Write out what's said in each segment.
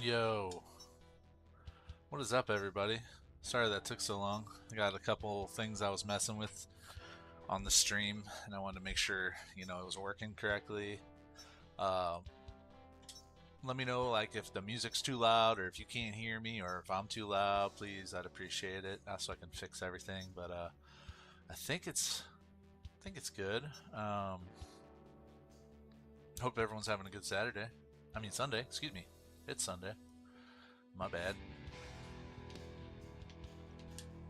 Yo, what is up, everybody? Sorry that took so long. I got a couple things I was messing with on the stream, and I wanted to make sure it was working correctly. Uh, Let me know if the music's too loud, or if you can't hear me, or if I'm too loud. Please, I'd appreciate it, so I can fix everything. But I think it's good. Hope everyone's having a good Saturday. I mean Sunday. Excuse me. It's Sunday. My bad.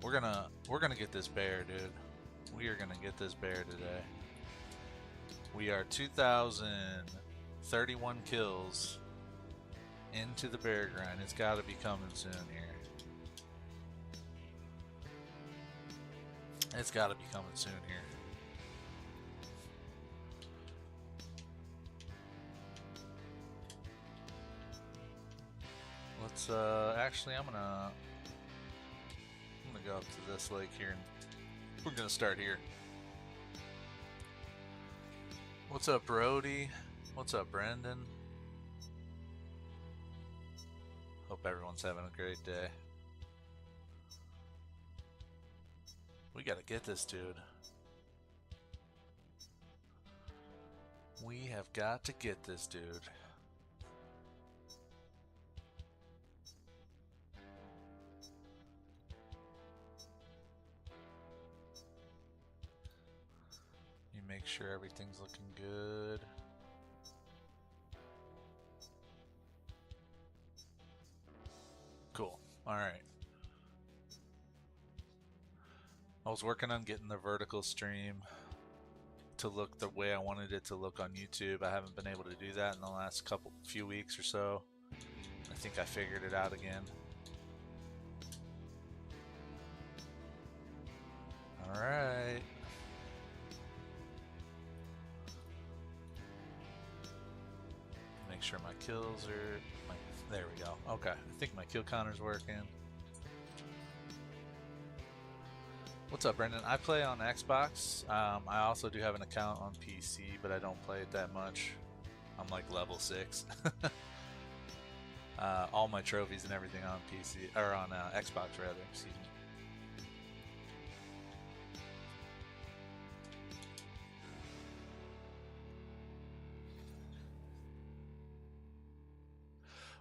We're gonna get this bear, dude. We are gonna get this bear today. We are 2,031 kills into the bear grind. It's got to be coming soon here. It's got to be coming soon here. Let's actually I'm gonna go up to this lake here and we're gonna start here. What's up, Brody? What's up, Brendan? Hope everyone's having a great day. We gotta get this dude. We have got to get this dude. You make sure everything's looking good. Cool. Alright. I was working on getting the vertical stream to look the way I wanted it to look on YouTube. I haven't been able to do that in the last few weeks or so. I think I figured it out again. Alright. Make sure my kills are... there we go. Okay, I think my kill counter's working. What's up, Brendan? I play on Xbox. I also do have an account on PC, but I don't play it that much. I'm like level 6. All my trophies and everything on PC, or on Xbox rather, excuse me.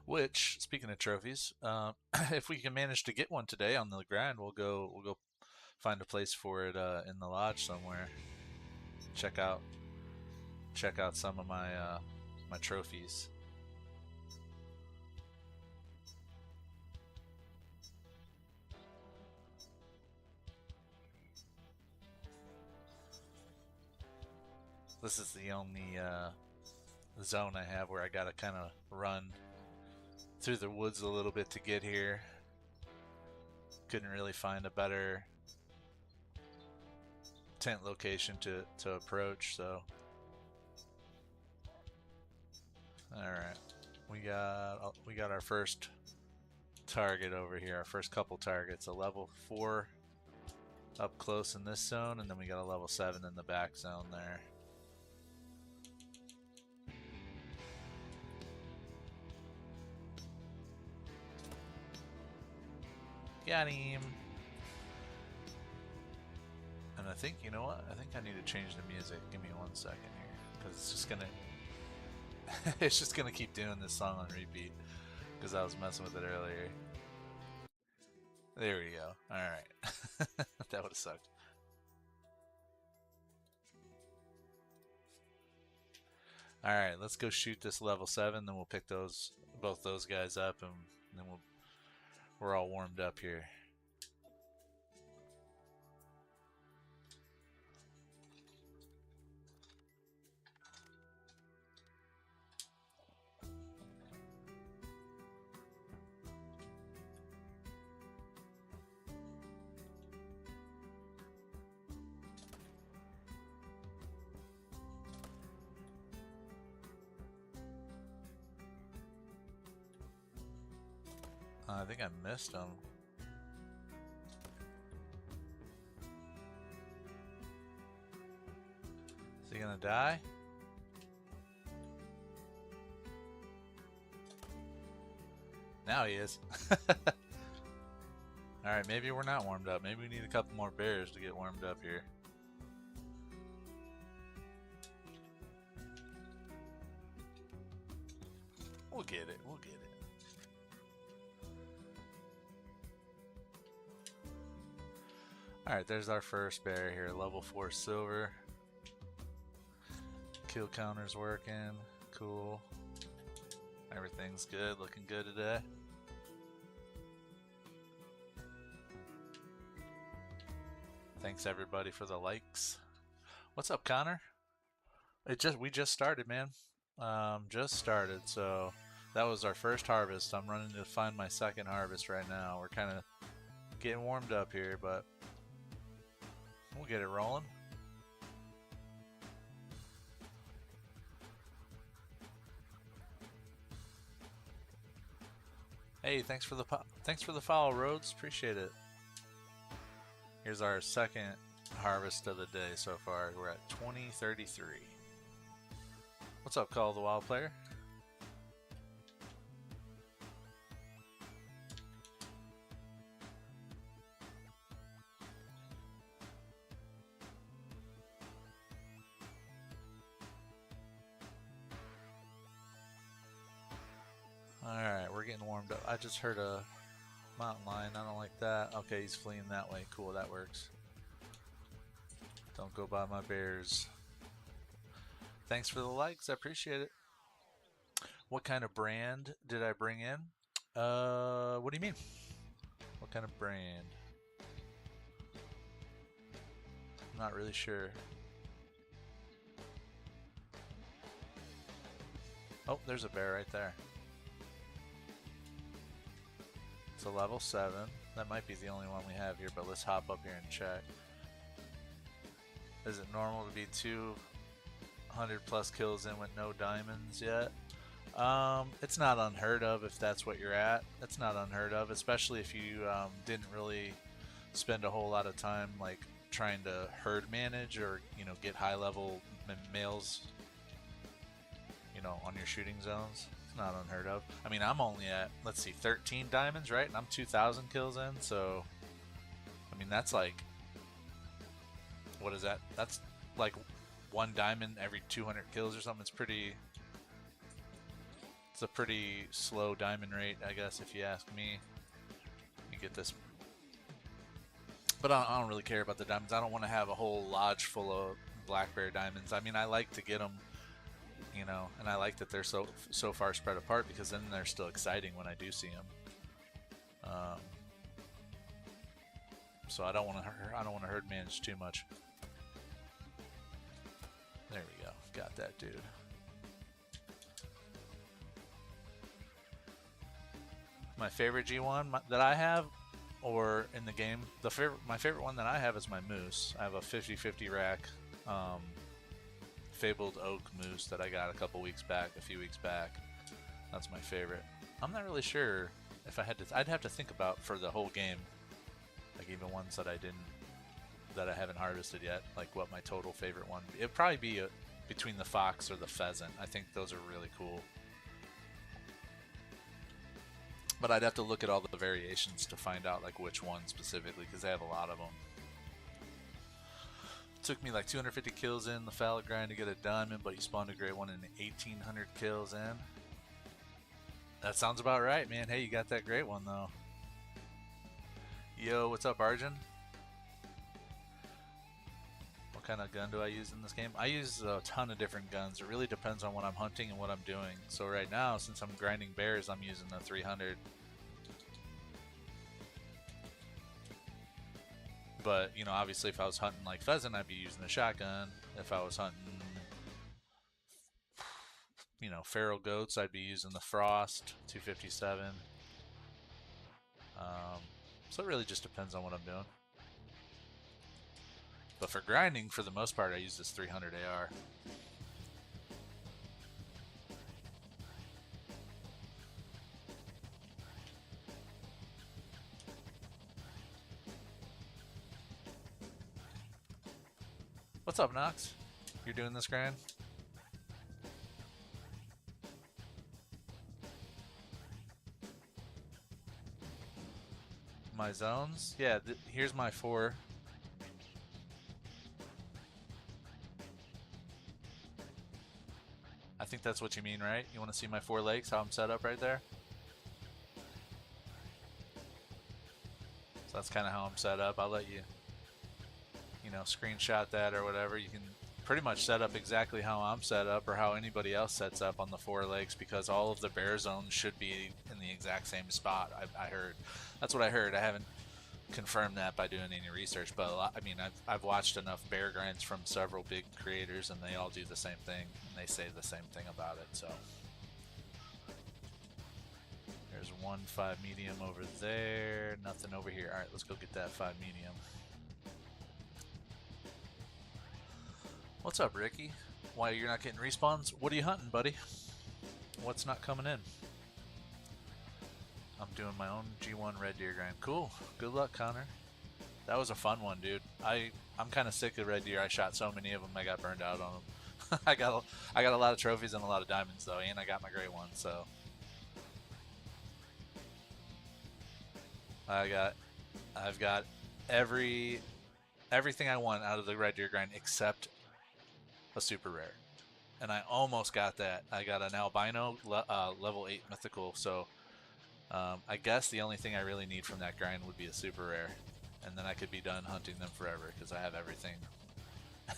Which, speaking of trophies, if we can manage to get one today on the grind, we'll go find a place for it in the lodge somewhere. Check out some of my my trophies. This is the only zone I have where I gotta kind of run through the woods a little bit to get here. Couldn't really find a better tent location to approach, so alright, we got our first target over here, our first couple targets. A level 4 up close in this zone, and then we got a level 7 in the back zone there. Got him. And I think, you know what? I think I need to change the music. Give me 1 second here, because it's just gonna it's just gonna keep doing this song on repeat because I was messing with it earlier. There we go. Alright. That would have sucked. Alright, let's go shoot this level 7, then we'll pick both those guys up, and then we're all warmed up here. I think I missed him. Is he gonna die? Now he is. Alright, maybe we're not warmed up. Maybe we need a couple more bears to get warmed up here. We'll get it. We'll get it. Alright, there's our first bear here. Level 4 silver. Kill counter's working. Cool. Everything's good. Looking good today. Thanks everybody for the likes. What's up, Connor? We just started, man. Just started, so that was our first harvest. I'm running to find my second harvest right now. We're kind of getting warmed up here, but we'll get it rolling. Hey, thanks for the follow, Rhodes. Appreciate it. Here's our second harvest of the day so far. We're at 2033. What's up, Call of the Wild Player? Alright, we're getting warmed up. I just heard a mountain lion. I don't like that. Okay, he's fleeing that way. Cool, that works. Don't go by my bears. Thanks for the likes. I appreciate it. What kind of brand did I bring in? What do you mean? What kind of brand? I'm not really sure. Oh, there's a bear right there. It's a level 7. That might be the only one we have here, but let's hop up here and check. Is it normal to be 200 plus kills in with no diamonds yet? It's not unheard of if that's what you're at. It's not unheard of, especially if you didn't really spend a whole lot of time like trying to herd manage or get high level males on your shooting zones. It's not unheard of. I mean, I'm only at, let's see, 13 diamonds, right? And I'm 2,000 kills in, so I mean that's like, what is that? That's like 1 diamond every 200 kills or something. It's a pretty slow diamond rate, I guess, if you ask me. You get this, but I don't really care about the diamonds. I don't want to have a whole lodge full of black bear diamonds. I mean, I like to get them, and I like that they're so far spread apart because then they're still exciting when I do see them. So I don't want to herd manage too much. There we go. Got that dude. My favorite G1 that I have, or in the game, my favorite one that I have is my moose. I have a 50-50 rack, fabled oak moose that I got a few weeks back. That's my favorite. I'm not really sure if I'd have to think about for the whole game, like even ones that I haven't harvested yet, like what my total favorite one. It'd probably be between the fox or the pheasant. I think those are really cool. But I'd have to look at all the variations to find out like which one specifically, because I have a lot of them. It took me like 250 kills in the fallow grind to get a diamond, but you spawned a great one in 1,800 kills in. That sounds about right, man. Hey, you got that great one though. Yo, what's up, Arjun? What kind of gun do I use in this game? I use a ton of different guns. It really depends on what I'm hunting and what I'm doing. So right now, since I'm grinding bears, I'm using the 300. But, obviously if I was hunting like pheasant, I'd be using the shotgun. If I was hunting, feral goats, I'd be using the Frost 257. So it really just depends on what I'm doing. But for grinding, for the most part, I use this 300 AR. What's up, Nox? You're doing this grind? my zones. Yeah, here's my 4. I think that's what you mean, right? You want to see my 4 lakes, how I'm set up right there? So that's kind of how I'm set up. I'll let you, screenshot that or whatever. You can pretty much set up exactly how I'm set up or how anybody else sets up on the 4 lakes, because all of the bear zones should be in the exact same spot. I heard. That's what I heard. I haven't confirmed that by doing any research, but I've watched enough bear grinds from several big creators, and they all do the same thing, and they say the same thing about it. So there's 1 5 medium over there, nothing over here. All right, let's go get that 5 medium. What's up, Ricky? Why you're not getting respawns? What are you hunting, buddy? What's not coming in? I'm doing my own G1 red deer grind. Cool. Good luck, Connor. That was a fun one, dude. I'm kind of sick of red deer. I shot so many of them, I got burned out on them. I got a lot of trophies and a lot of diamonds though, and I got my great one. So I've got everything I want out of the red deer grind except a super rare, and I almost got that. I got an albino level 8 mythical, so I guess the only thing I really need from that grind would be a super rare, and then I could be done hunting them forever because I have everything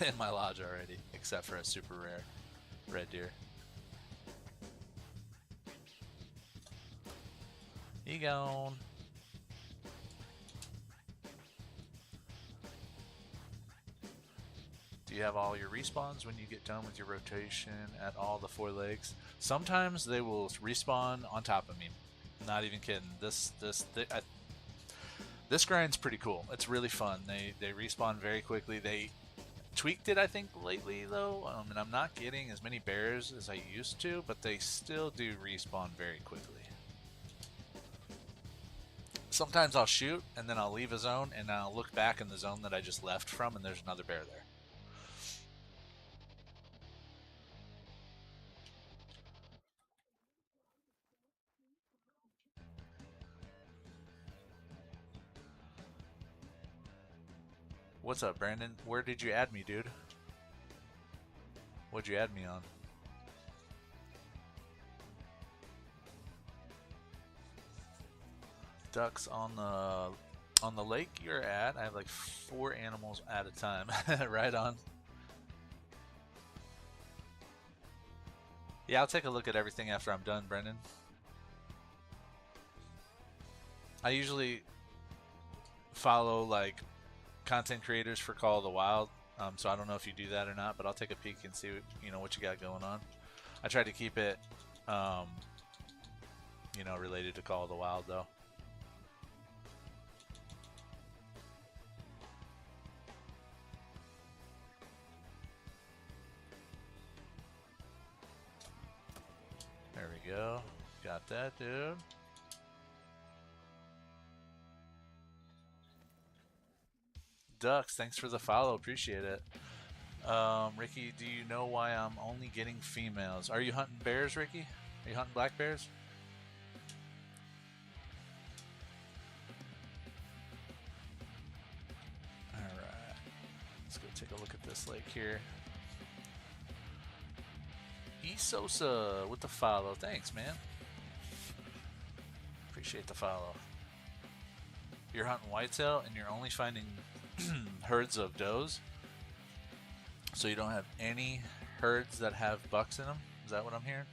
in my lodge already except for a super rare red deer. He gone. Do you have all your respawns when you get done with your rotation at all the 4 legs? Sometimes they will respawn on top of me. Not even kidding. This grind's pretty cool. It's really fun. They respawn very quickly. They tweaked it, I think, lately though, and I'm not getting as many bears as I used to, but they still do respawn very quickly. Sometimes I'll shoot and then I'll leave a zone and I'll look back in the zone that I just left from, and there's another bear there. What's up, Brandon? Where did you add me, dude? What'd you add me on? Ducks on the lake you're at. I have like 4 animals at a time. Right on. Yeah, I'll take a look at everything after I'm done, Brendan. I usually follow like content creators for Call of the Wild, so I don't know if you do that or not, but I'll take a peek and see what you got going on. I try to keep it related to Call of the Wild though. There we go. Got that, dude. Ducks, thanks for the follow. Appreciate it. Ricky, do you know why I'm only getting females? Are you hunting bears, Ricky? Are you hunting black bears? Alright. Let's go take a look at this lake here. Esosa with the follow. Thanks, man. Appreciate the follow. You're hunting whitetail and you're only finding herds of does, so you don't have any herds that have bucks in them? Is that what I'm hearing?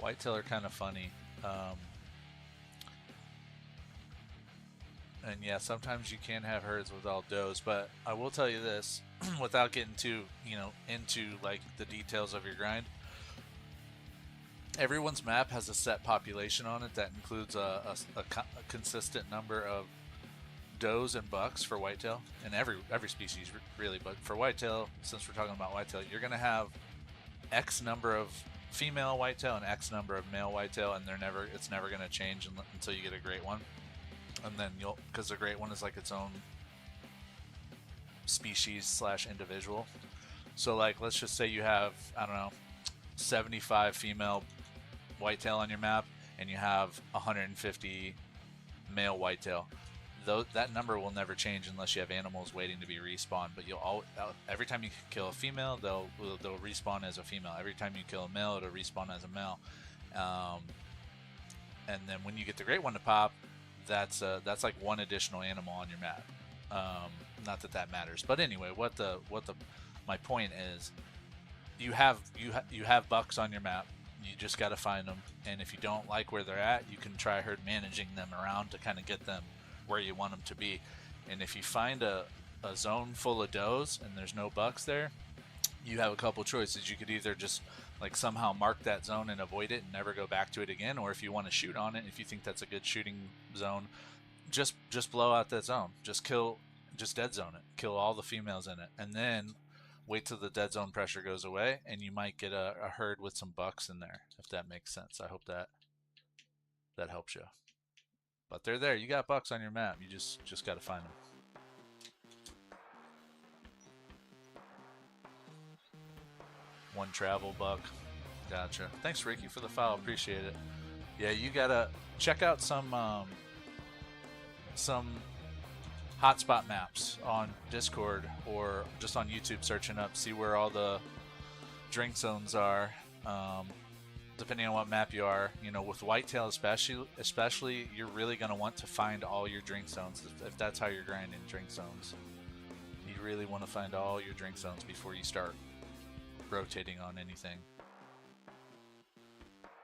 Whitetail are kind of funny. And yeah, sometimes you can have herds with all does, but I will tell you this, without getting too, into like the details of your grind. Everyone's map has a set population on it that includes a consistent number of does and bucks for whitetail, and every species really, but for whitetail, since we're talking about whitetail, you're going to have X number of female whitetail and X number of male whitetail, and it's never going to change until you get a great one. And then because the great one is like its own species / individual. So like, let's just say you have, I don't know, 75 female whitetail on your map and you have 150 male whitetail, that number will never change unless you have animals waiting to be respawned. But every time you kill a female, they'll respawn as a female. Every time you kill a male, it'll respawn as a male. And then when you get the great one to pop, that's like one additional animal on your map. Not that matters, but anyway, my point is, you have bucks on your map. You just got to find them, and if you don't like where they're at, you can try herd managing them around to kind of get them where you want them to be. And if you find a zone full of does and there's no bucks there, you have a couple choices. You could either just like somehow mark that zone and avoid it and never go back to it again, or if you want to shoot on it, if you think that's a good shooting zone, just blow out that zone. Just dead zone it. Kill all the females in it, and then wait till the dead zone pressure goes away, and you might get a herd with some bucks in there, if that makes sense. I hope that helps you. But they're there. You got bucks on your map. You just got to find them. One travel buck. Gotcha. Thanks, Ricky, for the file. Appreciate it. Yeah, you gotta check out some hotspot maps on Discord or just on YouTube, searching up, see where all the drink zones are. Depending on what map you are, you know, with whitetail especially, you're really gonna want to find all your drink zones if that's how you're grinding drink zones. You really want to find all your drink zones before you start rotating on anything.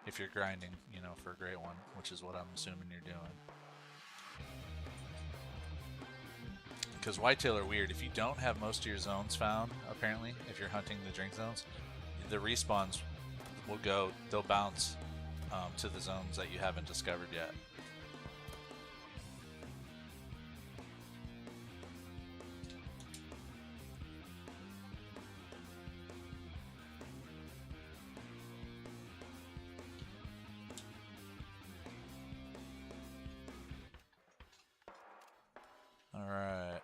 If you're grinding, you know, for a great one, which is what I'm assuming you're doing. Because whitetail are weird. If you don't have most of your zones found, apparently, if you're hunting the drink zones, the respawns they'll bounce to the zones that you haven't discovered yet. Alright.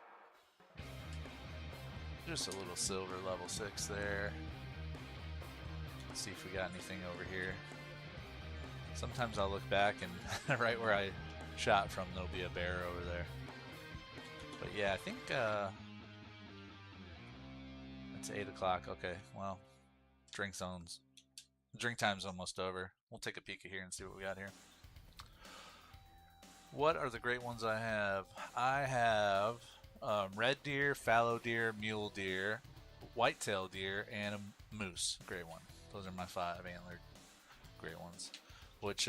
Just a little silver level 6 there. Let's see if we got anything over here. Sometimes I'll look back and right where I shot from, there'll be a bear over there. But yeah, I think it's 8 o'clock. Okay, well, drink time's almost over. We'll take a peek at here and see what we got here. What are the great ones I have? I have red deer, fallow deer, mule deer, whitetail deer, and a moose. Great one. Those are my 5 antlered great ones. Which,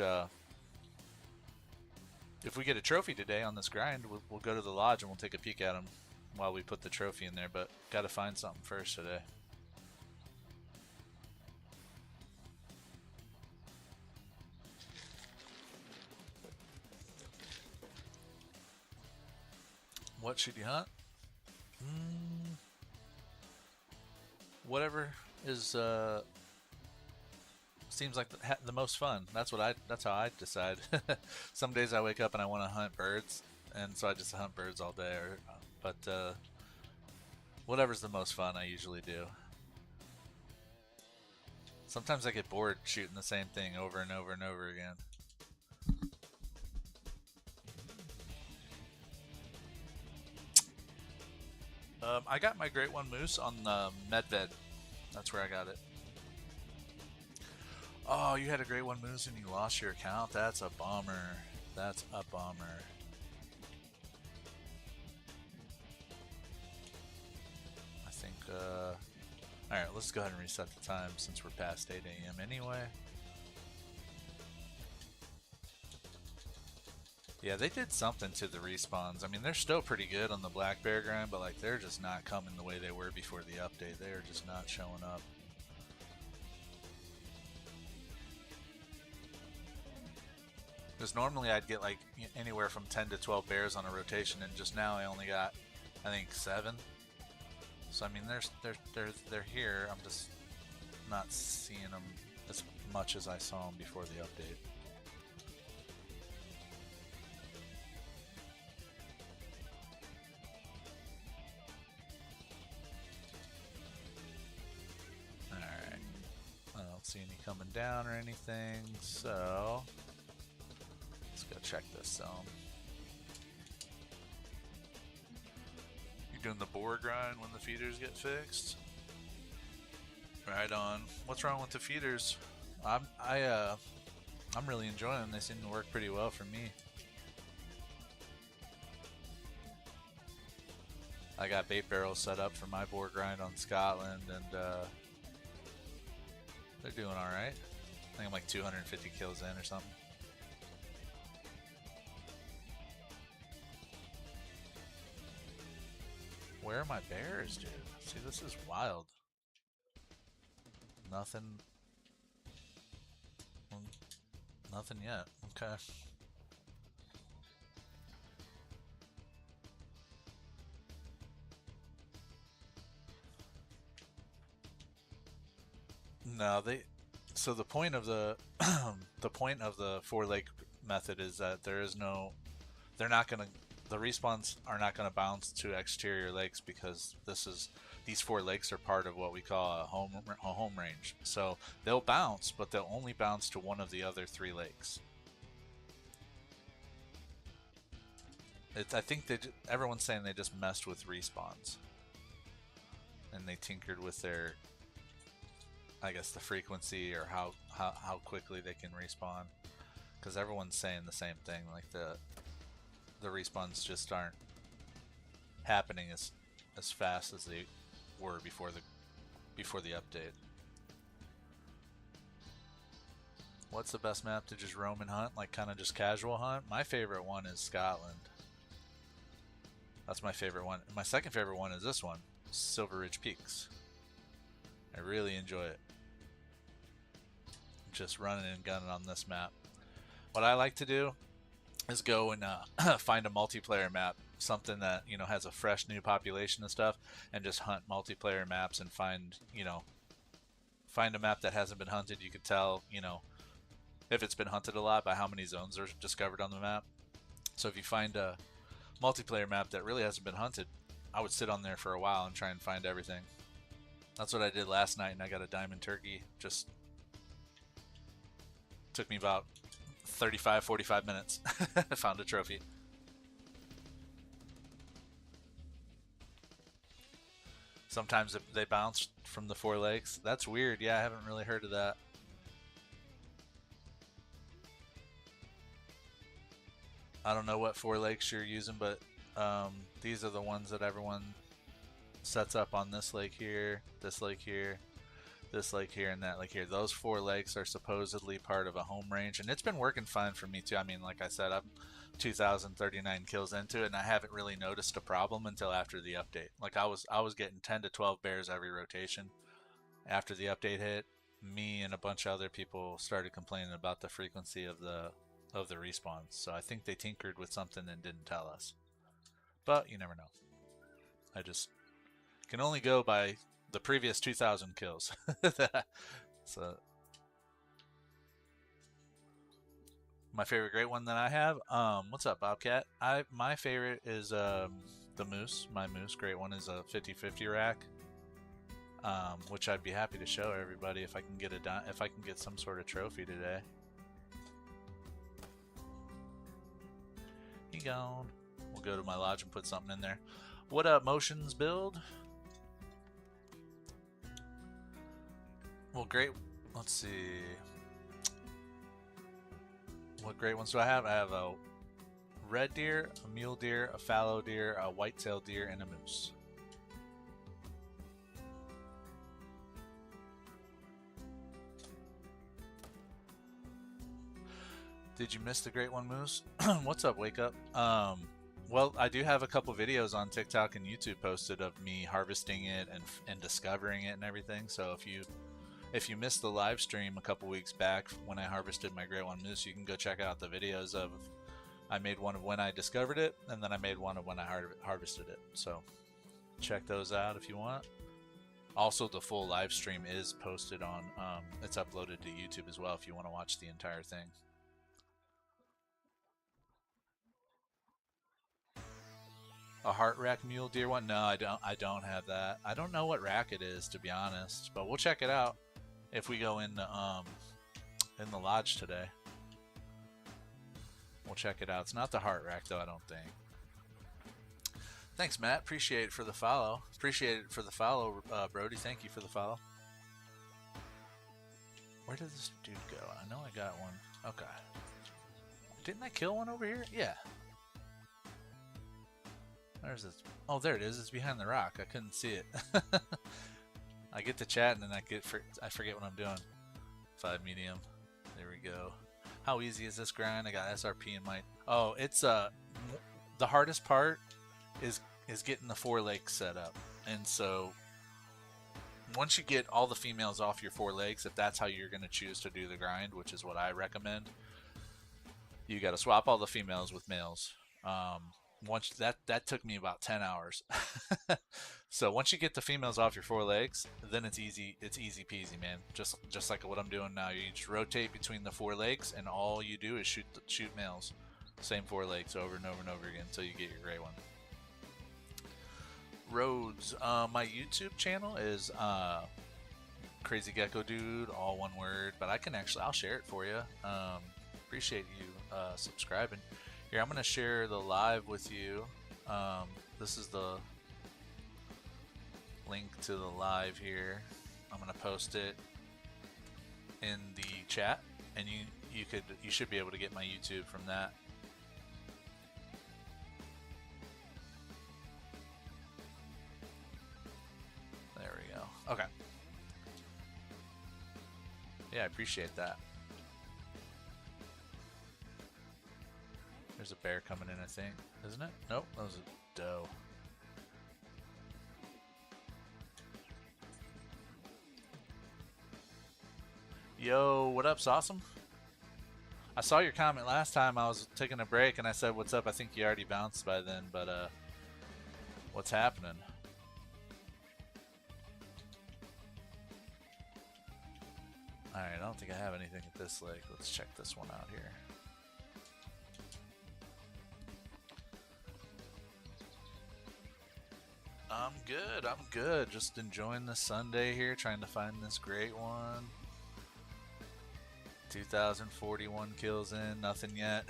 if we get a trophy today on this grind, we'll go to the lodge and we'll take a peek at them while we put the trophy in there. But gotta find something first today. What should you hunt? Whatever is seems like the most fun. That's how I decide. Some days I wake up and I want to hunt birds, and so I just hunt birds all day. But whatever's the most fun, I usually do. Sometimes I get bored shooting the same thing over and over and over again. I got my Great One Moose on Medved. That's where I got it. Oh, you had a Great One Moose and you lost your account? That's a bummer. That's a bummer. I think, alright, let's go ahead and reset the time since we're past 8 a.m. anyway. Yeah, they did something to the respawns. I mean, they're still pretty good on the black bear grind, but like they're just not coming the way they were before the update. They are just not showing up. Because normally I'd get like anywhere from 10 to 12 bears on a rotation, and just now I only got, I think, 7. So I mean, they're here. I'm just not seeing them as much as I saw them before the update. See any down or anything, so let's go check this zone. You're doing the boar grind when the feeders get fixed? Right on. What's wrong with the feeders? I'm really enjoying them. They seem to work pretty well for me. I got bait barrels set up for my boar grind on Scotland, and they're doing alright. I think I'm like 250 kills in or something. Where are my bears, dude? See, this is wild. Nothing. Nothing yet. Okay. No, so the point of the the point of the 4-leg method is that there is no, they're not gonna, the respawns are not gonna bounce to exterior lakes because these 4 lakes are part of what we call a home range. So they'll bounce, but they'll only bounce to one of the other 3 lakes. I think everyone's saying they just messed with respawns and they tinkered with their, I guess, the frequency or how quickly they can respawn, because everyone's saying the same thing, like the respawns just aren't happening as fast as they were before the update. What's the best map to just roam and hunt, like kind of just casual hunt? My favorite one is Scotland. That's my favorite one. My second favorite one is this one, Silver Ridge Peaks. I really enjoy it. Just running and gunning on this map. What I like to do is go and find a multiplayer map, something that, you know, has a fresh new population and stuff, and just hunt multiplayer maps and find a map that hasn't been hunted. You could tell, you know, if it's been hunted a lot by how many zones are discovered on the map. So if you find a multiplayer map that really hasn't been hunted, I would sit on there for a while and try and find everything. That's what I did last night, and I got a diamond turkey. Just took me about 35-45 minutes. I found a trophy. Sometimes they bounce from the 4 lakes. That's weird. Yeah, I haven't really heard of that. I don't know what 4 lakes you're using, but these are the ones that everyone sets up on this lake here, this lake here, this lake here, and that lake here. Those 4 lakes are supposedly part of a home range, and it's been working fine for me too. I mean, like I said, I'm 2,039 kills into it, and I haven't really noticed a problem until after the update. Like I was getting 10 to 12 bears every rotation. After the update hit, me and a bunch of other people started complaining about the frequency of the respawns. So I think they tinkered with something and didn't tell us. But you never know. I just can only go by the previous 2,000 kills. So my favorite great one that I have, what's up, Bobcat? My favorite is the moose. My moose great one is a 50/50 rack, which I'd be happy to show everybody if I can get some sort of trophy today. He gone. We'll go to my lodge and put something in there. What up, Motions Build? Well, great. Let's see. What great ones do I have? I have a red deer, a mule deer, a fallow deer, a white-tailed deer, and a moose. Did you miss the great one, Moose? What's up, Wake Up? Well, I do have a couple videos on TikTok and YouTube posted of me harvesting it and discovering it and everything. So if you missed the live stream a couple weeks back when I harvested my great one moose, you can go check out the videos of, I made one of when I discovered it, and then I made one of when I harvested it. So check those out if you want. Also, the full live stream is posted on, it's uploaded to YouTube as well if you want to watch the entire thing. A heart rack mule deer one? No, I don't have that. I don't know what rack it is, to be honest, but we'll check it out if we go into in the lodge today. We'll check it out. It's not the heart rack though, I don't think. Thanks, Matt. Appreciate it for the follow. Appreciate it for the follow, Brody. Thank you for the follow. Where did this dude go? I know I got one. Okay. Didn't I kill one over here? Yeah. Where's this? Oh, there it is. It's behind the rock. I couldn't see it. I get to chat and then I forget what I'm doing. 5 medium. There we go. How easy is this grind? I got SRP in my... Oh, it's the hardest part is getting the 4 legs set up. And so once you get all the females off your 4 legs, if that's how you're going to choose to do the grind, which is what I recommend, you got to swap all the females with males. Once that took me about 10 hours. So once you get the females off your 4 legs, then it's easy peasy, man. Just like what I'm doing now. You just rotate between the 4 legs, and all you do is shoot males. Same 4 legs over and over and over again until you get your gray one. Rhodes, my YouTube channel is Crazy Gecko Dude, all one word, but I'll share it for you. Appreciate you subscribing. Here, I'm gonna share the live with you. This is the link to the live here. I'm gonna post it in the chat, and you should be able to get my YouTube from that. There we go. Okay. Yeah, I appreciate that. There's a bear coming in, I think. Isn't it? Nope, that was a doe. Yo, what up, Sauceum? I saw your comment last time. I was taking a break and I said, what's up? I think you already bounced by then, but what's happening? Alright, I don't think I have anything at this lake. Let's check this one out here. I'm good. Just enjoying the Sunday here, trying to find this great one. 2,041 kills in, nothing yet.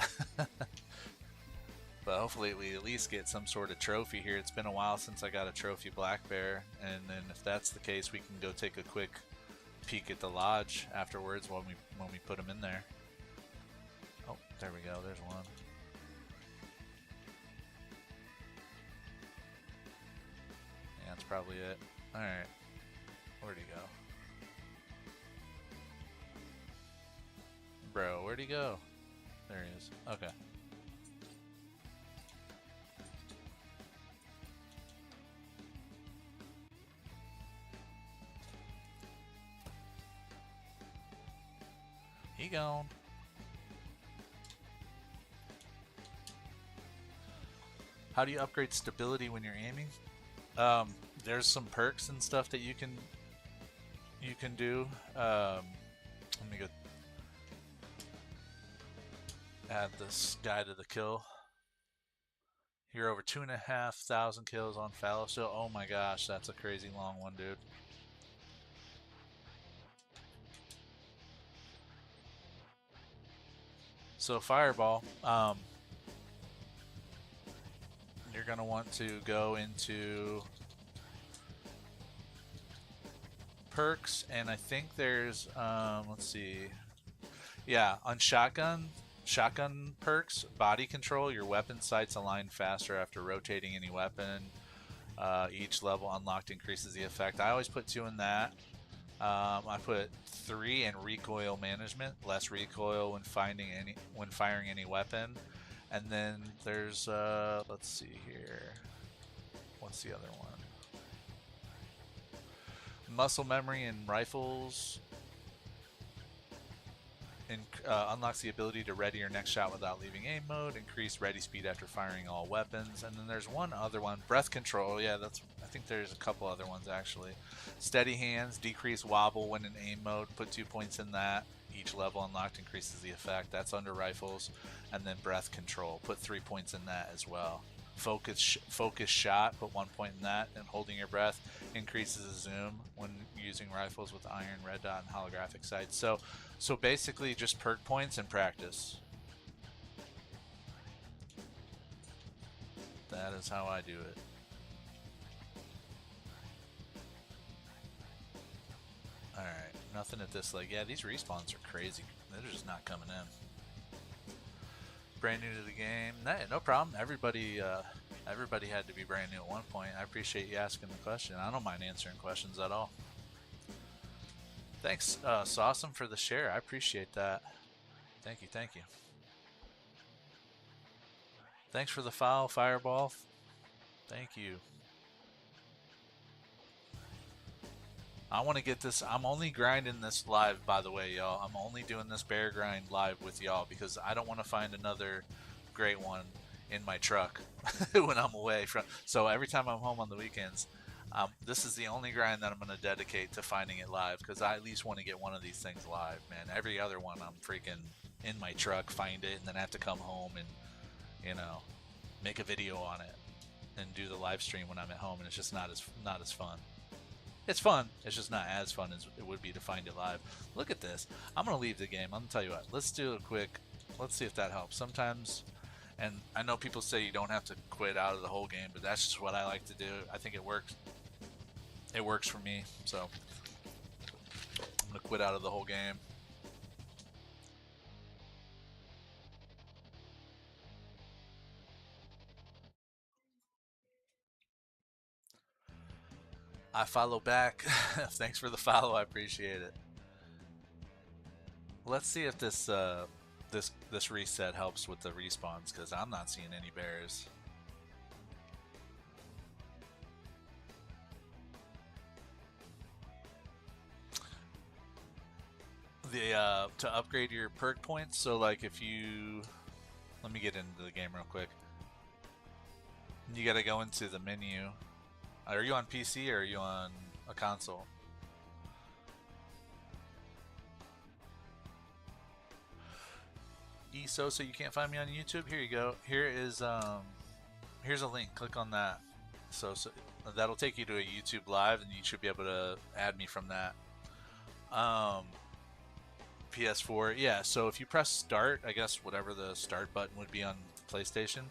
But hopefully we at least get some sort of trophy here. It's been a while since I got a trophy black bear, and then if that's the case, we can go take a quick peek at the lodge afterwards when we put them in there. Oh, there we go. There's one. Yeah, that's probably it. All right, where'd he go? Bro, where'd he go? There he is. Okay. He gone. How do you upgrade stability when you're aiming? There's some perks and stuff that you can do. Let me go add this guy to the kill. You're over 2,500 kills on fallow still. Oh my gosh, that's a crazy long one, dude. So Fireball, you're gonna want to go into perks, and I think there's let's see, yeah, on shotgun perks, body control, your weapon sights align faster after rotating any weapon. Each level unlocked increases the effect. I always put 2 in that. I put 3 in recoil management, less recoil when firing any weapon. And then there's let's see here, what's the other one? Muscle memory in rifles unlocks the ability to ready your next shot without leaving aim mode. Increase ready speed after firing all weapons. And then there's one other one, breath control. Yeah, I think there's a couple other ones actually. Steady hands, decrease wobble when in aim mode. Put 2 points in that. Each level unlocked increases the effect. That's under rifles. And then breath control. Put 3 points in that as well. focus shot, put 1 point in that, and holding your breath increases the zoom when using rifles with iron, red dot, and holographic sights. So basically just perk points and practice. That is how I do it. Alright, nothing at this leg. Yeah, these respawns are crazy. They're just not coming in. Brand new to the game. No problem. Everybody had to be brand new at one point. I appreciate you asking the question. I don't mind answering questions at all. Thanks, Sawsome, for the share. I appreciate that. Thank you, thank you. Thanks for the follow, Fireball. Thank you. I want to get this. I'm only grinding this live, by the way, y'all. I'm only doing this bear grind live with y'all because I don't want to find another great one in my truck when I'm away from. So every time I'm home on the weekends, this is the only grind that I'm going to dedicate to finding it live because I at least want to get one of these things live, man. Every other one, I'm freaking in my truck, find it, and then I have to come home and, you know, make a video on it and do the live stream when I'm at home, and it's just not as fun. It's fun. It's just not as fun as it would be to find it live. Look at this. I'm going to leave the game. I'm going to tell you what. Let's do a quick... Let's see if that helps. Sometimes... And I know people say you don't have to quit out of the whole game, but that's just what I like to do. I think it works. It works for me. So I'm going to quit out of the whole game. I follow back. Thanks for the follow. I appreciate it. Let's see if this this reset helps with the respawns, because I'm not seeing any bears. The to upgrade your perk points, so like if you... Let me get into the game real quick. You gotta go into the menu. Are you on PC or are you on a console? Sosa, you can't find me on YouTube? Here you go. Here is here's a link. Click on that. So that'll take you to a YouTube live, and you should be able to add me from that. PS4, yeah. So if you press start, I guess whatever the start button would be on PlayStation,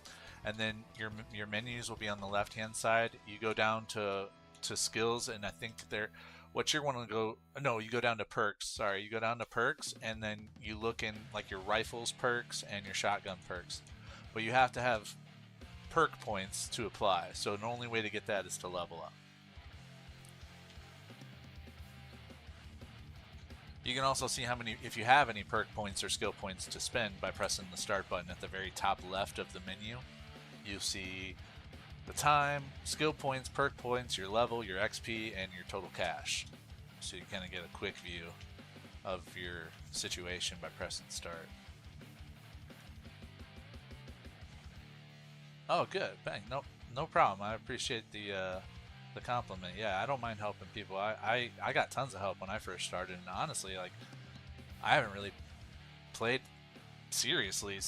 and then your menus will be on the left hand side. You go down to skills, and I think they're... What you're wanting to go... No, you go down to perks. Sorry, you go down to perks, and then you look in like your rifles perks and your shotgun perks. But you have to have perk points to apply. So the only way to get that is to level up. You can also see how many, if you have any perk points or skill points to spend, by pressing the start button at the very top left of the menu. You see the time, skill points, perk points, your level, your XP, and your total cash. So you kind of get a quick view of your situation by pressing start. Oh, good. Bang. No problem. I appreciate the compliment. Yeah, I don't mind helping people. I got tons of help when I first started, and honestly, like, I haven't really played seriously,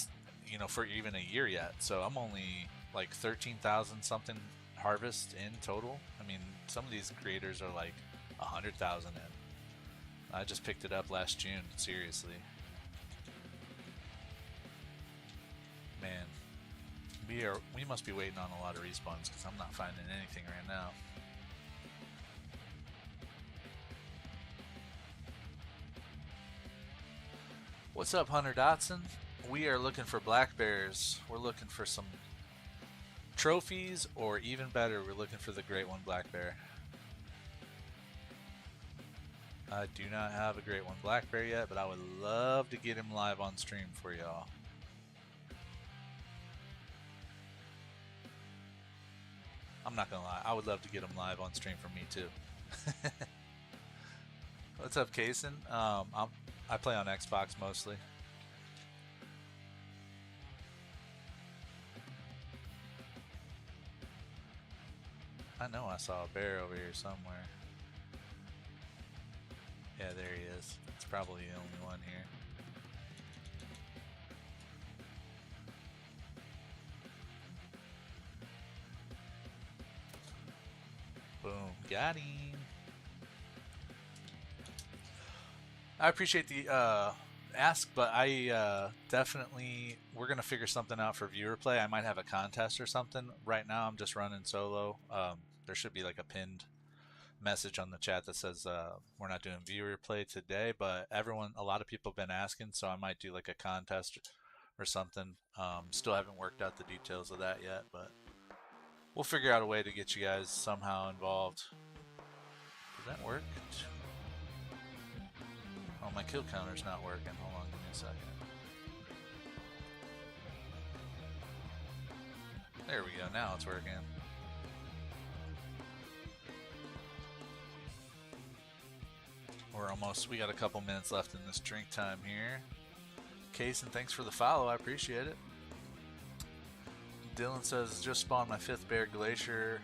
you know, for even a year yet. So I'm only like 13,000 something harvest in total. I mean, some of these creators are like 100,000 in. I just picked it up last June. Seriously, man, we must be waiting on a lot of respawns, because I'm not finding anything right now. What's up, Hunter Dotson? We are looking for black bears. We're looking for some trophies, or even better, we're looking for the great one black bear. I do not have a great one black bear yet, but I would love to get him live on stream for y'all. I'm not gonna lie, I would love to get him live on stream for me too. What's up, Kaysen? I play on Xbox mostly. I know I saw a bear over here somewhere. Yeah, there he is. It's probably the only one here. Got him. I appreciate the ask, but I definitely, we're going to figure something out for viewer play. I might have a contest or something. Right now I'm just running solo. There should be like a pinned message on the chat that says we're not doing viewer play today, but a lot of people have been asking, so I might do like a contest or something. Still haven't worked out the details of that yet, but we'll figure out a way to get you guys somehow involved. Did that work? Oh, my kill counter's not working. Hold on, give me a second. There we go, now it's working. We got a couple minutes left in this drink time here. Kason, thanks for the follow, I appreciate it. Dylan says, just spawned my 5th bear glacier.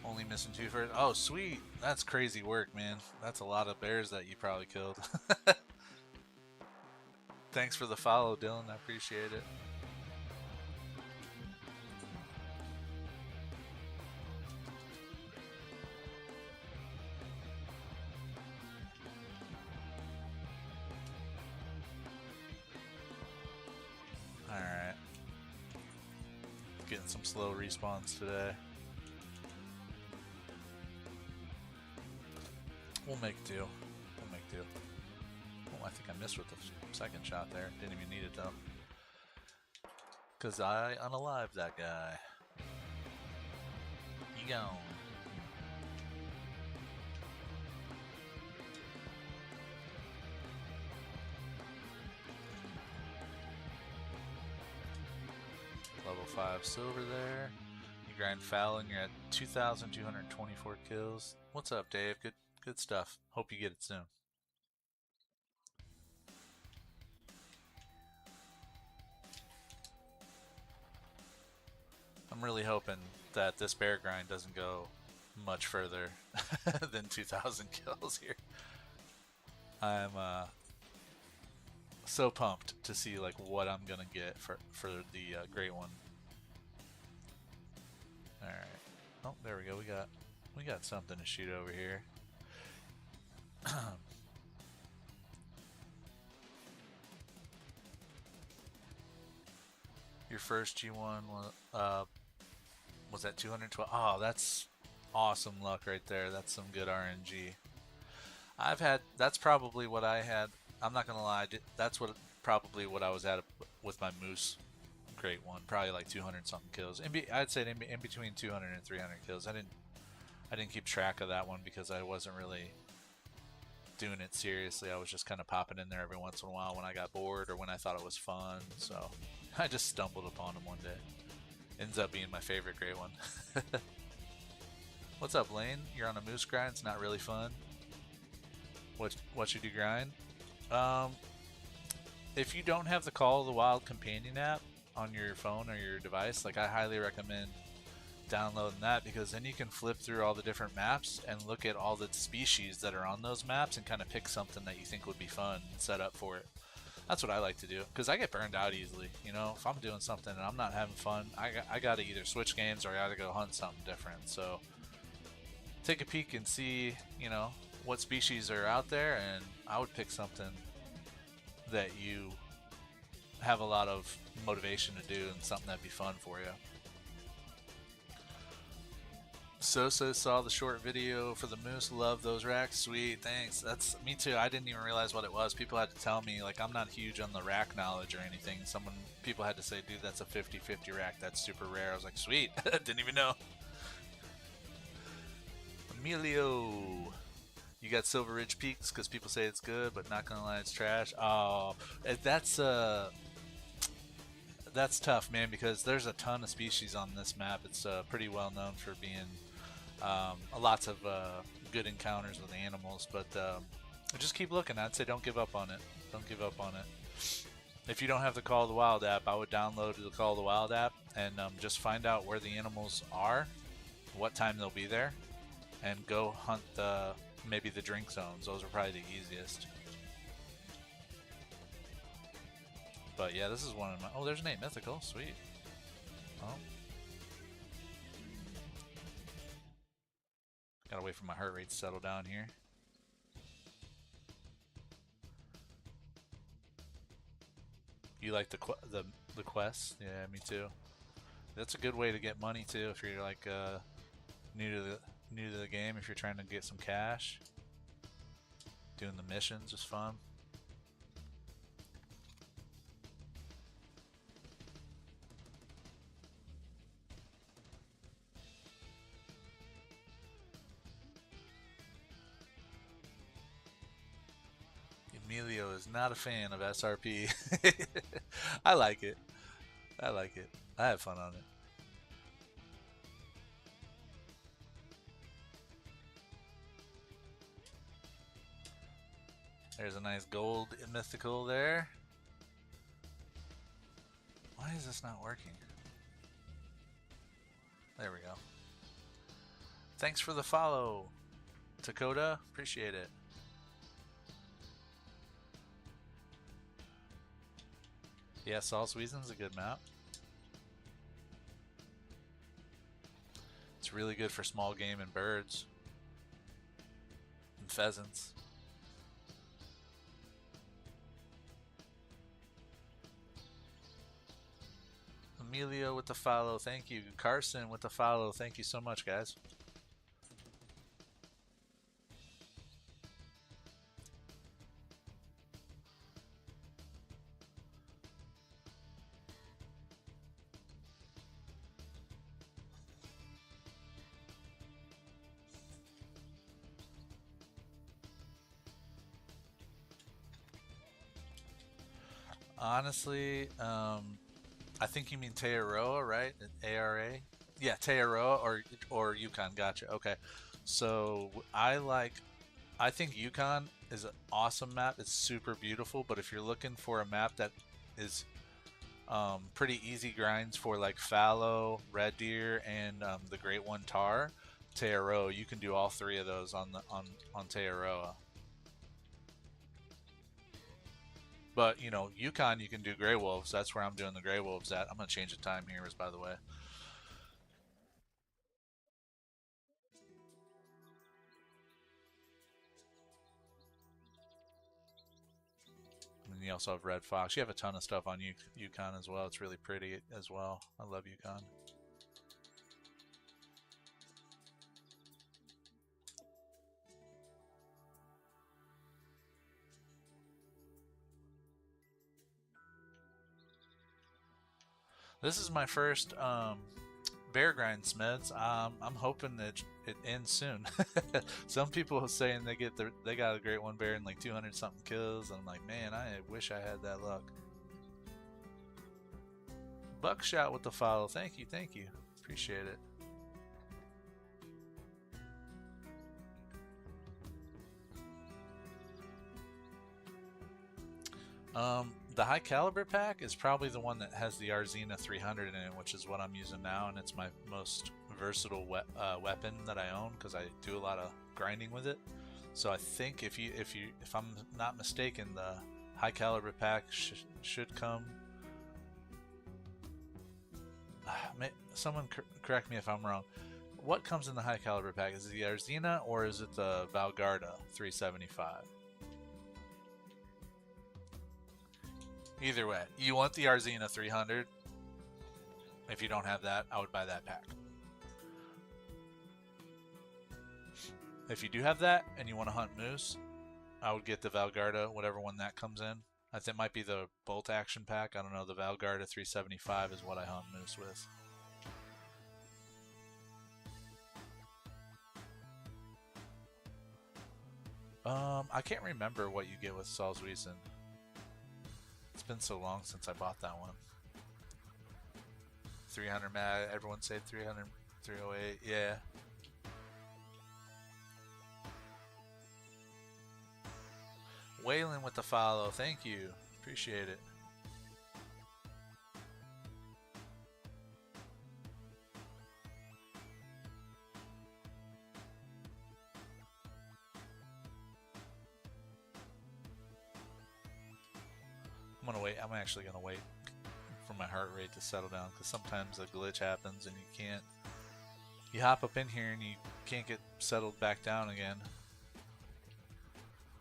Only missing 2 first. Oh, sweet. That's crazy work, man. That's a lot of bears that you probably killed. Thanks for the follow, Dylan. I appreciate it. Alright. Getting some slow respawns today. We'll make do. We'll make do. Oh, I think I missed with the second shot there. Didn't even need it though. Because I unalived that guy. He gone. Level 5 silver there. You grind Fallon, you're at 2,224 kills. What's up, Dave? Good stuff. Hope you get it soon. I'm really hoping that this bear grind doesn't go much further than 2,000 kills here. I'm so pumped to see like what I'm gonna get for the great one. All right. Oh, there we go. We got something to shoot over here. Your first G1 was at 212. Oh, that's awesome luck right there. That's some good RNG. That's probably what I had. I'm not gonna lie, that's probably what I was at with my Moose Great One. Probably like 200 something kills. I'd say in between 200 and 300 kills. I didn't keep track of that one because I wasn't really doing it seriously. I was just kind of popping in there every once in a while when I got bored or when I thought it was fun. So I just stumbled upon him one day. Ends up being my favorite Great One. What's up, Lane? You're on a moose grind. It's not really fun. What should you grind? If you don't have the Call of the Wild companion app on your phone or your device, like I highly recommend downloading that, because then you can flip through all the different maps and look at all the species that are on those maps and kind of pick something that you think would be fun and set up for it. That's what I like to do, because I get burned out easily. You know, if I'm doing something and I'm not having fun, I got to either switch games or I got to go hunt something different. So take a peek and see, you know, what species are out there, and I would pick something that you have a lot of motivation to do and something that'd be fun for you. So saw the short video for the moose. Love those racks. Sweet, thanks. That's me too. I didn't even realize what it was. People had to tell me. Like, I'm not huge on the rack knowledge or anything. People had to say, dude, that's a 50-50 rack. That's super rare. I was like, sweet. Didn't even know. Emilio, you got Silver Ridge Peaks because people say it's good, but not gonna lie, it's trash. Oh, that's tough, man, because there's a ton of species on this map. It's pretty well known for being lots of good encounters with animals, but just keep looking. I'd say don't give up on it. Don't give up on it. If you don't have the Call of the Wild app, I would download the Call of the Wild app and just find out where the animals are, what time they'll be there, and go hunt maybe the drink zones. Those are probably the easiest. But yeah, this is one of my... Oh, there's Nate Mythical. Sweet. Oh. Gotta wait for my heart rate to settle down here. You like the quest? Yeah, me too. That's a good way to get money too if you're like new to the game. If you're trying to get some cash, doing the missions is fun. Emilio is not a fan of SRP. I like it. I like it. I have fun on it. There's a nice gold mythical there. Why is this not working? There we go. Thanks for the follow, Dakota. Appreciate it. Yeah, Salzwiesen's a good map. It's really good for small game and birds and pheasants. Emilio with the follow, thank you. Carson with the follow, thank you so much, guys. Honestly, I think you mean Tearoa, right? ARA? Yeah, Tearoa or Yukon. Gotcha. Okay. So I think Yukon is an awesome map. It's super beautiful, but if you're looking for a map that is pretty easy grinds for like fallow, red deer, and the great one tar, Tearoa, you can do all three of those on Tearoa. But you know, Yukon, you can do Grey Wolves. That's where I'm doing the Grey Wolves at. I'm gonna change the time here, by the way. And you also have Red Fox. You have a ton of stuff on Yukon as well. It's really pretty as well. I love Yukon. This is my first bear grind, Smeds. I'm hoping that it ends soon. Some people are saying they got a great one bear and like 200 something kills. I'm like, man, I wish I had that luck. Buckshot with the follow. Thank you, thank you. Appreciate it. The high caliber pack is probably the one that has the Arzina 300 in it, which is what I'm using now, and it's my most versatile weapon that I own because I do a lot of grinding with it. So I think if I'm not mistaken, the high caliber pack should come. Someone correct me if I'm wrong. What comes in the high caliber pack? Is it the Arzina or is it the Valgarda 375? Either way, you want the Arzina 300. If you don't have that, I would buy that pack. If you do have that and you want to hunt moose, I would get the Valgarda, whatever one that comes in. I think it might be the bolt action pack. I don't know. The Valgarda 375 is what I hunt moose with. I can't remember what you get with Salzwiesen. It's been so long since I bought that one. 300 mag. Everyone say 300, 308. Yeah. Waylon with the follow. Thank you. Appreciate it. I'm actually gonna wait for my heart rate to settle down because sometimes a glitch happens and you can't You hop up in here and you can't get settled back down again.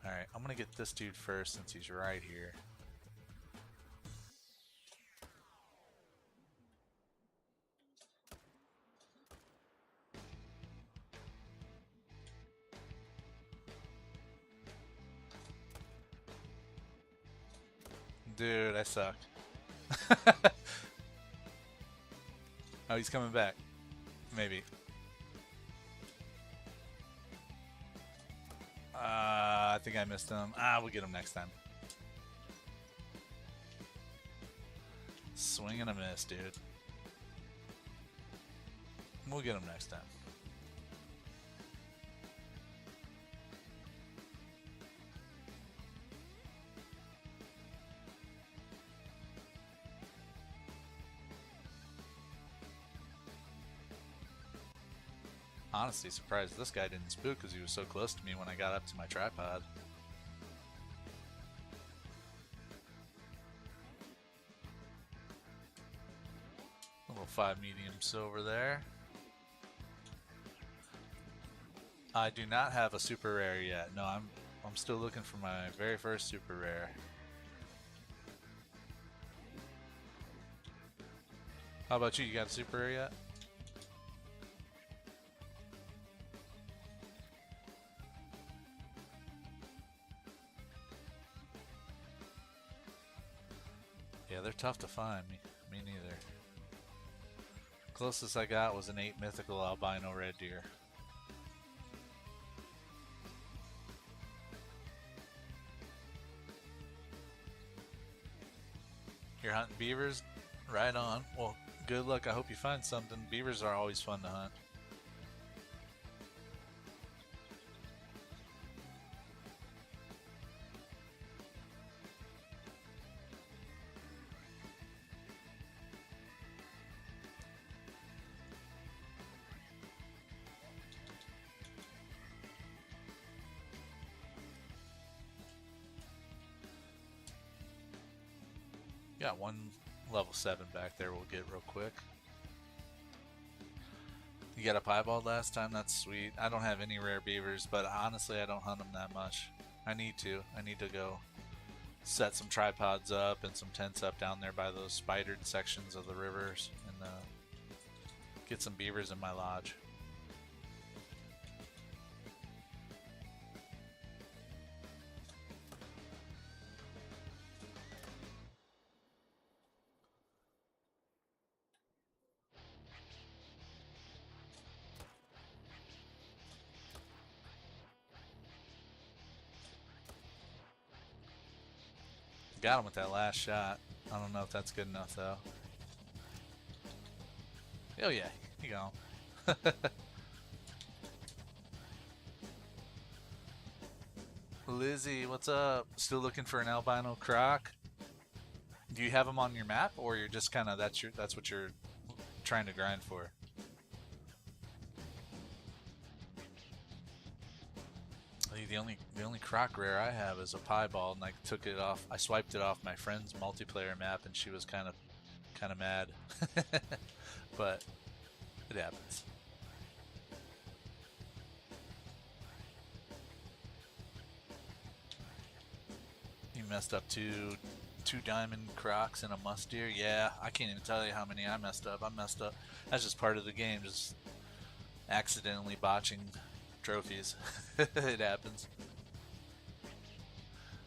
Alright, I'm gonna get this dude first since he's right here. Dude, I suck. Oh, he's coming back. Maybe. I think I missed him. We'll get him next time. Swing and a miss, dude. We'll get him next time. Honestly, surprised this guy didn't spook because he was so close to me when I got up to my tripod. Little 5 medium silver there. I do not have a super rare yet. No, I'm still looking for my very first super rare. How about you? You got a super rare yet? Yeah, they're tough to find. Me neither. Closest I got was an 8 mythical albino red deer. You're hunting beavers? Right on. Well, good luck. I hope you find something. Beavers are always fun to hunt. Got one level 7 back there we'll get real quick. You got a piebald last time? That's sweet. I don't have any rare beavers, but honestly I don't hunt them that much. I need to go set some tripods up and some tents up down there by those spidered sections of the rivers and get some beavers in my lodge. Got him with that last shot. I don't know if that's good enough though. Oh yeah, you go. Lizzie, what's up? Still looking for an albino croc? Do you have them on your map, or you're just kind of that's what you're trying to grind for? The only croc rare I have is a piebald, and I took it off. I swiped it off my friend's multiplayer map, and she was kind of mad, but it happens. You messed up two diamond crocs and a musk deer. Yeah, I can't even tell you how many I messed up. That's just part of the game, just accidentally botching trophies. It happens.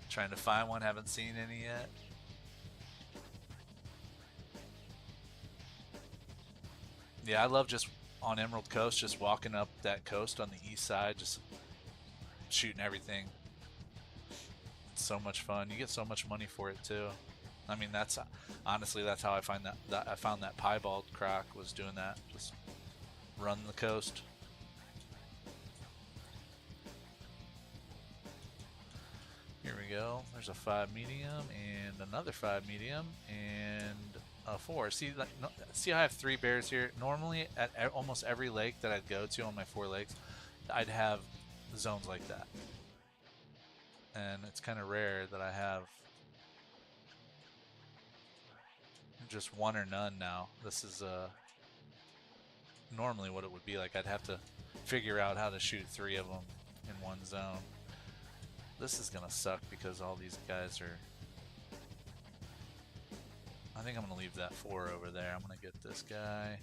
Trying to find one, haven't seen any yet. Yeah, I love just on Emerald Coast, just walking up that coast on the east side, just shooting everything. It's so much fun. You get so much money for it too. I mean, that's honestly that's how I found that piebald croc, was doing that. Just run the coast. Here we go. There's a 5 medium and another 5 medium and a 4. See, like, no, see, I have 3 bears here. Normally, at almost every lake that I'd go to on my 4 lakes, I'd have zones like that. And it's kind of rare that I have just one or none now. This is normally what it would be like. I'd have to figure out how to shoot 3 of them in one zone. This is gonna suck because all these guys are... I think I'm gonna leave that 4 over there. I'm gonna get this guy.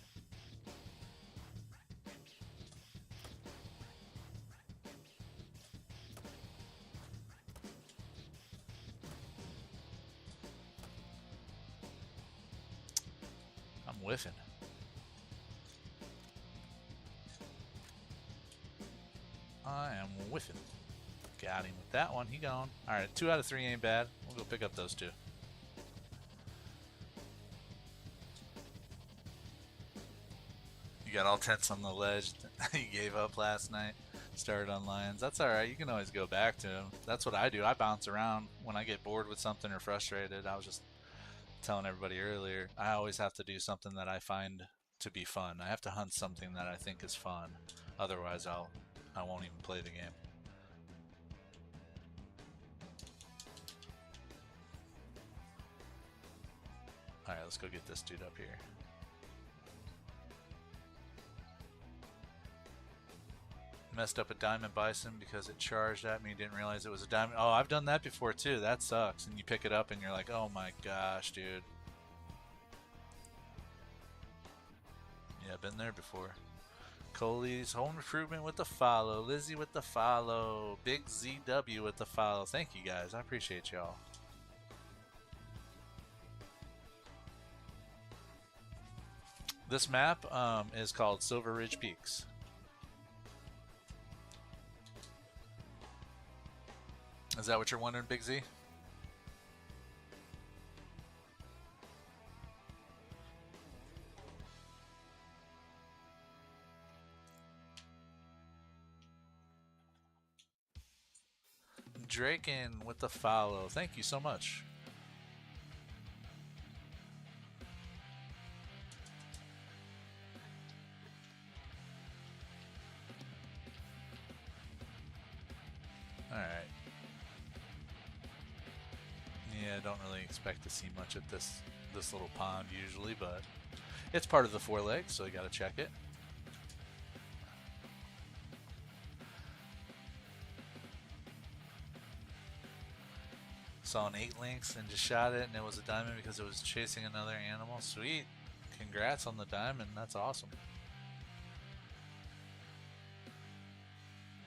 I'm whiffing. I am whiffing. Got him with that one. He gone. Alright, 2 out of 3 ain't bad. We'll go pick up those 2. You got all tense on the ledge. You gave up last night. Started on lions. That's alright. You can always go back to them. That's what I do. I bounce around when I get bored with something or frustrated. I was just telling everybody earlier, I always have to do something that I find to be fun. I have to hunt something that I think is fun. Otherwise, I won't even play the game. Alright, let's go get this dude up here. Messed up a diamond bison because it charged at me. Didn't realize it was a diamond. Oh, I've done that before too. That sucks. And you pick it up and you're like, oh my gosh, dude. Yeah, been there before. Coley's home improvement with the follow. Lizzie with the follow. Big ZW with the follow. Thank you guys. I appreciate y'all. This map is called Silver Ridge Peaks. Is that what you're wondering, Big Z? Draken with the follow. Thank you so much. Alright. Yeah, I don't really expect to see much at this little pond usually, but it's part of the 4 legs, so you gotta check it. Saw an 8 lynx and just shot it, and it was a diamond because it was chasing another animal. Sweet. Congrats on the diamond. That's awesome.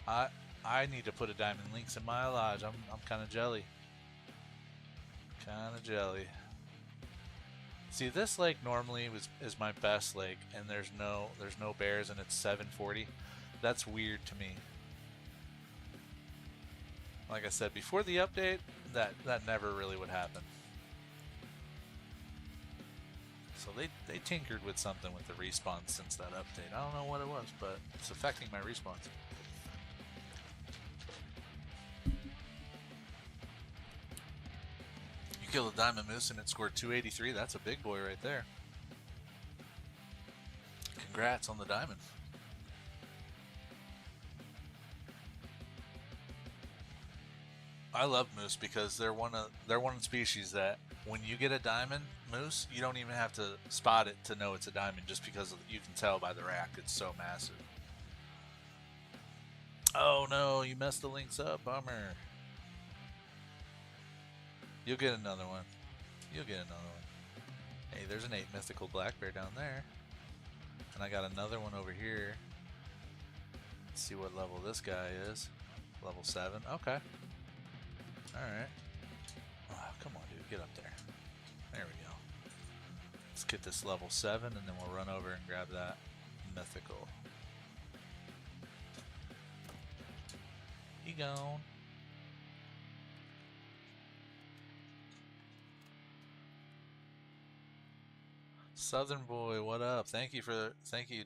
I need to put a diamond lynx in my lodge. I'm kind of jelly. Kind of jelly. See, this lake normally is my best lake, and there's no bears, and it's 740. That's weird to me. Like I said before the update, that never really would happen. So they tinkered with something with the respawn since that update. I don't know what it was, but it's affecting my respawns. You killed a diamond moose and it scored 283. That's a big boy right there. Congrats on the diamond. I love moose because they're one species that when you get a diamond moose, you don't even have to spot it to know it's a diamond, just because you can tell by the rack. It's so massive. Oh no, you messed the links up. Bummer. You'll get another one. You'll get another one. Hey, there's an 8 mythical black bear down there. And I got another one over here. Let's see what level this guy is. Level 7. Okay. Alright. Oh, come on, dude. Get up there. There we go. Let's get this level 7, and then we'll run over and grab that mythical. He gone. Southern boy, what up? Thank you.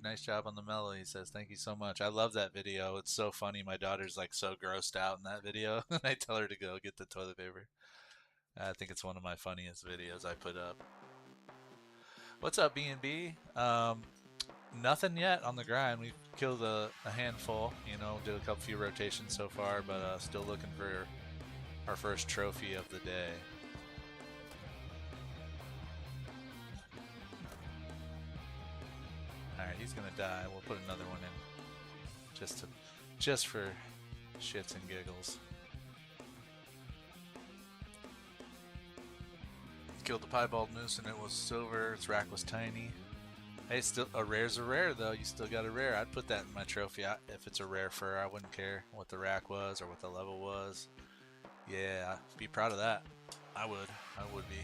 Nice job on the melody. He says thank you so much. I love that video. It's so funny. My daughter's like so grossed out in that video. I tell her to go get the toilet paper. I think it's one of my funniest videos I put up. What's up, B&B? Nothing yet on the grind. We've killed a handful. You know, did a few rotations so far, but still looking for our first trophy of the day. Alright, he's gonna die. We'll put another one in. Just for shits and giggles. Killed the piebald moose and it was silver. Its rack was tiny. Hey, still a rare's a rare though. You still got a rare. I'd put that in my trophy. If it's a rare fur, I wouldn't care what the rack was or what the level was. Yeah, be proud of that. I would be.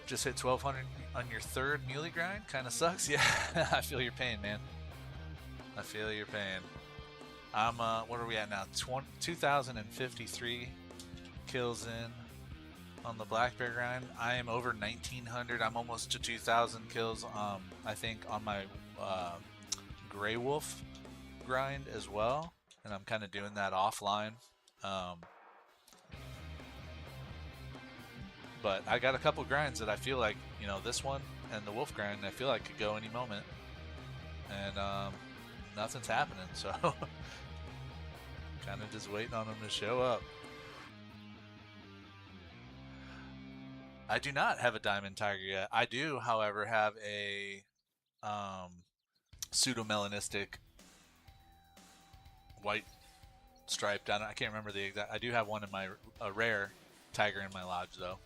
Just hit 1200 on your third muley grind. Kind of sucks. Yeah, I feel your pain, man. I feel your pain. I'm what are we at now? 2,053 kills in on the black bear grind. I am over 1,900. I'm almost to 2,000 kills. I think on my gray wolf grind as well, and I'm kind of doing that offline. But I got a couple grinds that I feel like, you know, this one and the wolf grind, I feel like could go any moment, and nothing's happening. So kind of just waiting on them to show up. I do not have a diamond tiger yet. I do, however, have a pseudo-melanistic white striped. I can't remember the exact. I do have one in my a rare tiger in my lodge though.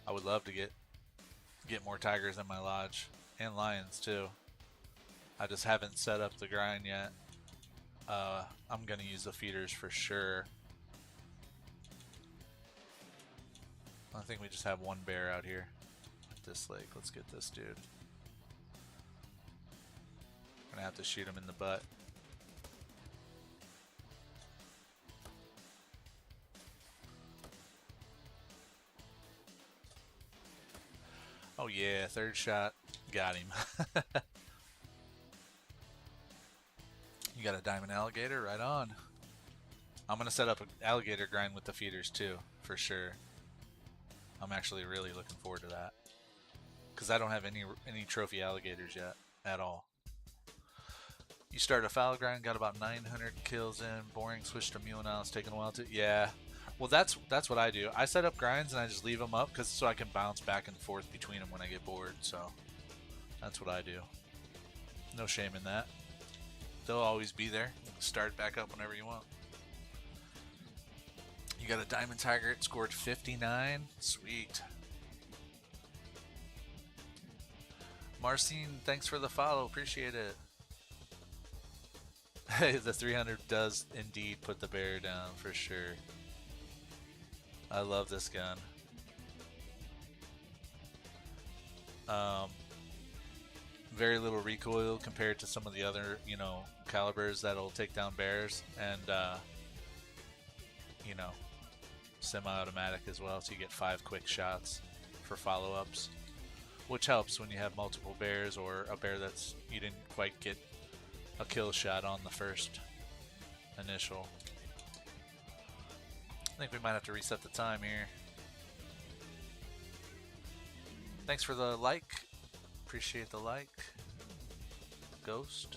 I would love to get more tigers in my lodge and lions too. I just haven't set up the grind yet. I'm gonna use the feeders for sure. I think we just have one bear out here at this lake. Let's get this dude. I'm gonna have to shoot him in the butt. Oh yeah, third shot. Got him. You got a diamond alligator? Right on. I'm gonna set up an alligator grind with the feeders too, for sure. I'm actually really looking forward to that, because I don't have any trophy alligators yet at all. You start a fallow grind, got about 900 kills in. Boring. Switched to mule now. It's taking a while to. Yeah. Well, that's what I do. I set up grinds and I just leave them up so I can bounce back and forth between them when I get bored. So that's what I do. No shame in that. They'll always be there. You can start back up whenever you want. You got a diamond tiger. It scored 59. Sweet. Marcin, thanks for the follow. Appreciate it. The 300 does indeed put the bear down for sure. I love this gun. Very little recoil compared to some of the other, you know, calibers that'll take down bears, and you know, semi-automatic as well, so you get 5 quick shots for follow-ups, which helps when you have multiple bears or a bear that's you didn't quite get a kill shot on the first initial. I think we might have to reset the time here. Thanks for the like. Appreciate the like. Ghost.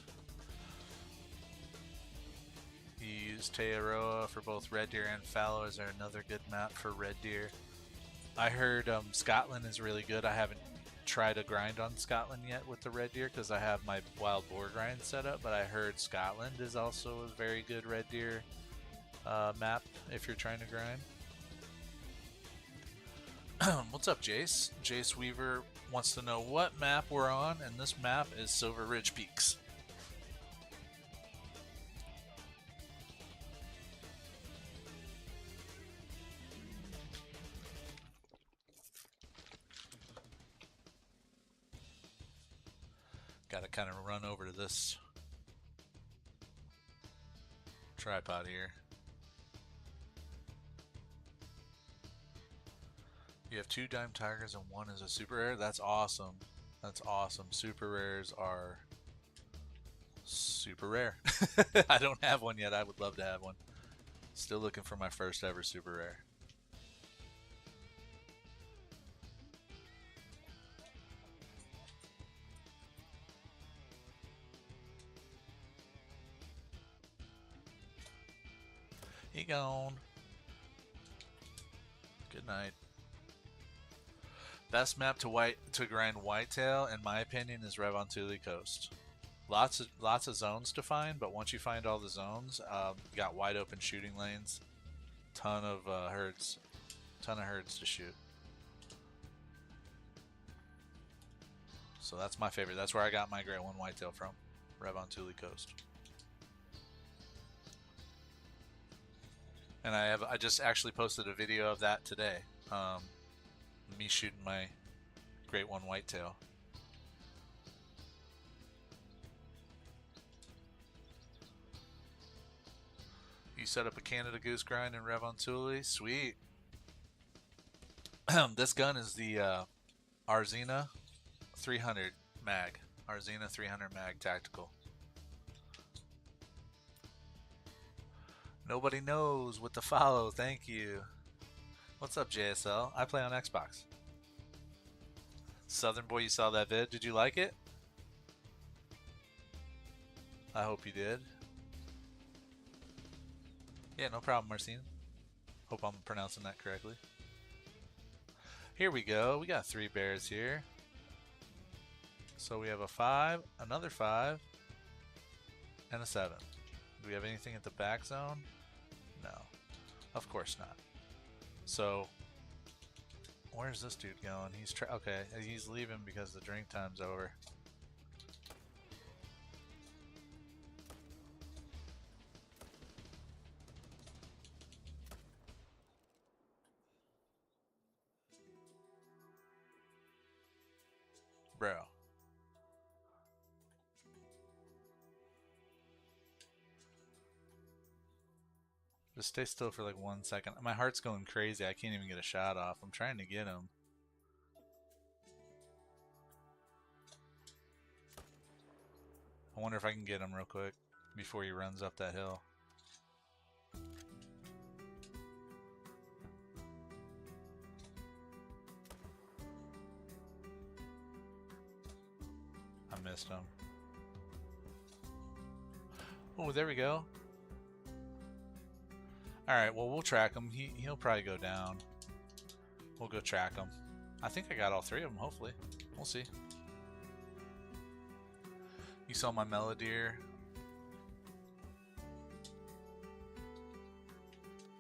You use Tearoa for both red deer and fallow. Is there another good map for red deer? I heard Scotland is really good. I haven't tried a grind on Scotland yet with the red deer because I have my wild boar grind set up, but I heard Scotland is also a very good red deer map if you're trying to grind. What's up, Jace? Jace Weaver wants to know what map we're on, and this map is Silver Ridge Peaks. Gotta kind of run over to this tripod here. You have 2 dime tigers and 1 is a super rare. That's awesome. That's awesome. Super rares are super rare. I don't have one yet. I would love to have one. Still looking for my first ever super rare. He gone. Good night. Best map to grind whitetail, in my opinion, is Revontuli Coast. Lots of zones to find, but once you find all the zones, you got wide open shooting lanes, ton of herds to shoot. So that's my favorite. That's where I got my Great One Whitetail from, Revontuli Coast. And I just actually posted a video of that today. Me shooting my Great One Whitetail. You set up a Canada Goose grind in Revontuli? Sweet. This gun is the Arzina 300 mag. Arzina 300 mag tactical. Nobody knows what to follow. Thank you. What's up, JSL? I play on Xbox. Southern Boy, you saw that vid. Did you like it? I hope you did. Yeah, no problem, Marcin. Hope I'm pronouncing that correctly. Here we go. We got 3 bears here. So we have a 5, another 5, and a 7. Do we have anything at the back zone? No. Of course not. So, where's this dude going? He's okay, he's leaving because the drink time's over. Bro. Just stay still for like 1 second. My heart's going crazy. I can't even get a shot off. I'm trying to get him. I wonder if I can get him real quick before he runs up that hill. I missed him. Oh, there we go. Alright, well, we'll track him. He'll probably go down. We'll go track him. I think I got all 3 of them, hopefully. We'll see. You saw my Melodeer.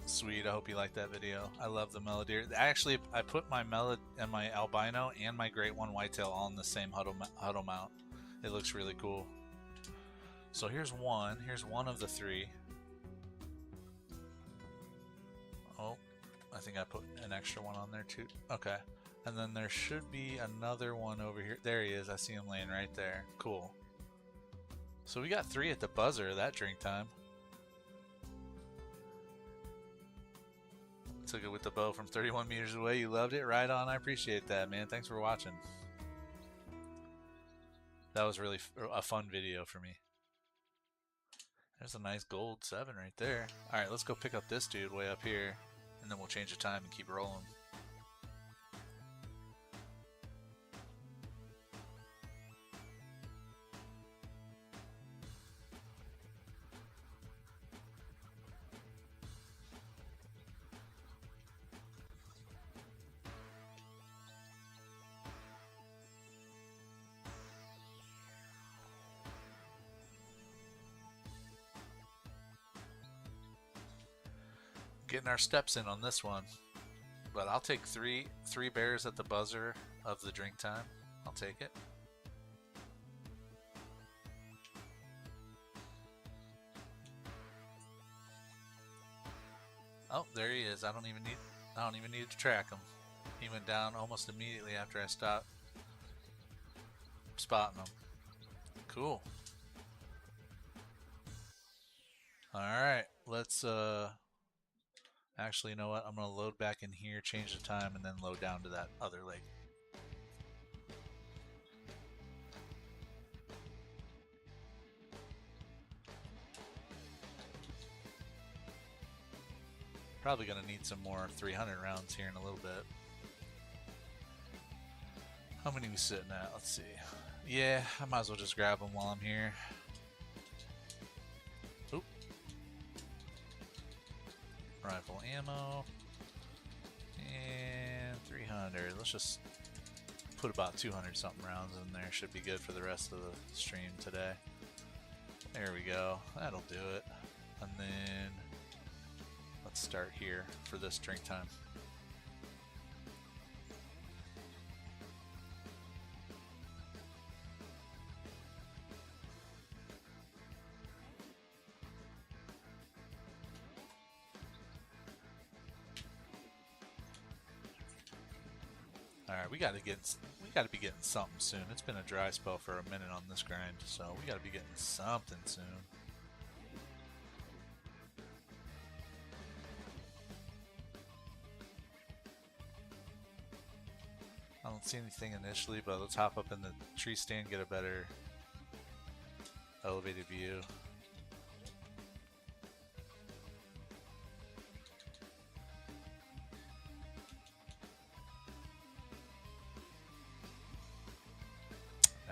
Sweet, I hope you liked that video. I love the Melodeer. Actually, I put my and my albino and my Great One Whitetail all in the same huddle mount. It looks really cool. So here's one. Here's one of the 3. Oh, I think I put an extra one on there too. Okay. And then there should be another one over here. There he is. I see him laying right there. Cool. So we got 3 at the buzzer that drink time. Took it with the bow from 31 meters away. You loved it? Right on. I appreciate that, man. Thanks for watching. That was really a fun video for me. There's a nice gold 7 right there. Alright, let's go pick up this dude way up here. And then we'll change the time and keep rolling. Getting our steps in on this one. But I'll take three bears at the buzzer of the drink time. I'll take it. Oh, there he is. I don't even need to track him. He went down almost immediately after I stopped spotting him. Cool. Alright, let's actually, you know what? I'm going to load back in here, change the time, and then load down to that other lake. Probably going to need some more 300 rounds here in a little bit. How many are we sitting at? Let's see. Yeah, I might as well just grab them while I'm here. Oop. Rifle ammo. And 300. Let's just put about 200 something rounds in there. Should be good for the rest of the stream today. There we go. That'll do it. And then let's start here for this drink time. Alright, we gotta be getting something soon. It's been a dry spell for a minute on this grind, so we gotta be getting something soon. I don't see anything initially, but let's hop up in the tree stand, get a better elevated view.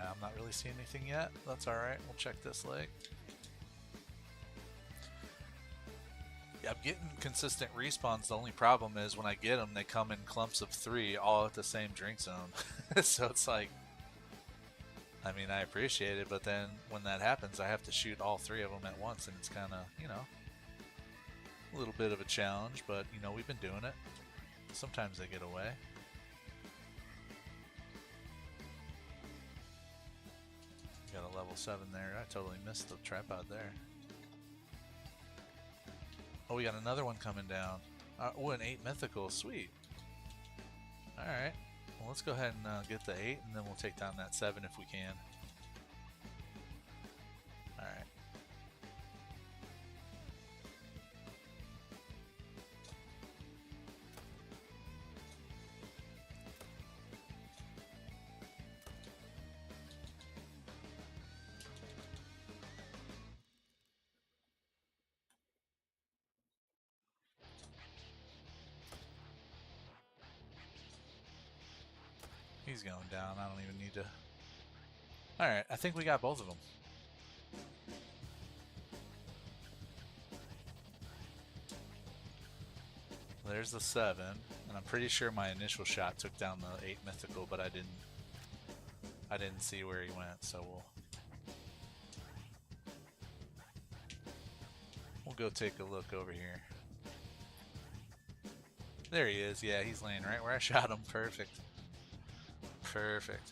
I'm not really seeing anything yet. That's alright. We'll check this lake. Yeah, I'm getting consistent respawns. The only problem is when I get them, they come in clumps of 3 all at the same drink zone. So it's like, I mean, I appreciate it, but then when that happens, I have to shoot all 3 of them at once, and it's kind of, you know, a little bit of a challenge, but, you know, we've been doing it. Sometimes they get away. Got a level 7 there. I totally missed the tripod there. Oh, we got another one coming down. Oh, an 8 mythical. Sweet. Alright. Well, let's go ahead and get the 8, and then we'll take down that 7 if we can. Alright. He's going down. I don't even need to. Alright, I think we got both of them. There's the 7, and I'm pretty sure my initial shot took down the 8 mythical, but I didn't see where he went, so we'll go take a look over here. There he is. Yeah, he's laying right where I shot him. Perfect. Perfect.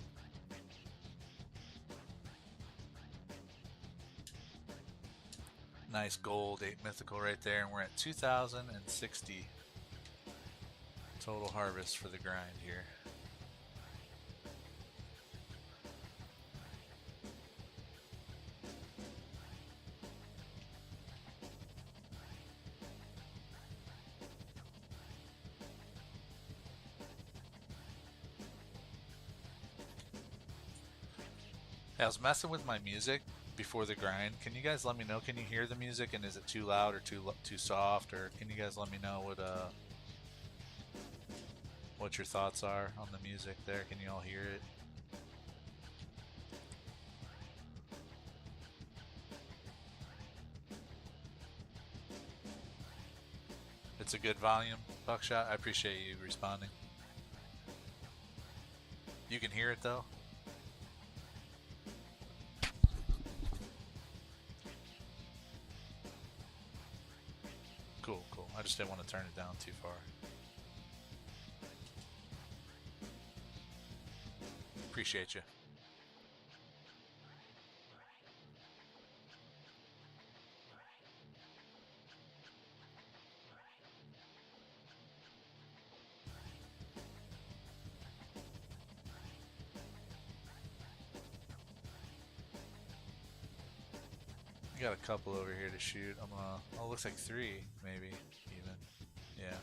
Nice gold 8 mythical right there, and we're at 2,060 total harvest for the grind here. I was messing with my music before the grind. Can you guys let me know? Can you hear the music, and is it too loud or too soft? Or can you guys let me know what your thoughts are on the music there? Can you all hear it? It's a good volume, Buckshot. I appreciate you responding. You can hear it though? Cool, cool. I just didn't want to turn it down too far. Appreciate you. We got a couple over here to shoot. Oh, it looks like 3, maybe, even. Yeah.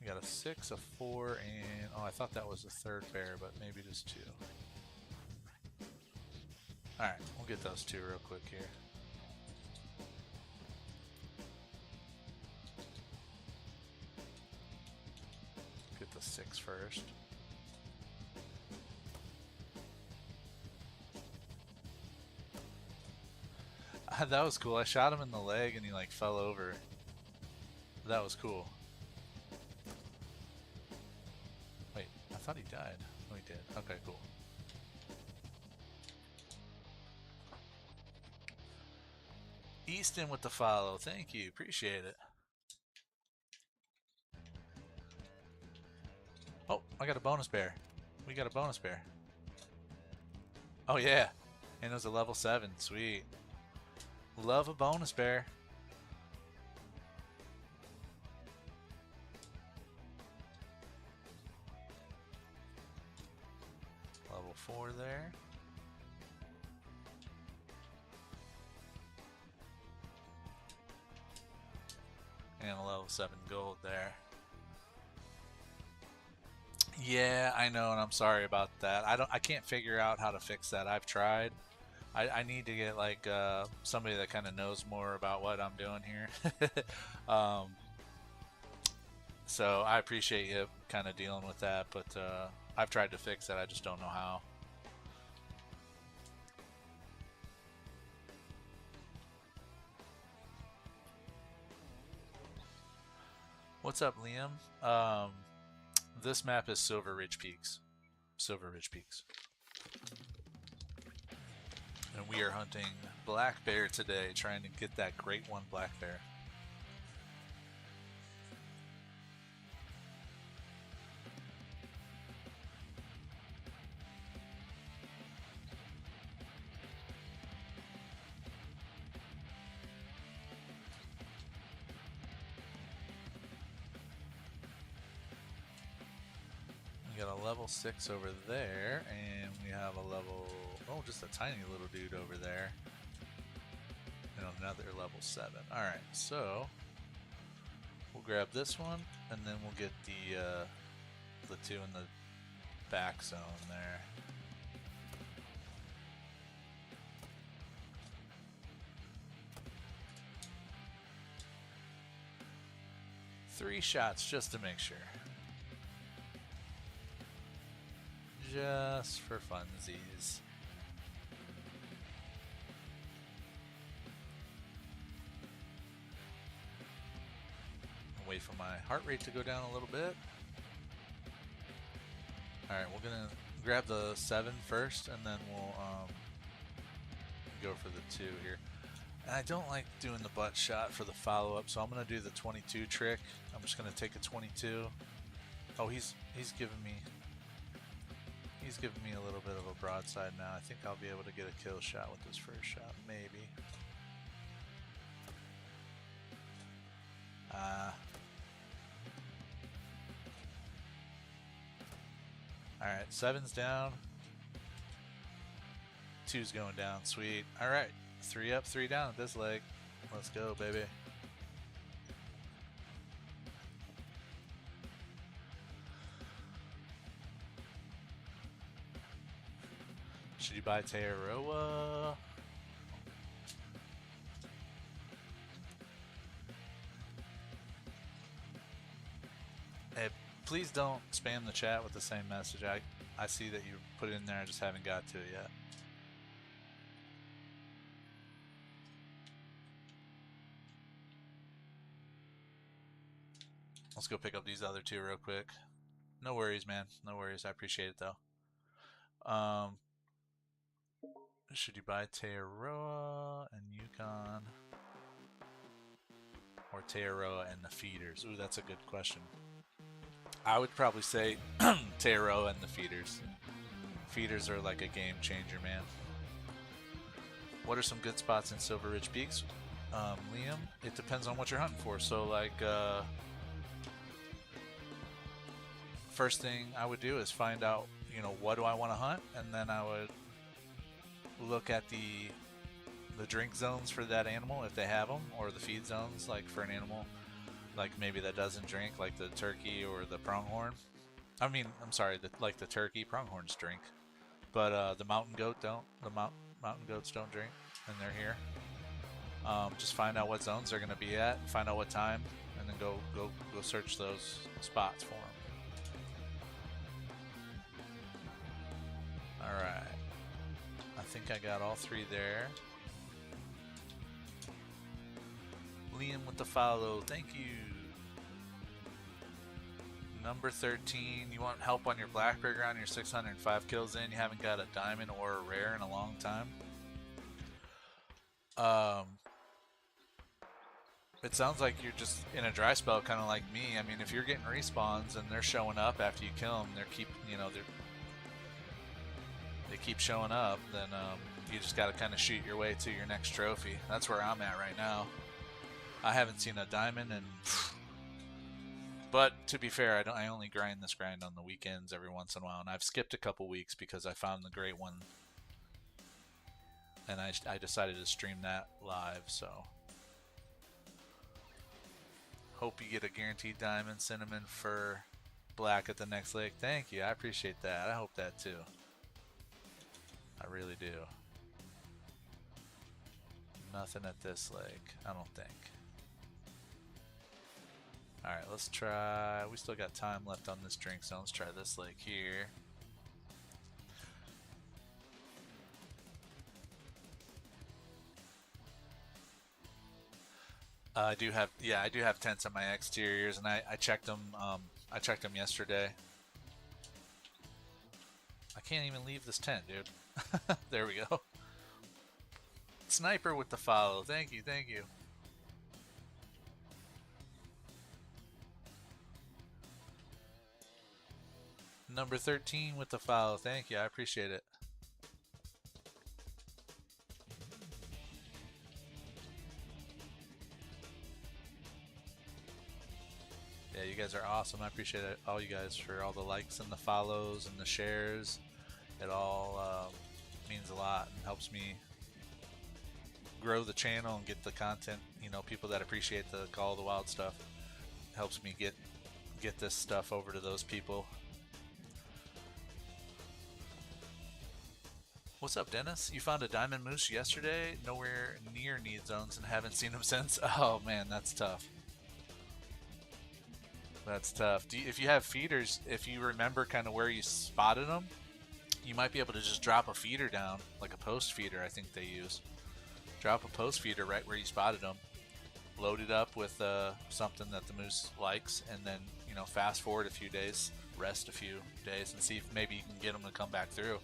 We got a 6, a 4, and... Oh, I thought that was the 3rd pair, but maybe just 2. Alright, we'll get those 2 real quick here. Get the 6 first. That was cool. I shot him in the leg and he like fell over. That was cool. Wait, I thought he died. We did. Okay, cool. Easton with the follow. Thank you. Appreciate it. Oh, I got a bonus bear. We got a bonus bear. Oh, yeah. And it was a level 7. Sweet. Love a bonus bear. Level 4 there. And a level 7 gold there. Yeah, I know, and I'm sorry about that. I can't figure out how to fix that. I've tried. I need to get like somebody that kind of knows more about what I'm doing here. um, so I appreciate you kind of dealing with that, but I've tried to fix it. I just don't know how. What's up, Liam? This map is Silver Ridge Peaks. Silver Ridge Peaks. And we are hunting black bear today, trying to get that great one black bear. We got a level 6 over there, and we have a level, oh, just a tiny little dude over there. And another level 7. Alright, so we'll grab this one, and then we'll get the two in the back zone there. Three shots just to make sure. Just for funsies. Wait for my heart rate to go down a little bit. Alright, we're gonna grab the 7 first, and then we'll go for the 2 here. And I don't like doing the butt shot for the follow-up, so I'm gonna do the 22 trick. I'm just gonna take a 22. Oh, he's giving me a little bit of a broadside now. I think I'll be able to get a kill shot with this first shot, maybe. Alright, 7's down. 2's going down, sweet. Alright, 3 up, 3 down at this leg. Let's go, baby. Should you buy Tearoa? Hey, please don't spam the chat with the same message. I see that you put it in there, I just haven't got to it yet. Let's go pick up these other 2 real quick. No worries, man. No worries. I appreciate it, though. Should you buy Tearoa and Yukon? Or Tearoa and the feeders? Ooh, that's a good question. I would probably say Tearoa and the feeders. Feeders are like a game changer, man. What are some good spots in Silver Ridge Peaks? Liam, it depends on what you're hunting for. So, like, first thing I would do is find out, you know, what do I want to hunt, and then I would look at the drink zones for that animal if they have them, or the feed zones, like for an animal like maybe that doesn't drink, like the turkey or the pronghorn. I mean, I'm sorry, like the turkey, pronghorns drink, but the mountain goat don't. The mountain goats don't drink, and they're here. Just find out what zones they're going to be at, find out what time, and then go search those spots for them. All right. I think I got all 3 there. Liam with the follow, thank you. Number 13, you want help on your black rigger on your 605 kills in? You haven't got a diamond or a rare in a long time? It sounds like you're just in a dry spell, kind of like me. I mean, if you're getting respawns and they're showing up after you kill them, they keep showing up, then you just got to kind of shoot your way to your next trophy. That's where I'm at right now. I haven't seen a diamond, but to be fair, I only grind this grind on the weekends every once in a while, and I've skipped a couple weeks because I found the great one, and I decided to stream that live. So hope you get a guaranteed diamond, cinnamon, fur, black at the next lake. Thank you, I appreciate that. I hope that too. I really do. Nothing at this lake, I don't think. Alright, let's try. We still got time left on this drink zone. Let's try this lake here. I do have tents on my exteriors, and I checked them. I checked them yesterday. I can't even leave this tent, dude. There we go. Sniper with the follow. Thank you, thank you. Number 13 with the follow. Thank you, I appreciate it. Yeah, you guys are awesome. I appreciate it, all you guys, for all the likes and the follows and the shares. It all means a lot and helps me grow the channel and get the content. You know, people that appreciate the Call of the Wild stuff. It helps me get this stuff over to those people. What's up, Dennis? You found a diamond moose yesterday, nowhere near need zones, and haven't seen him since? Oh man, that's tough. That's tough. If you have feeders, if you remember kind of where you spotted them, you might be able to just drop a feeder down, like a post feeder I think they use. Drop a post feeder right where you spotted them, load it up with something that the moose likes, and then, you know, fast forward a few days, rest a few days, and see if maybe you can get them to come back through.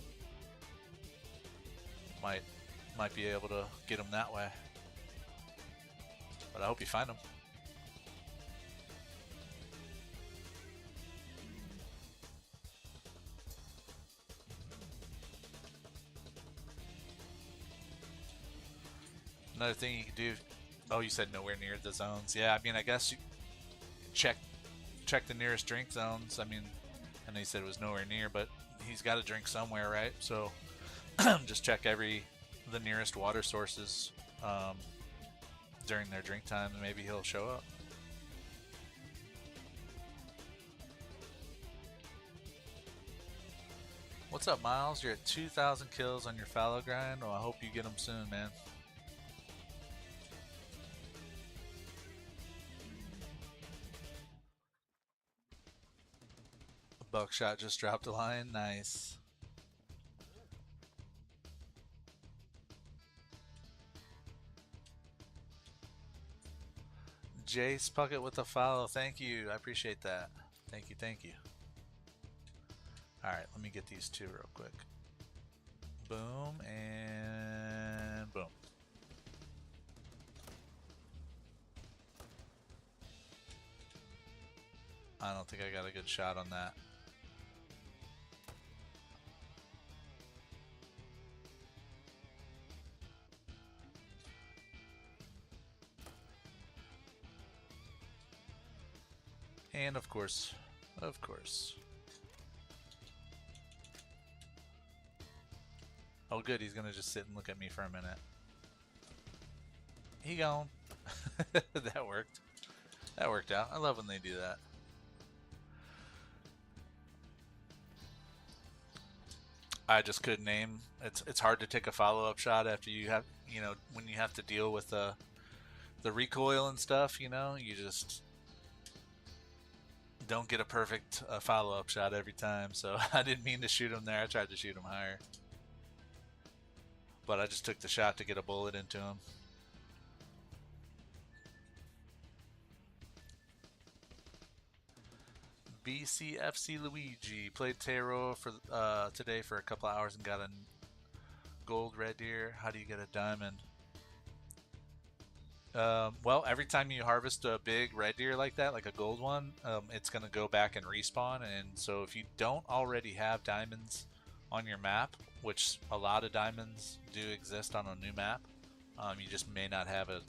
Might be able to get them that way, but I hope you find them. Another thing you can do. Oh, you said nowhere near the zones. Yeah, I mean, I guess you check the nearest drink zones. I mean, I know you said it was nowhere near, but he's got to drink somewhere, right? So just check the nearest water sources during their drink time, and maybe he'll show up. What's up, Miles? You're at 2,000 kills on your fallow grind. Well, I hope you get them soon, man. Buckshot just dropped a line. Nice. Jace Puckett with the follow. Thank you. I appreciate that. Thank you. Thank you. Alright, let me get these two real quick. Boom and boom. I don't think I got a good shot on that. And of course. Oh good, he's gonna just sit and look at me for a minute. He gone. That worked. That worked out. I love when they do that. I just couldn't aim. It's hard to take a follow-up shot after you have, you know, when you have to deal with the recoil and stuff, you know, you just don't get a perfect follow-up shot every time. So I didn't mean to shoot him there. I tried to shoot him higher, but I just took the shot to get a bullet into him. BCFC Luigi played Tarot for today for a couple hours and got a gold red deer. How do you get a diamond? Well, every time you harvest a big red deer like that, like a gold one, it's gonna go back and respawn. And so if you don't already have diamonds on your map, which a lot of diamonds do exist on a new map, you just may not have a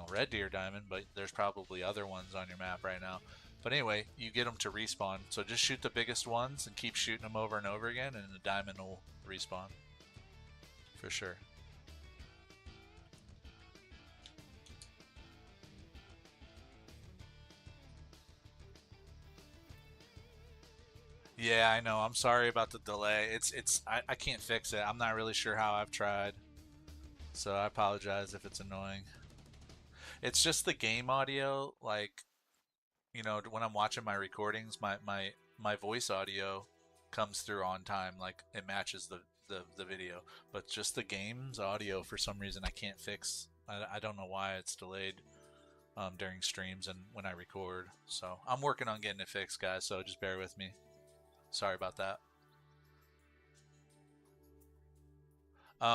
red deer diamond, but there's probably other ones on your map right now. But anyway, you get them to respawn. So just shoot the biggest ones and keep shooting them over and over again, and the diamond will respawn for sure. Yeah, I know. I'm sorry about the delay. I can't fix it. I'm not really sure how. I've tried. So I apologize if it's annoying. It's just the game audio, like, when I'm watching my recordings, my voice audio comes through on time, like it matches the video. But just the game's audio, for some reason, I can't fix. I don't know why it's delayed during streams and when I record. So I'm working on getting it fixed, guys, so just bear with me. Sorry about that.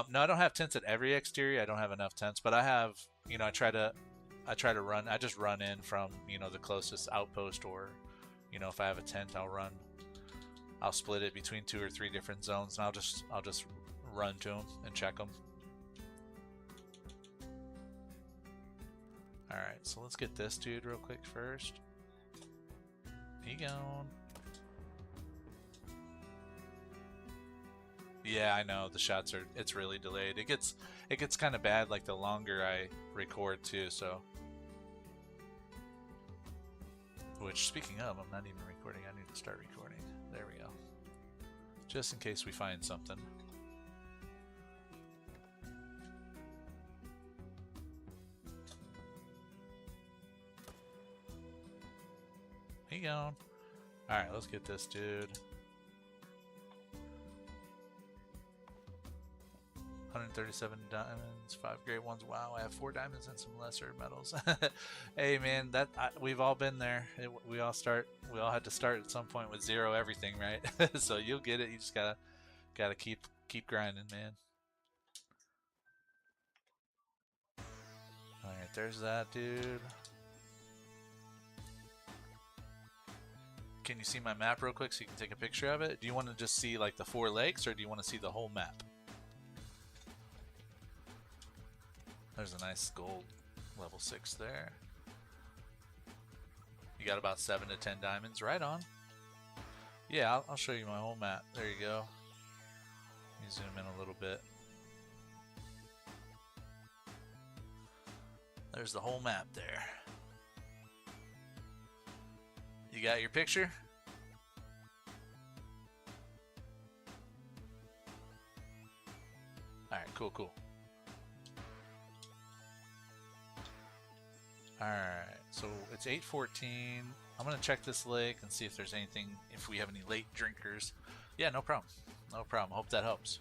No, I don't have tents at every exterior. I don't have enough tents, but I have. I try to run. I just run in from the closest outpost, or if I have a tent, I'll split it between 2 or 3 different zones, and I'll just run to them and check them. All right, so let's get this dude real quick first. He gone. Yeah, I know the shots are. It's really delayed. It gets kind of bad like the longer I record too. So, which speaking of, I'm not even recording. I need to start recording. There we go. Just in case we find something. He gone. All right, let's get this dude. 137 diamonds, 5 great ones. Wow, I have 4 diamonds and some lesser metals. Hey man, we've all been there. We all had to start at some point with 0 everything, right? So you'll get it. You just gotta keep grinding, man. All right, there's that dude. Can you see my map real quick so you can take a picture of it? Do you want to just see like the 4 lakes, or do you want to see the whole map? There's a nice gold level 6 there. You got about 7 to 10 diamonds. Right on. Yeah, I'll show you my whole map. There you go. Let me zoom in a little bit. There's the whole map there. You got your picture? Alright, cool. Alright, so it's 8:14. I'm gonna check this lake and see if there's anything, if we have any late drinkers. Yeah, no problem. No problem. Hope that helps.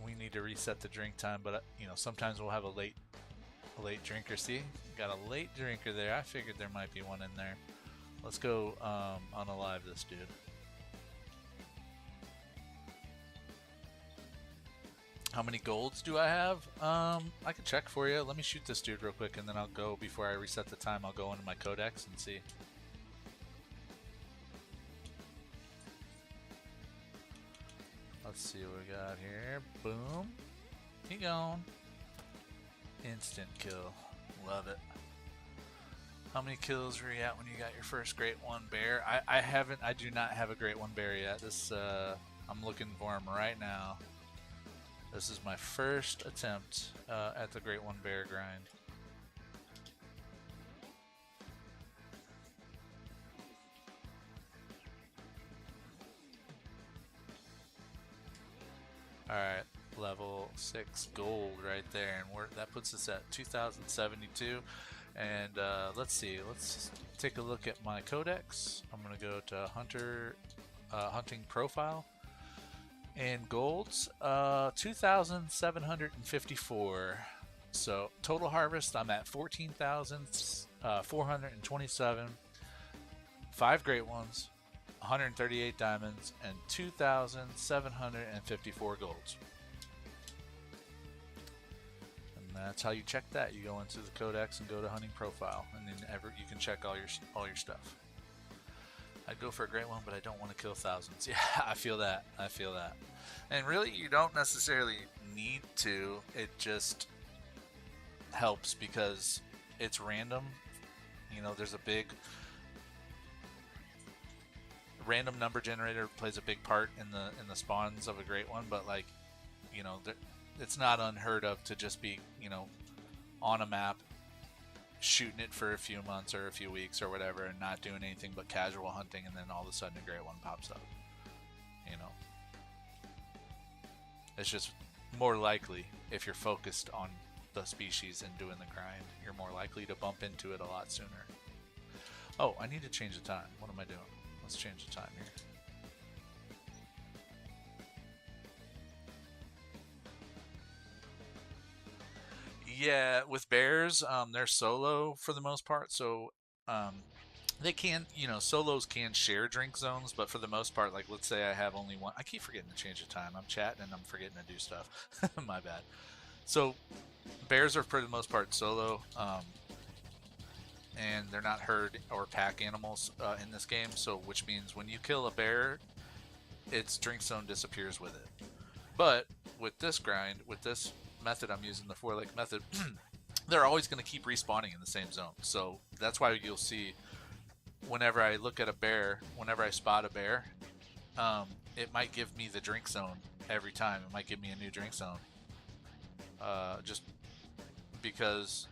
We need to reset the drink time, but sometimes we'll have a late drinker. See, got a late drinker there. I figured there might be one in there. Let's go unalive this dude. How many golds do I have? I can check for you. Let me shoot this dude real quick, and then I'll go, before I reset the time, I'll go into my codex and see. Let's see what we got here. Boom. He gone. Instant kill. Love it. How many kills were you at when you got your first Great One Bear? I do not have a Great One Bear yet. This, I'm looking for him right now. This is my first attempt at the Great One Bear grind. Alright, level 6 gold right there, and that puts us at 2072. And let's see, let's take a look at my codex. I'm gonna go to Hunter hunting profile. And golds, 2,754. So total harvest, I'm at 14,427. 5 great ones, 138 diamonds, and 2,754 golds. And that's how you check that. You go into the codex and go to hunting profile, and then you can check all your stuff. I'd go for a great one, but I don't want to kill thousands. Yeah, I feel that. I feel that. And really, you don't necessarily need to. It just helps because it's random. You know, there's a big random number generator plays a big part in the spawns of a great one, but like, you know, it's not unheard of to just be, you know, on a map shooting it for a few months or a few weeks or whatever and not doing anything but casual hunting, and then all of a sudden a great one pops up. You know, it's just more likely if you're focused on the species and doing the grind, you're more likely to bump into it a lot sooner. Oh, I need to change the time. What am I doing? Let's change the time here. Yeah, with bears, they're solo for the most part, so they can, you know, solos can share drink zones, but for the most part, like let's say I have only one. I keep forgetting to change the time. I'm chatting and I'm forgetting to do stuff. My bad. So bears are for the most part solo, and they're not herd or pack animals in this game. So which means when you kill a bear, its drink zone disappears with it. But with this grind, with this method I'm using, the 4-lake method, they're always going to keep respawning in the same zone. So that's why you'll see whenever I look at a bear, whenever I spot a bear, it might give me the drink zone every time. It might give me a new drink zone. Just because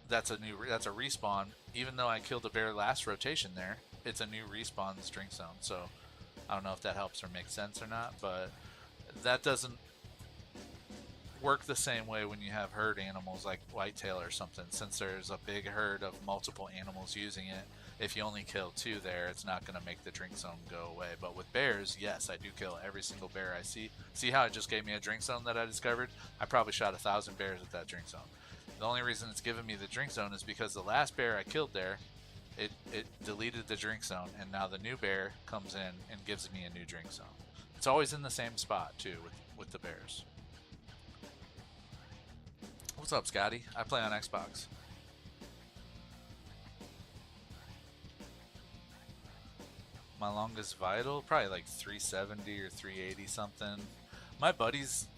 that's a respawn. Even though I killed a bear last rotation there, it's a new respawn drink zone. So I don't know if that helps or makes sense or not, but that doesn't work the same way when you have herd animals like whitetail or something. Since there's a big herd of multiple animals using it, if you only kill 2 there, it's not going to make the drink zone go away. But with bears, yes, I do kill every single bear I see. See how it just gave me a drink zone that I discovered? I probably shot 1,000 bears at that drink zone. The only reason it's giving me the drink zone is because the last bear I killed there, it deleted the drink zone, and now the new bear comes in and gives me a new drink zone. It's always in the same spot too with the bears. What's up, Scotty? I play on Xbox. My longest vital, probably like 370 or 380 something. My buddies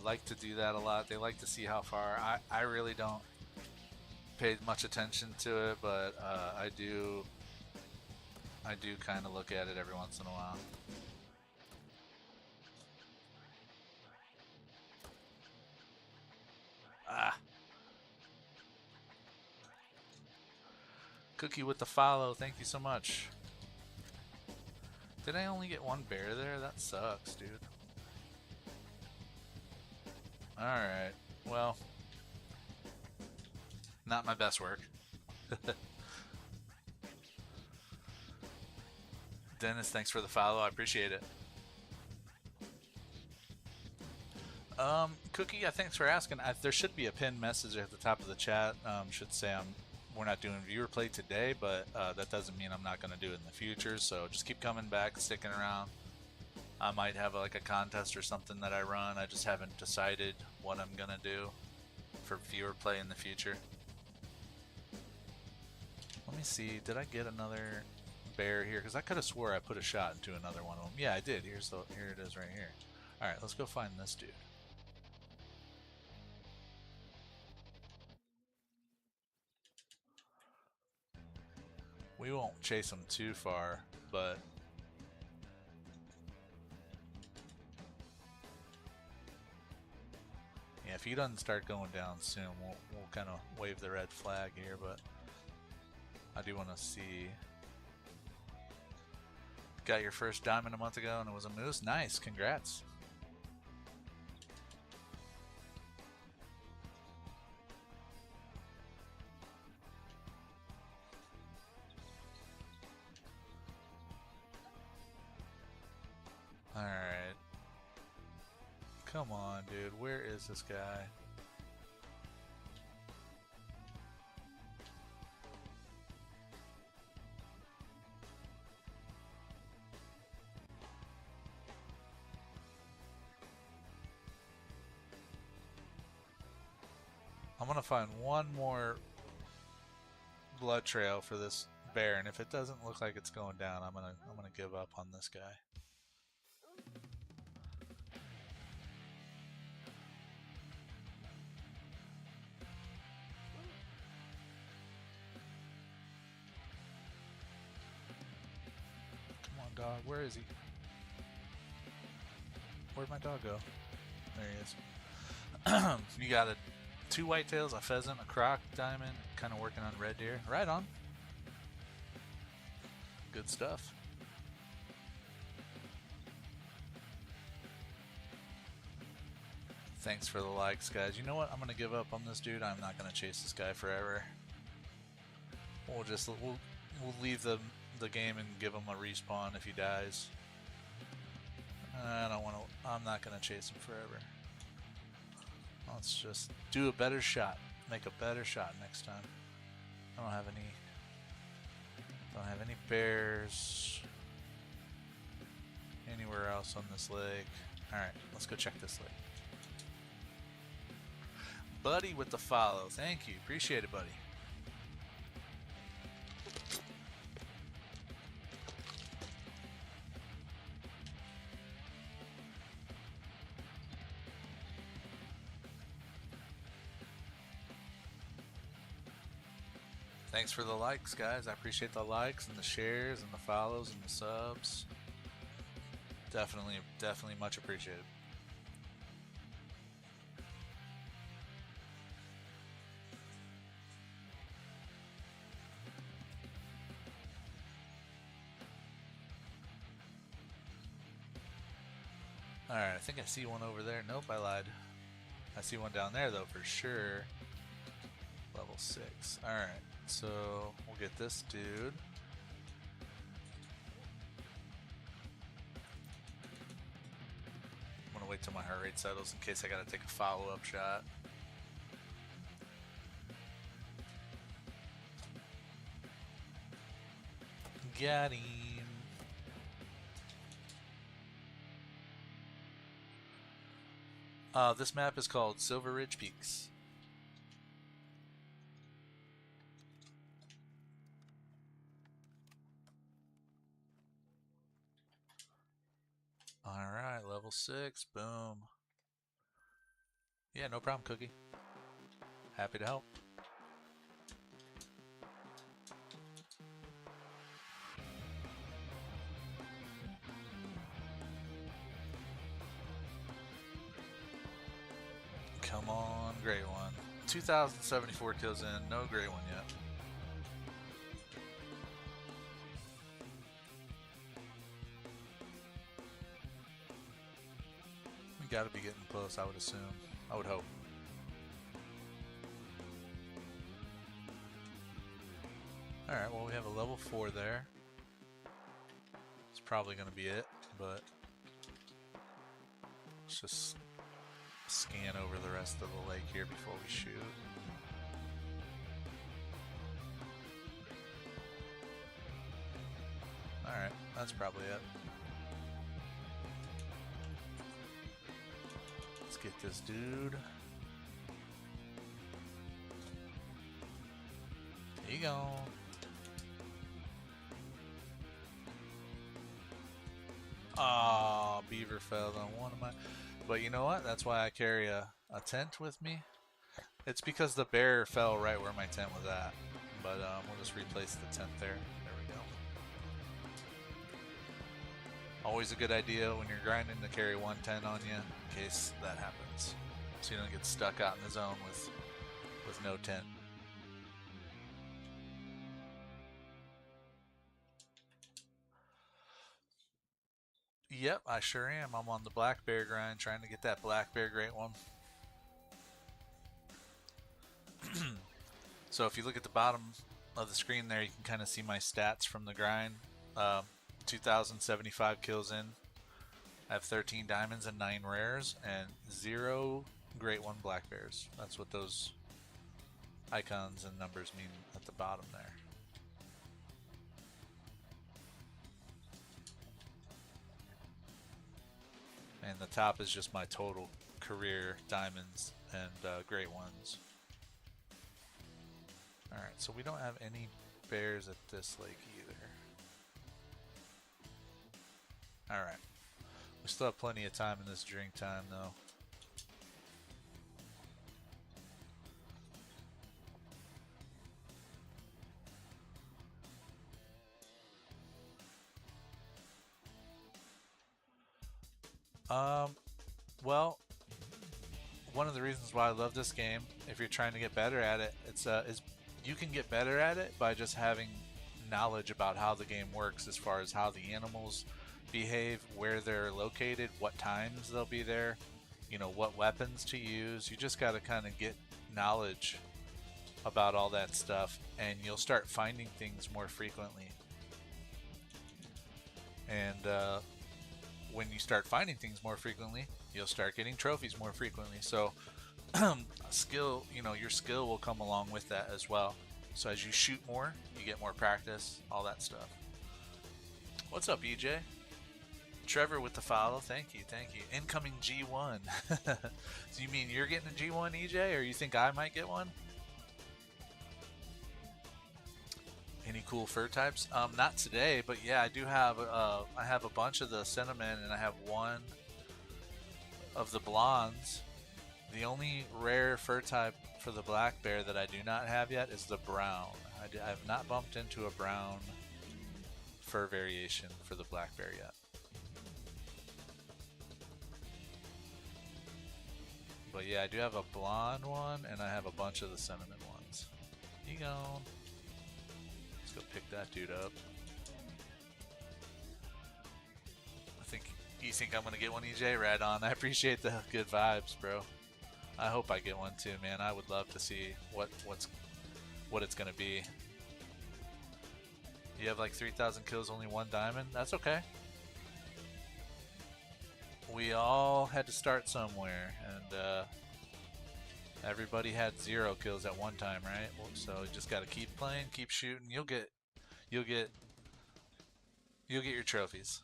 like to do that a lot. They like to see how far. I really don't pay much attention to it, but I do kind of look at it every once in a while. Ah. Cookie with the follow, thank you so much. Did I only get 1 bear there? That sucks, dude. Alright, well, not my best work. Dennis, thanks for the follow, I appreciate it. Cookie, thanks for asking. There should be a pinned message at the top of the chat. Should say we're not doing viewer play today, but that doesn't mean I'm not going to do it in the future. So just keep coming back, sticking around. I might have like a contest or something that I run. I just haven't decided what I'm going to do for viewer play in the future. Let me see. Did I get another bear here? Because I could have swore I put a shot into another one of them. Yeah, I did. Here it is right here. All right, let's go find this dude. We won't chase him too far, but yeah, if he doesn't start going down soon, we'll kind of wave the red flag here. But I do want to see. Got your first diamond a month ago, and it was a moose. Nice, congrats. Come on, dude. Where is this guy? I'm gonna find one more blood trail for this bear, and if it doesn't look like it's going down, I'm gonna give up on this guy. Come on, dog. Where is he? Where'd my dog go? There he is. You got a 2 whitetails, a pheasant, a croc, diamond, kind of working on red deer. Right on. Good stuff. Thanks for the likes, guys. You know what? I'm gonna give up on this dude. I'm not gonna chase this guy forever. We'll leave the game and give him a respawn if he dies. I don't want to. I'm not gonna chase him forever. Let's just do a better shot. Make a better shot next time. I don't have any bears anywhere else on this lake. Alright, let's go check this lake. Buddy with the follow. Thank you. Appreciate it, buddy. Thanks for the likes, guys. I appreciate the likes and the shares and the follows and the subs. Definitely much appreciated. Alright, I think I see one over there. Nope, I lied. I see one down there, though, for sure. Level 6. Alright, so we'll get this dude. I'm gonna wait till my heart rate settles in case I gotta take a follow-up shot. Got him. This map is called Silver Ridge Peaks. Alright, level 6, boom. Yeah, no problem, Cookie. Happy to help. Come on, great one. 2,074 kills in, no great one yet. We gotta be getting close, I would assume. I would hope. Alright, well we have a level 4 there. It's probably gonna be it, but let's just scan over the rest of the lake here before we shoot. Alright, that's probably it. Let's get this dude. There you go. Ah, beaver fell on one of my... But you know what? That's why I carry a tent with me. It's because the bear fell right where my tent was at. But we'll just replace the tent there. There we go. Always a good idea when you're grinding to carry one tent on you in case that happens. So you don't get stuck out in the zone with no tent. Yep, I sure am. I'm on the black bear grind trying to get that black bear great one. So if you look at the bottom of the screen there, you can kind of see my stats from the grind. 2,075 kills in. I have 13 diamonds and 9 rares and 0 Great One Black Bears. That's what those icons and numbers mean at the bottom there. And the top is just my total career diamonds and Great Ones. Alright, so we don't have any bears at this lake either. Alright. We still have plenty of time in this drink time though. Well, one of the reasons why I love this game, if you're trying to get better at it, is you can get better at it by just having knowledge about how the game works, as far as how the animals behave, where they're located, what times they'll be there, you know, what weapons to use. You just got to kind of get knowledge about all that stuff, and you'll start finding things more frequently. And when you start finding things more frequently, you'll start getting trophies more frequently. So skill, you know, your skill will come along with that as well. So as you shoot more, you get more practice, all that stuff. What's up, EJ? Trevor with the follow. Thank you, thank you. Incoming G1. So you mean you're getting a G1, EJ, or you think I might get one? Any cool fur types? Not today, but yeah, I do have. I have a bunch of the cinnamon, and I have one of the blondes. The only rare fur type for the black bear that I do not have yet is the brown. I have not bumped into a brown fur variation for the black bear yet. But yeah, I do have a blonde one, and I have a bunch of the cinnamon ones. You go. Let's go pick that dude up. You think I'm gonna get one, EJ? Right on. I appreciate the good vibes, bro. I hope I get one too, man. I would love to see what it's gonna be. You have like 3,000 kills, only 1 diamond. That's okay. We all had to start somewhere, and everybody had 0 kills at one time, right? So you just gotta keep playing, keep shooting. You'll get your trophies.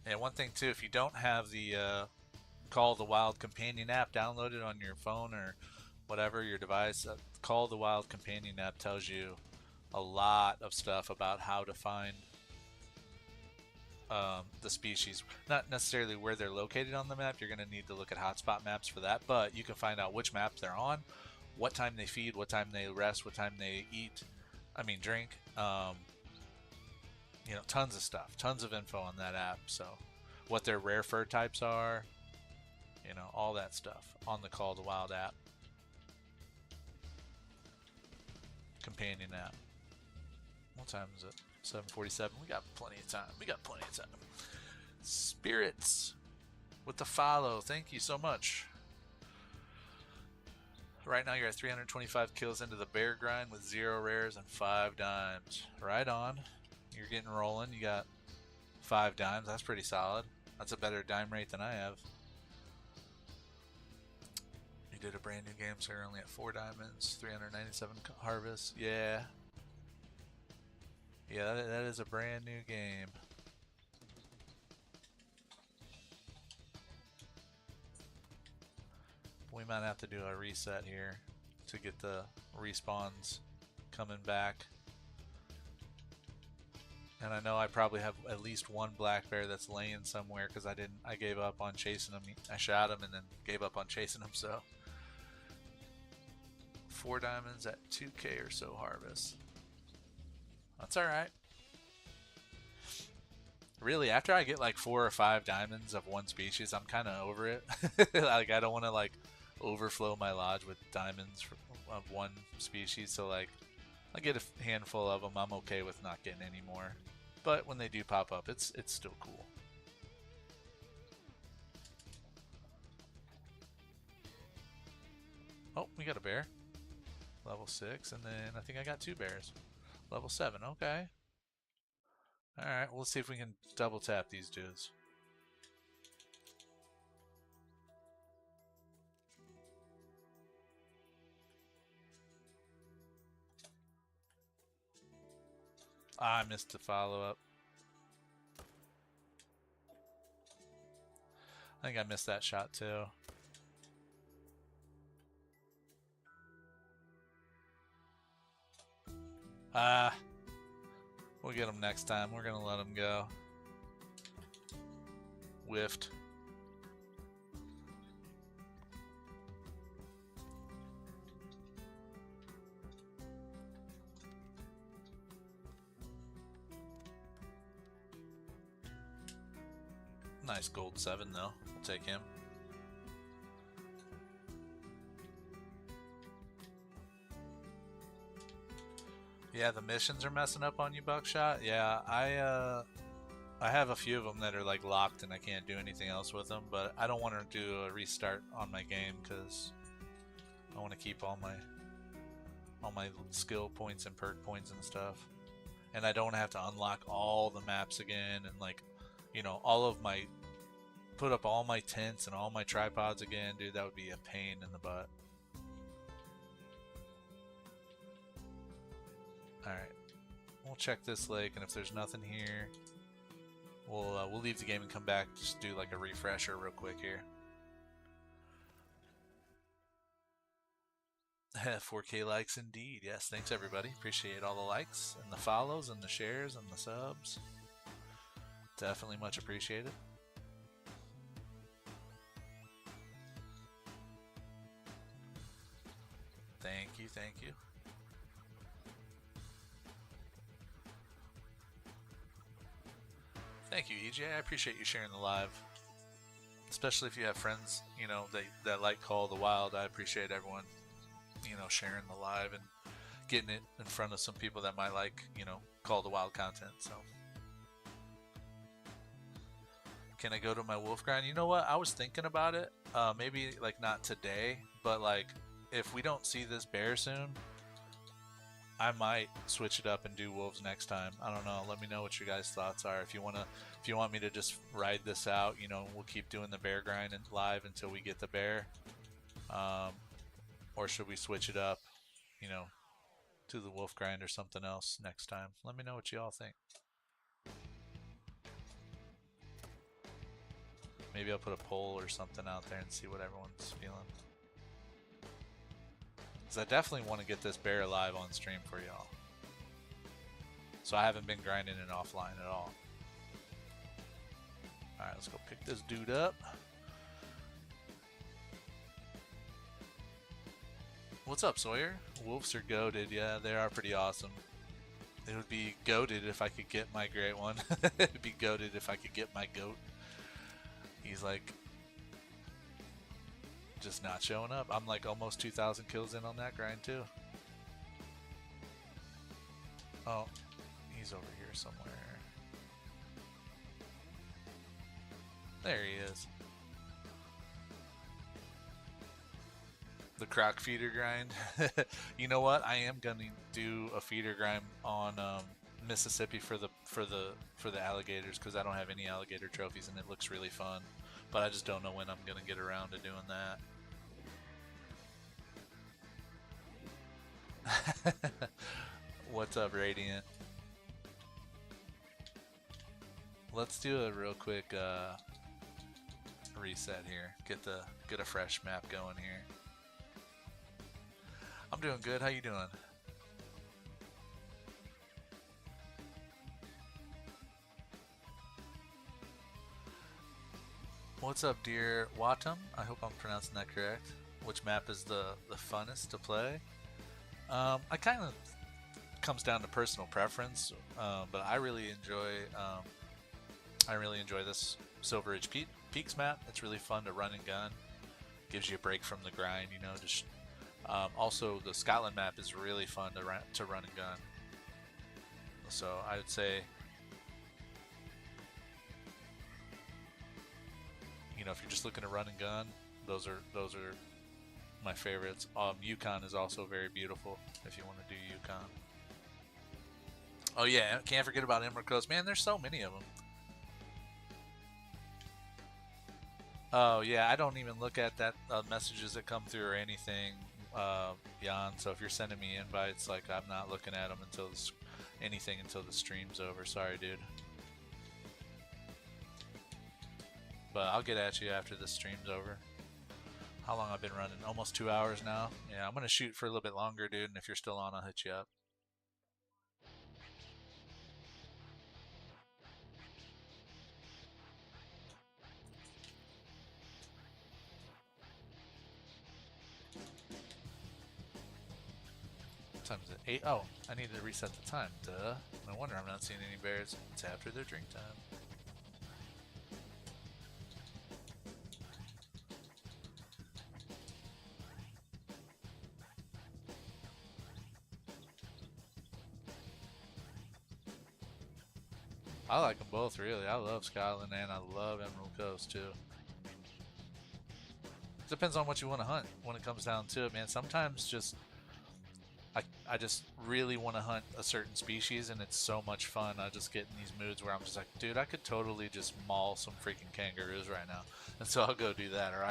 And one thing too, if you don't have the Call of the Wild companion app downloaded on your phone or whatever your device, Call of the Wild companion app tells you a lot of stuff about how to find the species. Not necessarily where they're located on the map. You're going to need to look at hotspot maps for that, but you can find out which maps they're on, what time they feed, what time they rest, what time they eat. I mean drink. You know, tons of stuff, tons of info on that app. So what their rare fur types are, you know, all that stuff on the Call of the Wild app. Companion app. What time is it? 7:47. We got plenty of time. Spirits with the follow. Thank you so much. Right now you're at 325 kills into the bear grind with 0 rares and 5 dimes. Right on. You're getting rolling. You got 5 dimes. That's pretty solid. That's a better dime rate than I have. You did a brand new game, so you're only at 4 diamonds, 397 harvests. Yeah. Yeah, that is a brand new game. We might have to do a reset here to get the respawns coming back. And I know I probably have at least one black bear that's laying somewhere because I gave up on chasing him. I shot him and then gave up on chasing him, so 4 diamonds at 2k or so harvest. That's alright. Really, after I get like 4 or 5 diamonds of one species, I'm kind of over it. Like, I don't want to like overflow my lodge with diamonds of one species, so like I get a handful of them. I'm okay with not getting any more. But when they do pop up, it's still cool. Oh, we got a bear. Level 6, and then I think I got 2 bears. Level 7, okay. Alright, well, let's see if we can double tap these dudes. Ah, I missed the follow-up. I think I missed that shot too. Ah, we'll get him next time. We're gonna let him go. Whiffed. Nice gold 7 though. We'll take him. Yeah, the missions are messing up on you, Buckshot. Yeah, I have a few of them that are like locked and I can't do anything else with them, but I don't want to do a restart on my game because I want to keep all my skill points and perk points and stuff. And I don't have to unlock all the maps again and like, you know, put up all my tents and all my tripods again, dude. That would be a pain in the butt. Alright, we'll check this lake, and if there's nothing here, we'll leave the game and come back, just do like a refresher real quick here. 4K likes indeed. Yes, thanks everybody. Appreciate all the likes and the follows and the shares and the subs. Definitely much appreciated. Thank you, thank you. Thank you, EJ. I appreciate you sharing the live. Especially if you have friends, you know, that like Call of the Wild. I appreciate everyone, you know, sharing the live and getting it in front of some people that might like, you know, Call of the Wild content. So, can I go to my wolf grind? You know what? I was thinking about it. Maybe like not today, but like if we don't see this bear soon, I might switch it up and do wolves next time. I don't know. Let me know what your guys' thoughts are. If you want me to just ride this out, you know, we'll keep doing the bear grind and live until we get the bear. Or should we switch it up, you know, to the wolf grind or something else next time? Let me know what you all think. Maybe I'll put a poll or something out there and see what everyone's feeling. Because I definitely want to get this bear live on stream for y'all. So I haven't been grinding it offline at all. Alright, let's go pick this dude up. What's up, Sawyer? Wolves are goated. Yeah, they are pretty awesome. It would be goated if I could get my great one. It'd be goated if I could get my goat. He's like just not showing up. I'm like almost 2,000 kills in on that grind too. Oh, he's over here somewhere. There he is. The croc feeder grind. You know what? I am gonna do a feeder grind on Mississippi for the alligators because I don't have any alligator trophies and it looks really fun. But I just don't know when I'm gonna get around to doing that. What's up, Radiant? Let's do a real quick reset here. Get a fresh map going here. I'm doing good. How you doing? What's up, dear Watum? I hope I'm pronouncing that correct. Which map is the funnest to play? I kind of comes down to personal preference, but I really enjoy this Silver Ridge Peaks map. It's really fun to run and gun. Gives you a break from the grind, you know. Just also the Scotland map is really fun to run and gun. So I would say, you know, if you're just looking to run and gun, those are my favorites. Yukon is also very beautiful if you want to do Yukon. Oh yeah, can't forget about Emerald Coast. Man, there's so many of them. Oh yeah, I don't even look at that messages that come through or anything, Jan. So if you're sending me invites, like I'm not looking at them until anything until the stream's over. Sorry, dude. But I'll get at you after the stream's over. How long I've been running? Almost 2 hours now. Yeah, I'm gonna shoot for a little bit longer, dude. And if you're still on, I'll hit you up. What time is it? 8? Oh, I need to reset the time. Duh. No wonder I'm not seeing any bears. It's after their drink time. I like them both, really. I love Scotland and I love Emerald Coast, too. Depends on what you want to hunt when it comes down to it, man. Sometimes just I just really want to hunt a certain species, and it's so much fun. I just get in these moods where I'm just like, dude, I could totally just maul some freaking kangaroos right now, and so I'll go do that. Or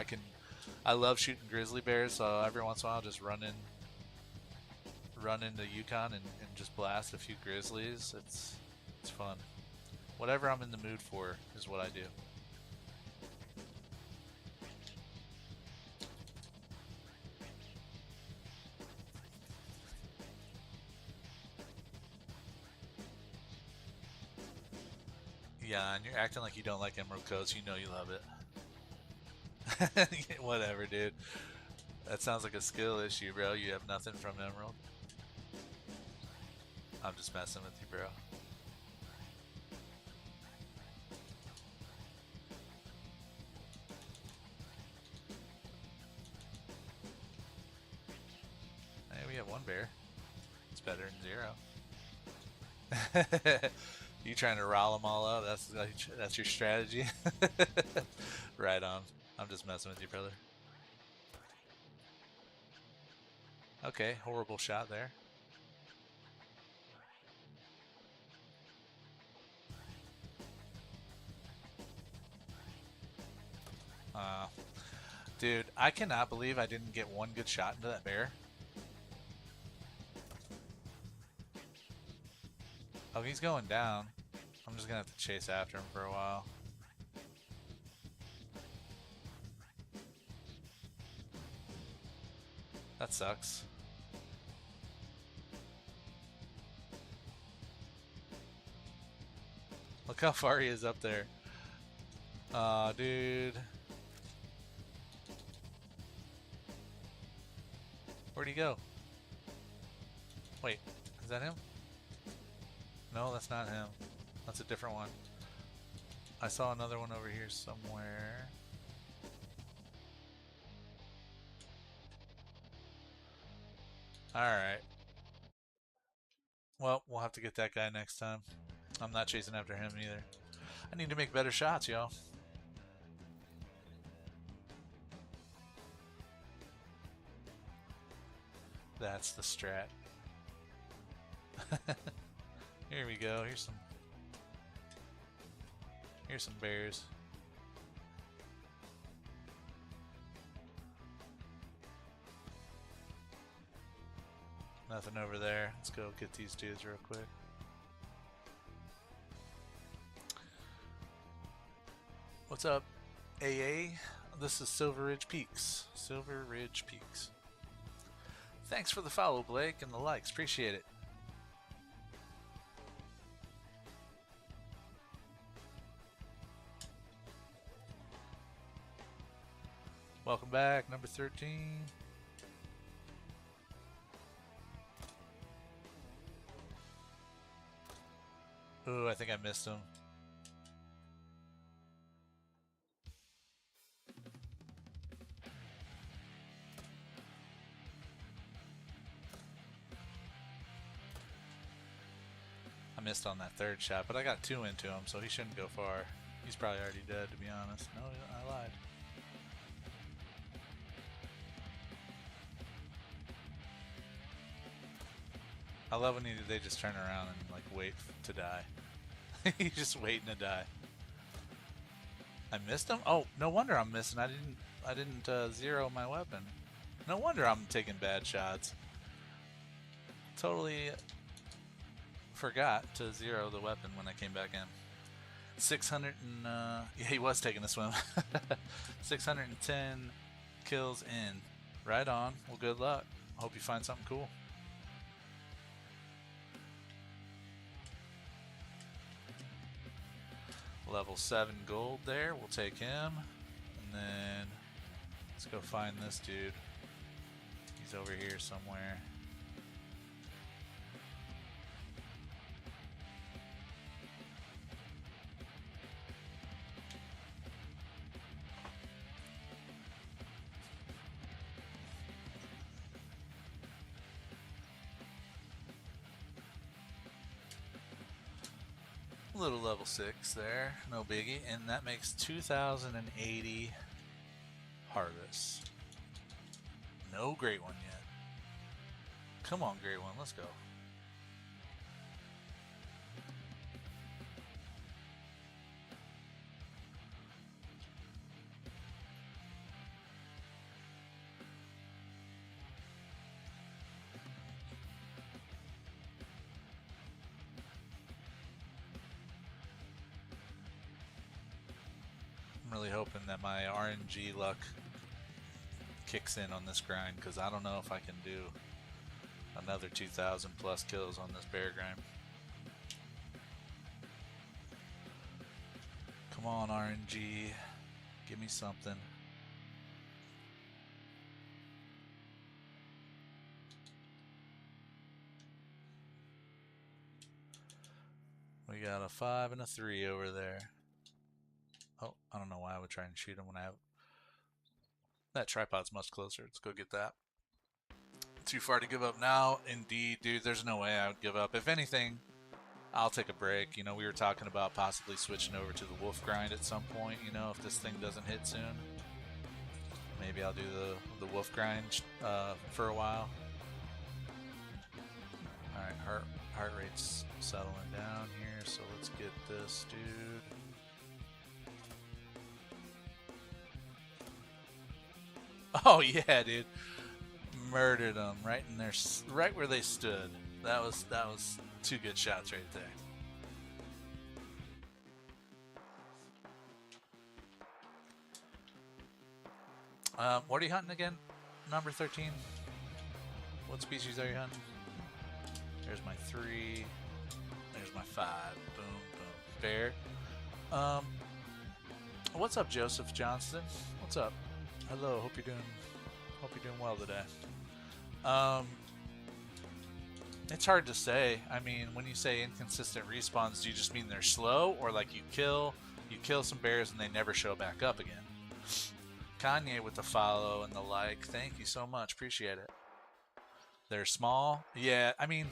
I love shooting grizzly bears, so every once in a while I'll just run into Yukon and just blast a few grizzlies. It's fun. Whatever I'm in the mood for is what I do. Yeah, and you're acting like you don't like Emerald Coast. You know you love it. Whatever, dude. That sounds like a skill issue, bro. You have nothing from Emerald. I'm just messing with you, bro. Hey, we have one bear. It's better than 0. You trying to rile them all out? That's your strategy? Right on. I'm just messing with you, brother. Okay, horrible shot there. Dude, I cannot believe I didn't get one good shot into that bear. Oh, he's going down. I'm just gonna have to chase after him for a while. That sucks. Look how far he is up there. Aw, dude. Where'd he go? Wait, is that him? No, that's not him. That's a different one. I saw another one over here somewhere. Alright. Well, we'll have to get that guy next time. I'm not chasing after him either. I need to make better shots, yo. That's the strat. Here we go. Here's some bears. Nothing over there. Let's go get these dudes real quick. What's up, AA? This is Silver Ridge Peaks. Silver Ridge Peaks. Thanks for the follow, Blake, and the likes. Appreciate it. Welcome back, number 13. Ooh, I think I missed him. I missed on that third shot, but I got 2 into him, so he shouldn't go far. He's probably already dead, to be honest. No, I lied. I love when they just turn around and like wait to die. He's just waiting to die. I missed him? Oh, no wonder I'm missing. I didn't zero my weapon. No wonder I'm taking bad shots. Totally forgot to zero the weapon when I came back in. 600 and yeah, he was taking a swim. 610 kills in. Right on. Well, good luck. Hope you find something cool. Level 7 gold there. We'll take him. And then let's go find this dude. He's over here somewhere. Little level 6 there, no biggie, and that makes 2,080 harvests. No great one yet. Come on, great one, let's go. I'm really hoping that my RNG luck kicks in on this grind, because I don't know if I can do another 2,000 plus kills on this bear grind. Come on, RNG, give me something. We got a 5 and a 3 over there. Oh, I don't know why I would try and shoot him when I have... That tripod's much closer. Let's go get that. Too far to give up now? Indeed, dude. There's no way I would give up. If anything, I'll take a break. You know, we were talking about possibly switching over to the wolf grind at some point, you know, if this thing doesn't hit soon. Maybe I'll do the wolf grind for a while. Alright, heart rate's settling down here, so let's get this dude. Oh yeah, dude, murdered them right in there, right where they stood. That was 2 good shots right there. What are you hunting again? Number 13. What species are you hunting? There's my 3. There's my 5. Boom, boom. Bear. What's up, Joseph Johnston? What's up? Hello. Hope you're doing well today. It's hard to say. I mean, when you say inconsistent respawns, do you just mean they're slow, or like you kill some bears and they never show back up again? Kanye with the follow and the like. Thank you so much. Appreciate it. They're small. Yeah, I mean,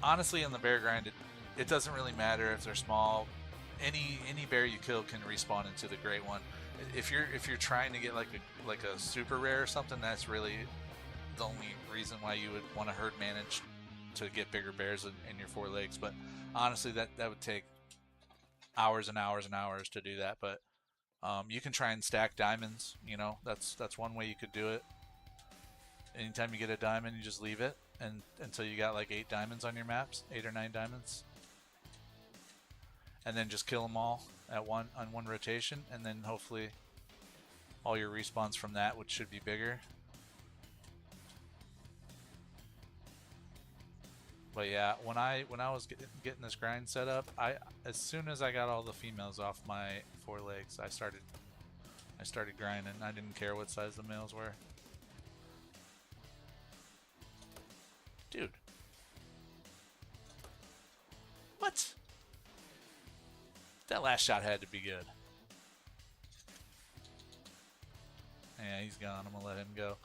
honestly, in the bear grind, it doesn't really matter if they're small. Any bear you kill can respawn into the great one. If you're trying to get like a super rare or something, that's really the only reason why you would want to herd manage to get bigger bears in your 4 legs. But honestly, that would take hours and hours and hours to do that. But you can try and stack diamonds. You know, that's one way you could do it. Anytime you get a diamond, you just leave it and until you got like 8 diamonds on your maps, 8 or 9 diamonds, and then just kill them all on one rotation, and then hopefully all your respawns from that, which should be bigger. But yeah, when I was getting this grind set up, as soon as I got all the females off my 4 legs, I started grinding. I didn't care what size the males were. Dude. What? That last shot had to be good. Yeah, he's gone. I'm gonna let him go.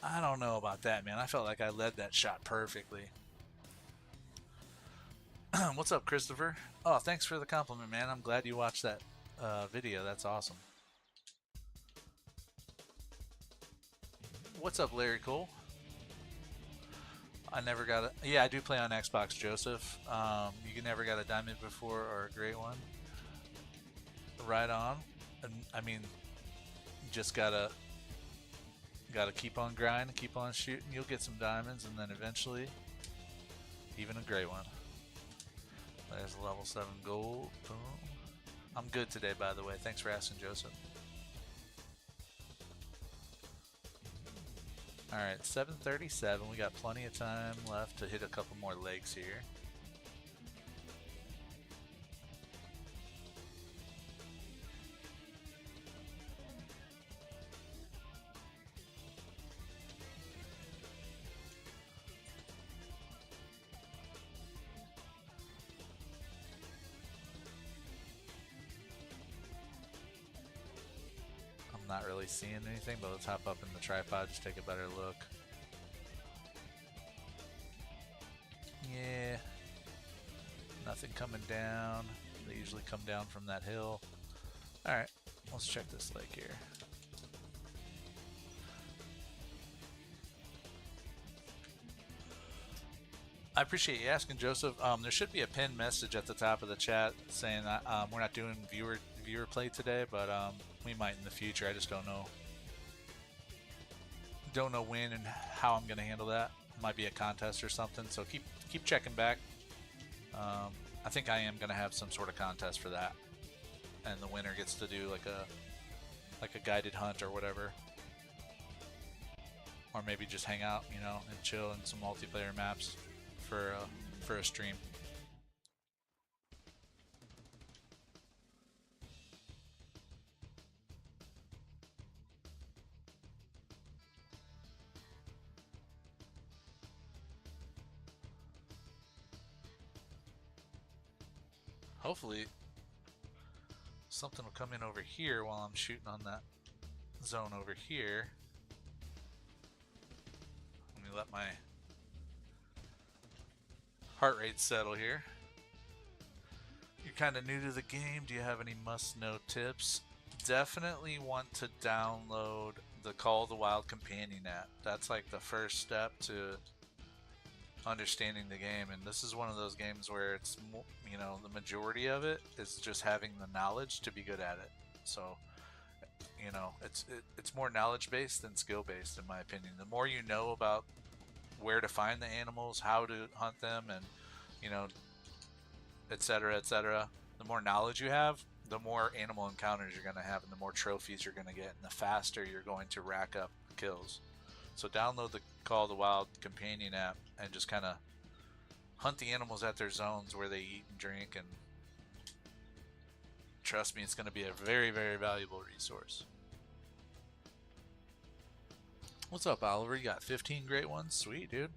I don't know about that, man. I felt like I led that shot perfectly. What's up, Christopher? Oh, thanks for the compliment, man. I'm glad you watched that video. That's awesome. What's up, Larry Cole? I never got a. Yeah, I do play on Xbox, Joseph. You never got a diamond before or a great one. Right on. And I mean, you just gotta keep on grinding, keep on shooting. You'll get some diamonds, and then eventually, even a great one. There's a level 7 gold. Boom. I'm good today, by the way. Thanks for asking, Joseph. Alright, 7:37. We got plenty of time left to hit a couple more legs here. Not really seeing anything, but let's hop up in the tripod, just take a better look. Yeah, nothing coming down. They usually come down from that hill. Alright, let's check this lake here. I appreciate you asking, Joseph. There should be a pinned message at the top of the chat saying that we're not doing viewer play today, but we might in the future. I just don't know. Don't know when and how I'm going to handle that. Might be a contest or something. So keep checking back. I think I am going to have some sort of contest for that, and the winner gets to do like a guided hunt or whatever, or maybe just hang out, you know, and chill in some multiplayer maps for a stream. Hopefully something will come in over here while I'm shooting on that zone over here. Let me let my heart rate settle here. You're kind of new to the game. Do you have any must-know tips? Definitely want to download the Call of the Wild companion app. That's like the first step to understanding the game, and this is one of those games where it's, you know, the majority of it is just having the knowledge to be good at it. So, you know, it's more knowledge based than skill based, in my opinion. The more you know about where to find the animals, how to hunt them, and, you know, etc., etc., the more knowledge you have, the more animal encounters you're going to have, and the more trophies you're going to get, and the faster you're going to rack up kills. So download the Call of the Wild companion app and just kind of hunt the animals at their zones where they eat and drink, and trust me, it's going to be a very, very valuable resource. What's up, Oliver? You got 15 great ones? Sweet, dude.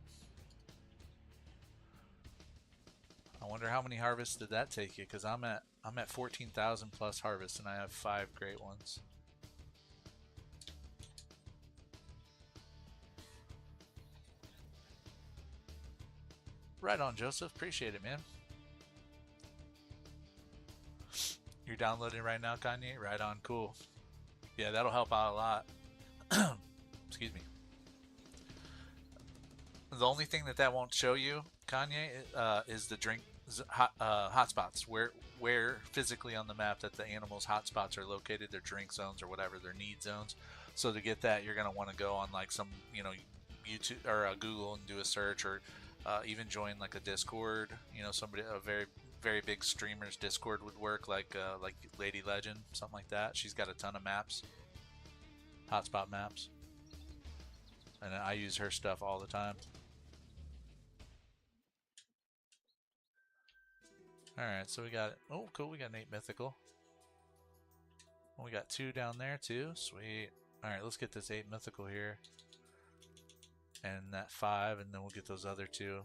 I wonder how many harvests did that take you, because I'm at 14,000 plus harvests, and I have 5 great ones. Right on, Joseph. Appreciate it, man. You're downloading right now, Kanye? Right on, cool. Yeah, that'll help out a lot. Excuse me. The only thing that won't show you, Kanye, is the drink hotspots, where physically on the map that the animals' hotspots are located, their drink zones or whatever, their need zones. So to get that, you're gonna want to go on like some, you know, YouTube or Google and do a search, or even join like a Discord. You know, somebody, a very big streamer's Discord would work, like Lady Legend, something like that. She's got a ton of maps, hotspot maps, and I use her stuff all the time. Alright, so we got, oh cool, we got an 8 mythical. We got 2 down there too, sweet. Alright, let's get this 8 mythical here. And that 5, and then we'll get those other 2.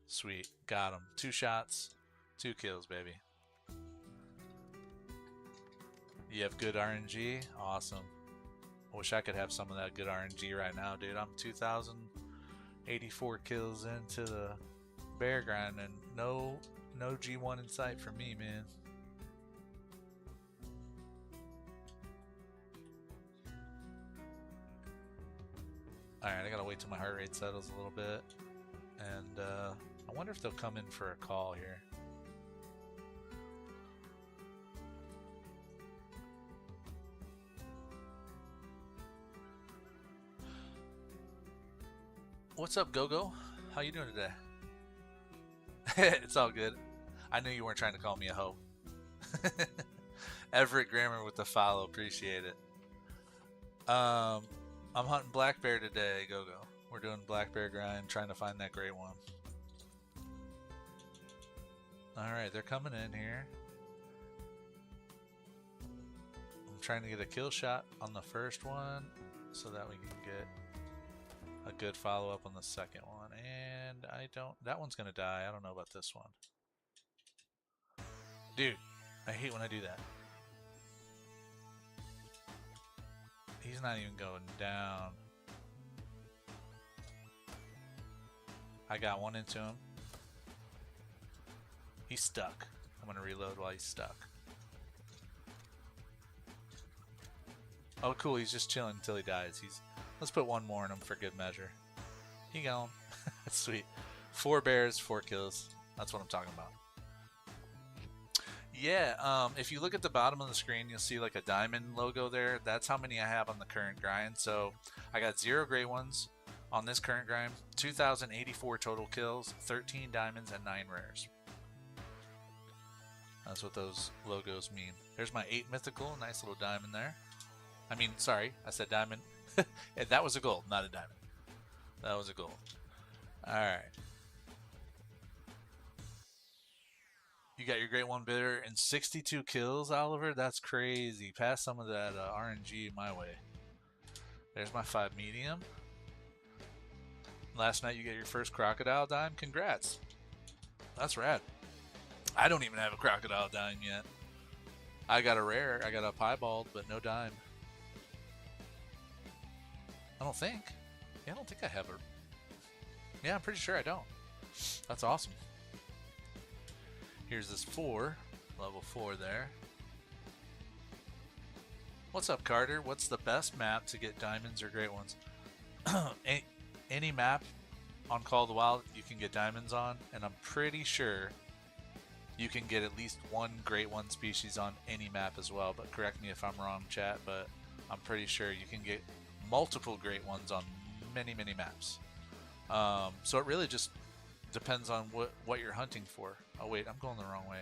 Sweet, got him. 2 shots, 2 kills, baby. You have good RNG? Awesome. I wish I could have some of that good RNG right now, dude. I'm 2,084 kills into the bear grind, and no G1 in sight for me, man. Alright, I gotta wait till my heart rate settles a little bit. And I wonder if they'll come in for a call here. What's up, Gogo? How you doing today? It's all good. I knew you weren't trying to call me a hoe. Everett Grammar with the follow, appreciate it. I'm hunting black bear today, Gogo. We're doing black bear grind, trying to find that great one. Alright, they're coming in here. I'm trying to get a kill shot on the first one so that we can get a good follow-up on the second one. And that one's gonna die. I don't know about this one. Dude, I hate when I do that. He's not even going down. I got one into him. He's stuck. I'm gonna reload while he's stuck. Oh cool, he's just chilling until he dies. Let's put one more in him for good measure. He gone. Sweet. 4 bears, 4 kills. That's what I'm talking about. Yeah, if you look at the bottom of the screen, you'll see like a diamond logo there. That's how many I have on the current grind. So I got 0 great ones on this current grind, 2,084 total kills, 13 diamonds, and 9 rares. That's what those logos mean. There's my 8 mythical, nice little diamond there. I mean, sorry, I said diamond. That was a gold, not a diamond. That was a gold. Alright. You got your great one bidder and 62 kills, Oliver? That's crazy. Pass some of that RNG my way. There's my 5 medium. Last night you get your first crocodile dime. Congrats. That's rad. I don't even have a crocodile dime yet. I got a rare. I got a piebald, but no dime. I don't think. Yeah, I don't think I have a... Yeah, I'm pretty sure I don't. That's awesome. Here's this 4. Level 4 there. What's up, Carter? What's the best map to get diamonds or great ones? Any map on Call of the Wild you can get diamonds on, and I'm pretty sure you can get at least 1 great one species on any map as well, but correct me if I'm wrong, chat, but I'm pretty sure you can get multiple great ones on many maps. So it really just depends on what you're hunting for. Oh wait, I'm going the wrong way.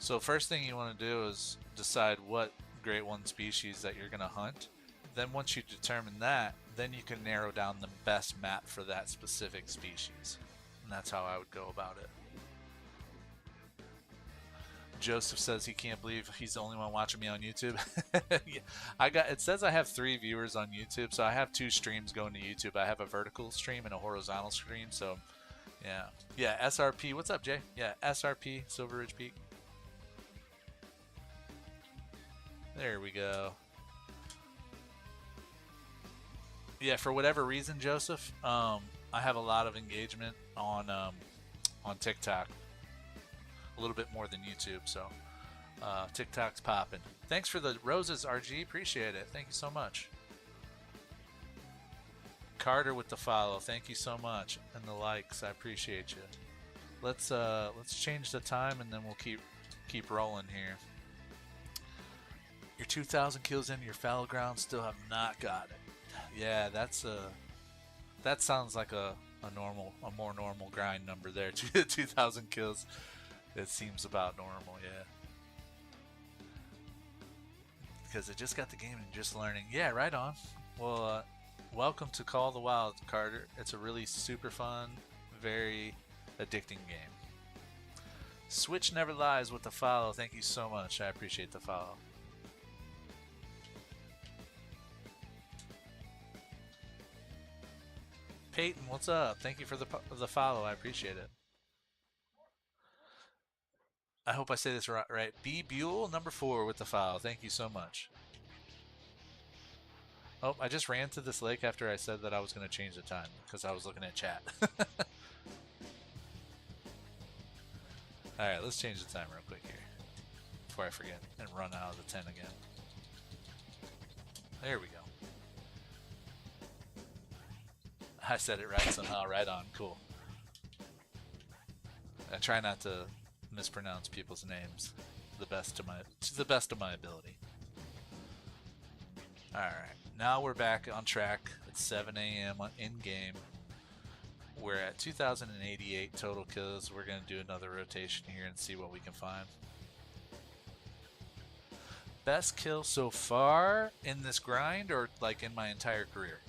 So first thing you want to do is decide what great one species that you're going to hunt. Then once you determine that, then you can narrow down the best map for that specific species. And that's how I would go about it. Joseph says he can't believe he's the only one watching me on YouTube. Yeah, it says I have 3 viewers on YouTube, so I have 2 streams going to YouTube. I have a vertical stream and a horizontal stream, so yeah, SRP. What's up, Jay? Yeah, SRP, Silver Ridge Peak. There we go. Yeah, for whatever reason, Joseph, I have a lot of engagement on TikTok. A little bit more than YouTube, so TikTok's popping. Thanks for the roses, RG. Appreciate it. Thank you so much. Carter with the follow. Thank you so much, and the likes. I appreciate you. Let's change the time, and then we'll keep rolling here. Your 2,000 kills in your fallow ground, still have not got it. Yeah, that sounds like a more normal grind number there. 2,000 kills. It seems about normal, yeah. Because I just got the game and just learning. Yeah, right on. Well, welcome to Call of the Wild, Carter. It's a really super fun, very addicting game. Switch Never Lies with the follow. Thank you so much. I appreciate the follow. Peyton, what's up? Thank you for the follow. I appreciate it. I hope I say this right. B Buell number 4 with the follow. Thank you so much. Oh, I just ran to this lake after I said that I was going to change the time because I was looking at chat. Alright, let's change the time real quick here before I forget and run out of the 10 again. There we go. I said it right somehow. Right on. Cool. I try not to mispronounce people's names to the best of my ability. All right. Now we're back on track at 7 a.m. in game. We're at 2,088 total kills. We're going to do another rotation here and see what we can find. Best kill so far in this grind, or like in my entire career?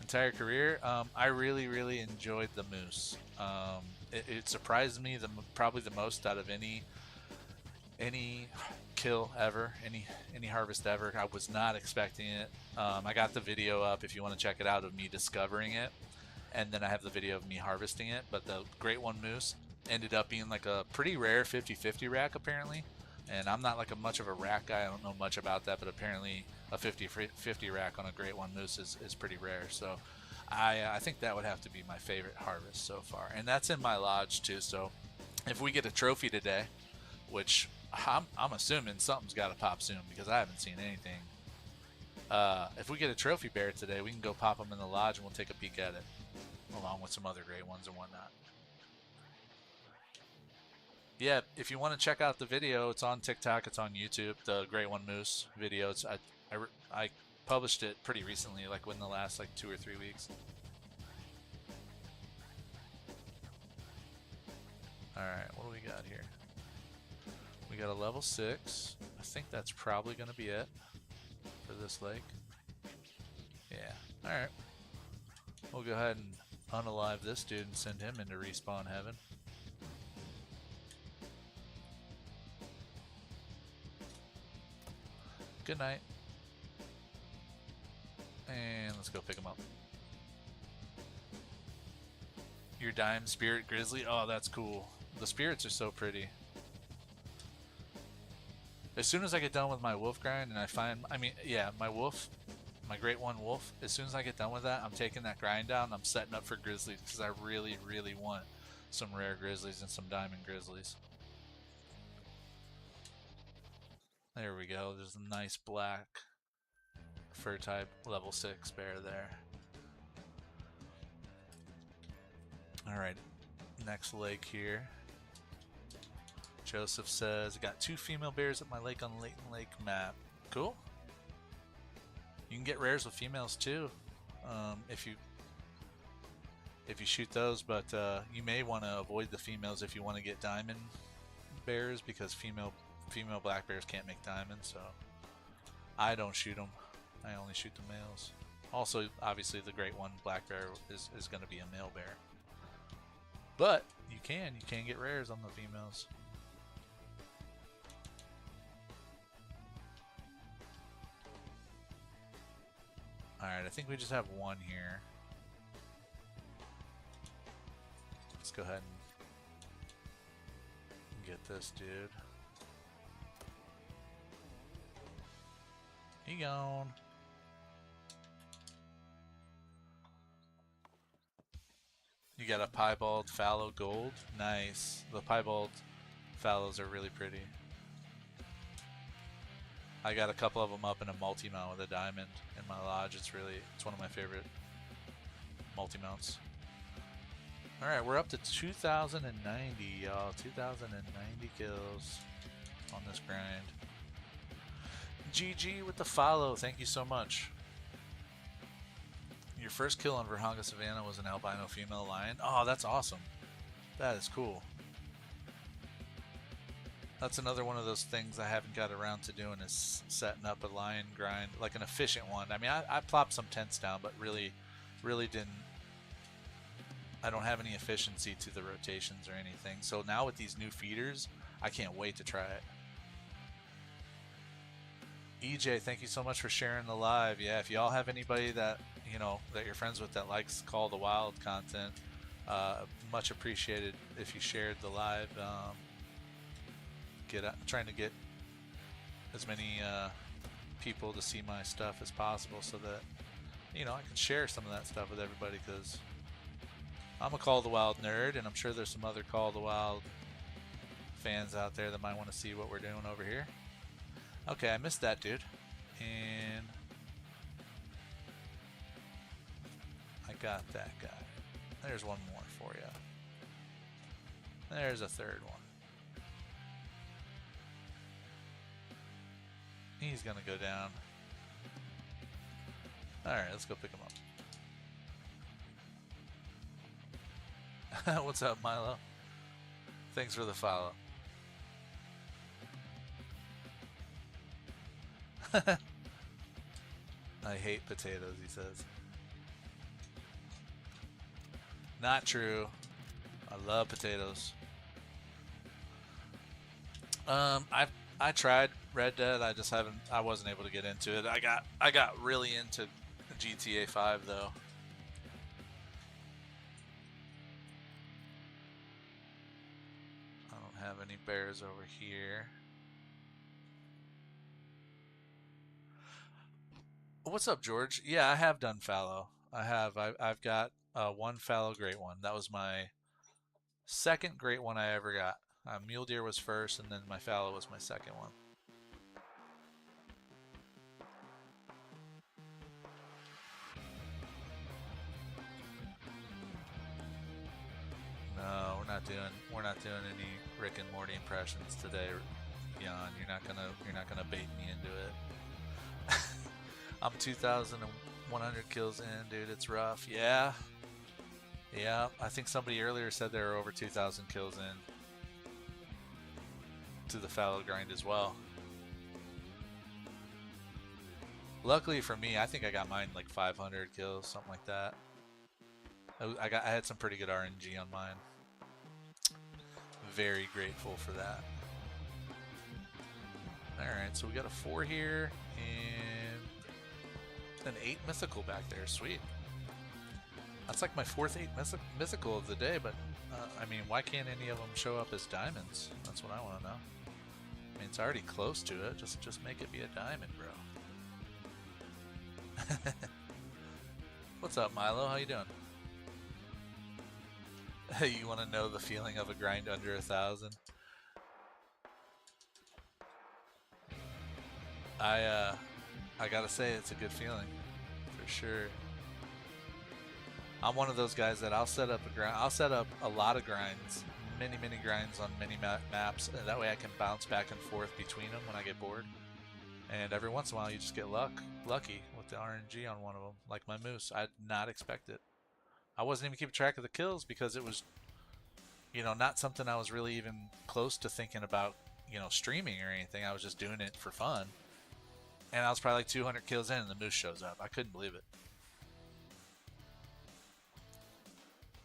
Entire career. I really enjoyed the moose. It surprised me probably the most out of any kill ever, any harvest ever. I was not expecting it. I got the video up if you want to check it out of me discovering it, and then I have the video of me harvesting it. But the Great One Moose ended up being like a pretty rare 50-50 rack apparently, and I'm not like much of a rack guy. I don't know much about that, but apparently a 50-50 rack on a Great One Moose is pretty rare. So I think that would have to be my favorite harvest so far, and that's in my lodge too. So if we get a trophy today, which I'm assuming something's got to pop soon because I haven't seen anything. If we get a trophy bear today, we can go pop them in the lodge and we'll take a peek at it, along with some other great ones and whatnot. Yeah, if you want to check out the video, it's on TikTok, it's on YouTube, the Great One Moose video. I published it pretty recently, like within the last like 2 or 3 weeks. Alright, what do we got here? We got a level 6. I think that's probably going to be it for this lake. Yeah, alright. We'll go ahead and unalive this dude and send him into respawn heaven. Good night. And let's go pick him up. Your dime spirit grizzly? Oh, that's cool. The spirits are so pretty. As soon as I get done with my wolf grind and I find, my Great One wolf, as soon as I get done with that, I'm taking that grind down and I'm setting up for grizzlies because I really want some rare grizzlies and some diamond grizzlies. There we go. There's a nice black fur type level 6 bear there. Alright, next lake here. Joseph says, I got 2 female bears at my lake on Layton Lake map. Cool. You can get rares with females too, if you shoot those, but you may want to avoid the females if you want to get diamond bears, because female black bears can't make diamonds, so I don't shoot them. I only shoot the males. Also, obviously, the Great One black bear is going to be a male bear, but you can get rares on the females. Alright, I think we just have one here. Let's go ahead and get this dude. He gone. You got a piebald fallow gold. Nice. The piebald fallows are really pretty. I got a couple of them up in a multi-mount with a diamond in my lodge. It's one of my favorite multi-mounts. Alright, we're up to 2,090, y'all. 2,090 kills on this grind. GG with the follow. Thank you so much. Your first kill on Vurhonga Savannah was an albino female lion. Oh, that's awesome. That is cool. That's another one of those things I haven't got around to doing, is setting up a lion grind, like an efficient one. I mean, I plopped some tents down, but really didn't. I don't have any efficiency to the rotations or anything. So now with these new feeders, I can't wait to try it. EJ, thank you so much for sharing the live. Yeah, if y'all have anybody that that you're friends with that likes Call of the Wild content, much appreciated if you shared the live. Trying to get as many people to see my stuff as possible, so that I can share some of that stuff with everybody, because I'm a Call of the Wild nerd, and I'm sure there's some other Call of the Wild fans out there that might want to see what we're doing over here. Okay, I missed that dude. And I got that guy. There's one more for you. There's a third one. He's gonna go down. Alright, let's go pick him up. What's up, Milo? Thanks for the follow. I hate potatoes, he says. Not true. I love potatoes. I tried Red Dead. I wasn't able to get into it. I got really into GTA 5 though. I don't have any bears over here. What's up, George? Yeah, I have done fallow. I've got one fallow great one. That was my second great one I ever got. Mule deer was first, and then my fallow was my second one. No, we're not doing any Rick and Morty impressions today, Jan. You're not gonna bait me into it. I'm 2,100 kills in, dude. It's rough. Yeah. Yeah, I think somebody earlier said there were over 2,000 kills in to the fallow grind as well. Luckily for me, I think I got mine like 500 kills, something like that. I had some pretty good RNG on mine. Very grateful for that. Alright, so we got a 4 here and an 8 mythical back there. Sweet. That's like my 4th 8 mythical of the day, but I mean, why can't any of them show up as diamonds? That's what I want to know. I mean, it's already close to it. Just make it be a diamond, bro. What's up, Milo? How you doing? You want to know the feeling of a grind under 1,000? I gotta say, it's a good feeling, for sure. I'm one of those guys that I'll set up a grind. I'll set up a lot of grinds, many grinds on many maps, and that way I can bounce back and forth between them when I get bored. And every once in a while, you just get lucky with the RNG on one of them, like my moose. I did not expect it. I wasn't even keeping track of the kills because it was, not something I was really even close to thinking about, streaming or anything. I was just doing it for fun. And I was probably like 200 kills in and the moose shows up. I couldn't believe it.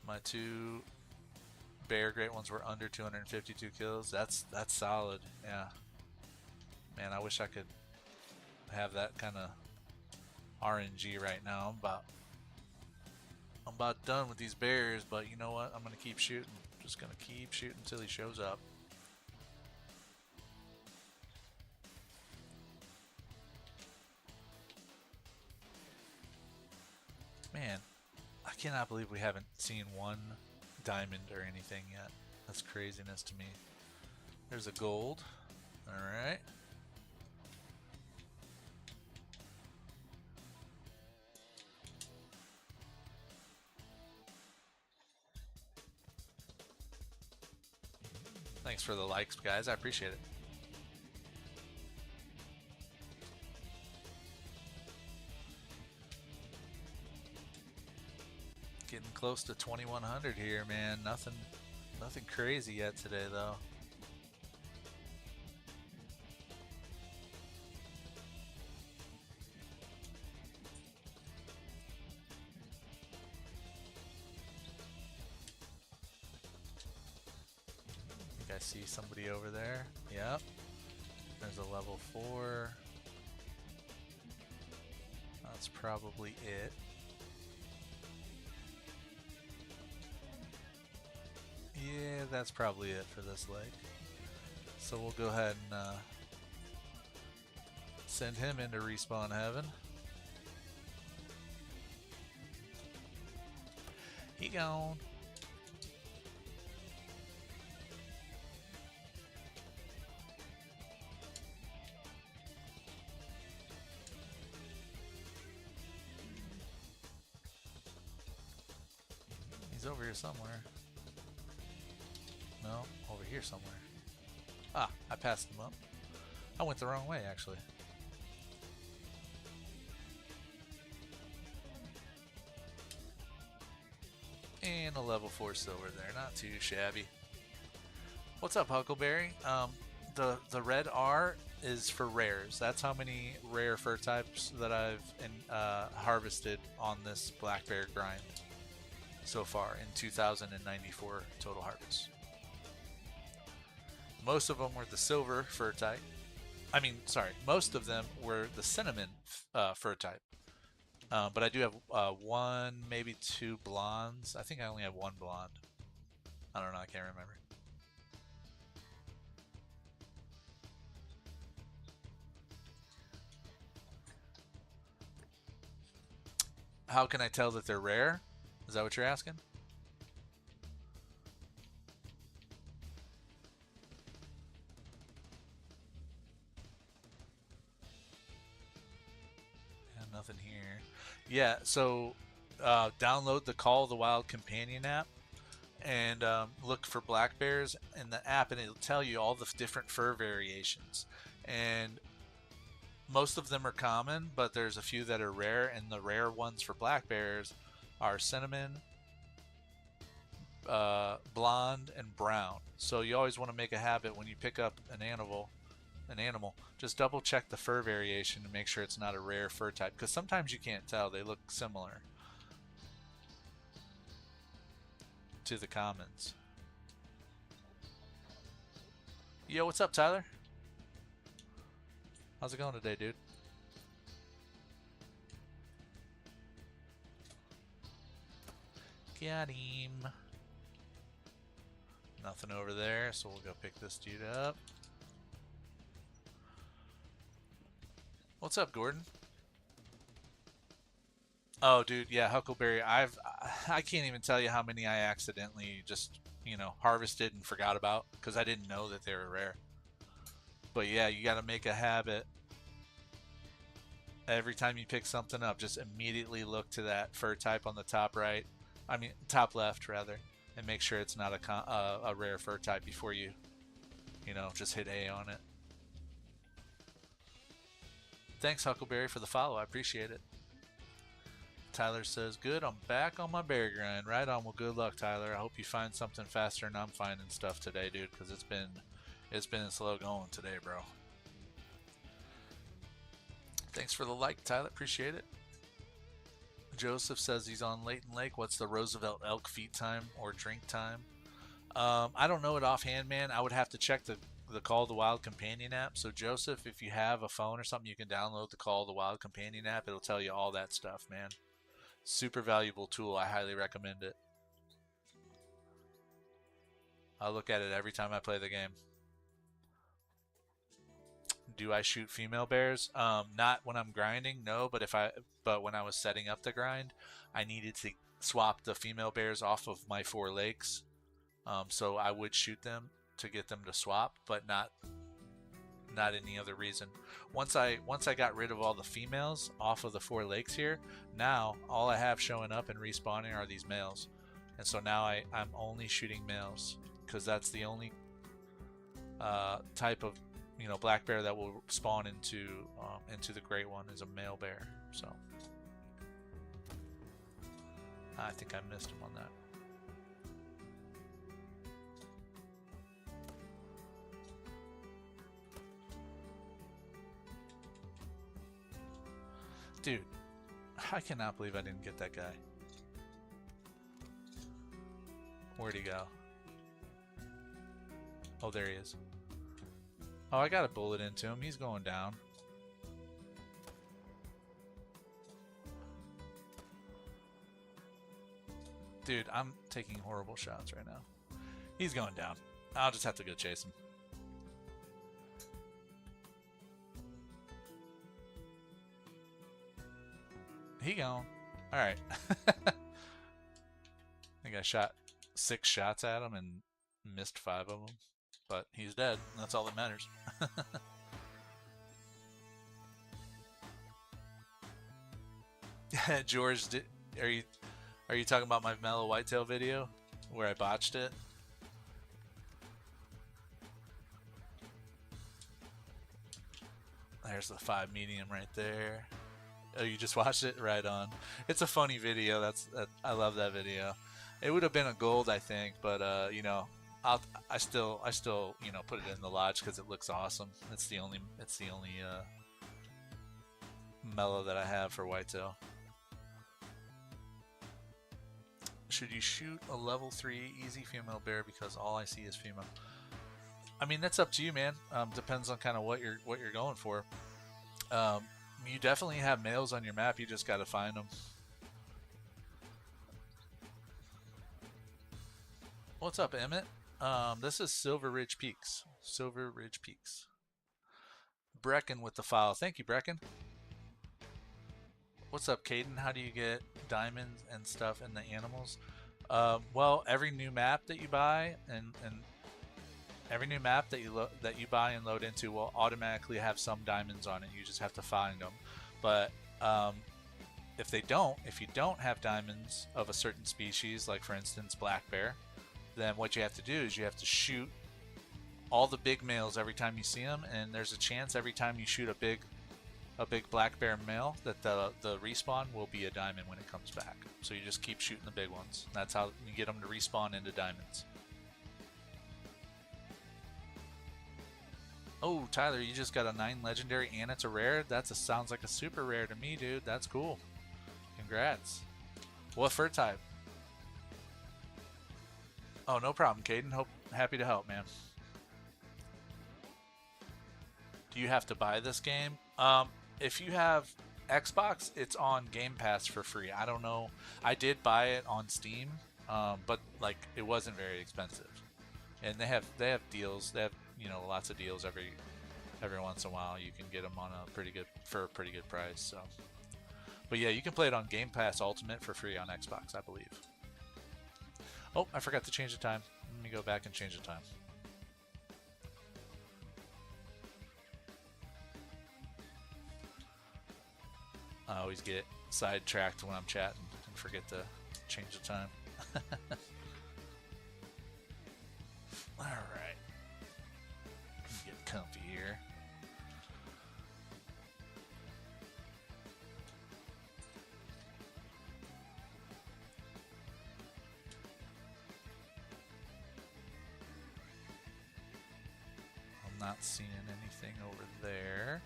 My 2 bear great ones were under 252 kills. That's solid. Yeah. Man, I wish I could have that kind of RNG right now. I'm about done with these bears, but you know what? I'm gonna keep shooting. Just gonna keep shooting until he shows up. Man, I cannot believe we haven't seen one diamond or anything yet. That's craziness to me. There's a gold. Alright. Thanks for the likes, guys. I appreciate it. Getting close to 2,100 here, man. Nothing crazy yet today, though. I see somebody over there. Yep. There's a level 4. That's probably it. Yeah, that's probably it for this lake. So we'll go ahead and send him into respawn heaven. He gone. He's over here somewhere. No, over here somewhere. Ah, I passed him up. I went the wrong way, actually. And a level 4 silver there, not too shabby. What's up, Huckleberry? The red R is for rares. That's how many rare fur types that I've harvested on this black bear grind so far in 2,094 total harvests. Most of them were the silver fur type. I mean, sorry, most of them were the cinnamon fur type. But I do have one, maybe two blondes. I think I only have one blonde. I don't know, I can't remember. How can I tell that they're rare? Is that what you're asking? Yeah, nothing here. Yeah, so download the Call of the Wild companion app and look for black bears in the app, and it'll tell you all the different fur variations. And most of them are common, but there's a few that are rare, and the rare ones for black bears are cinnamon, blonde, and brown. So you always want to make a habit when you pick up an animal, just double check the fur variation to make sure it's not a rare fur type, because sometimes you can't tell. They look similar to the commons. Yo, what's up, Tyler? How's it going today, dude? Got him. Nothing over there, so we'll go pick this dude up. What's up, Gordon? Oh, dude, yeah, Huckleberry. I can't even tell you how many I accidentally just, harvested and forgot about because I didn't know that they were rare. But yeah, you got to make a habit. Every time you pick something up, just immediately look to that fur type on the top right. I mean, top left rather, and make sure it's not a rare fur type before you, just hit A on it. Thanks, Huckleberry, for the follow. I appreciate it. Tyler says, good, I'm back on my bear grind. Right on. Well, good luck, Tyler. I hope you find something faster than I'm finding stuff today, dude, because it's been slow going today, bro. Thanks for the like, Tyler. Appreciate it. Joseph says he's on Layton Lake. What's the Roosevelt elk feed time or drink time? I don't know it offhand, man. I would have to check the Call of the Wild companion app. So Joseph, if you have a phone or something, you can download the Call of the Wild companion app. It'll tell you all that stuff, man. Super valuable tool. I highly recommend it. I look at it every time I play the game. Do I shoot female bears? Not when I'm grinding, no. But when I was setting up the grind, I needed to swap the female bears off of my 4 lakes. So I would shoot them to get them to swap, but not any other reason. Once I got rid of all the females off of the 4 lakes here, now all I have showing up and respawning are these males, and so now I'm only shooting males because that's the only type of black bear that will spawn into the great one is a male bear. So I think I missed him on that. Dude, I cannot believe I didn't get that guy. Where'd he go? Oh, there he is. Oh, I got a bullet into him. He's going down. Dude, I'm taking horrible shots right now. He's going down. I'll just have to go chase him. He gone. Alright. I think I shot 6 shots at him and missed 5 of them. But he's dead. That's all that matters. George, are you Are you talking about my mellow whitetail video where I botched it? There's the 5 medium right there. Oh, you just watched it? Right on. It's a funny video. I love that video. It would have been a gold, I think, but you know, I still you know put it in the lodge because it looks awesome. It's the only mellow that I have for whitetail. Should you shoot a level 3 easy female bear because all I see is female? I mean, that's up to you, man. Depends on kind of what you're going for. You definitely have males on your map. You just got to find them. What's up, Emmett? This is Silver Ridge Peaks. Silver Ridge Peaks. Brecken with the file. Thank you, Brecken. What's up, Caden? How do you get diamonds and stuff in the animals? Well, every new map that you buy and every new map that you buy and load into will automatically have some diamonds on it. You just have to find them. But if you don't have diamonds of a certain species, like for instance black bear, then what you have to do is you have to shoot all the big males every time you see them, and there's a chance every time you shoot a big black bear male that the respawn will be a diamond when it comes back. So you just keep shooting the big ones. That's how you get them to respawn into diamonds. Oh, Tyler, you just got a 9 legendary and it's a rare? Sounds like a super rare to me, dude. That's cool. Congrats. What fur type? Oh, no problem, Caden. Happy to help, man. Do you have to buy this game? If you have Xbox, it's on Game Pass for free. I don't know. I did buy it on Steam, but like it wasn't very expensive. And they have deals. They have, you know, lots of deals every once in a while. You can get them on a pretty good price. So, but yeah, you can play it on Game Pass Ultimate for free on Xbox, I believe. Oh, I forgot to change the time. Let me go back and change the time. I always get sidetracked when I'm chatting and forget to change the time. Alright. Get comfy here. I'm not seeing anything over there.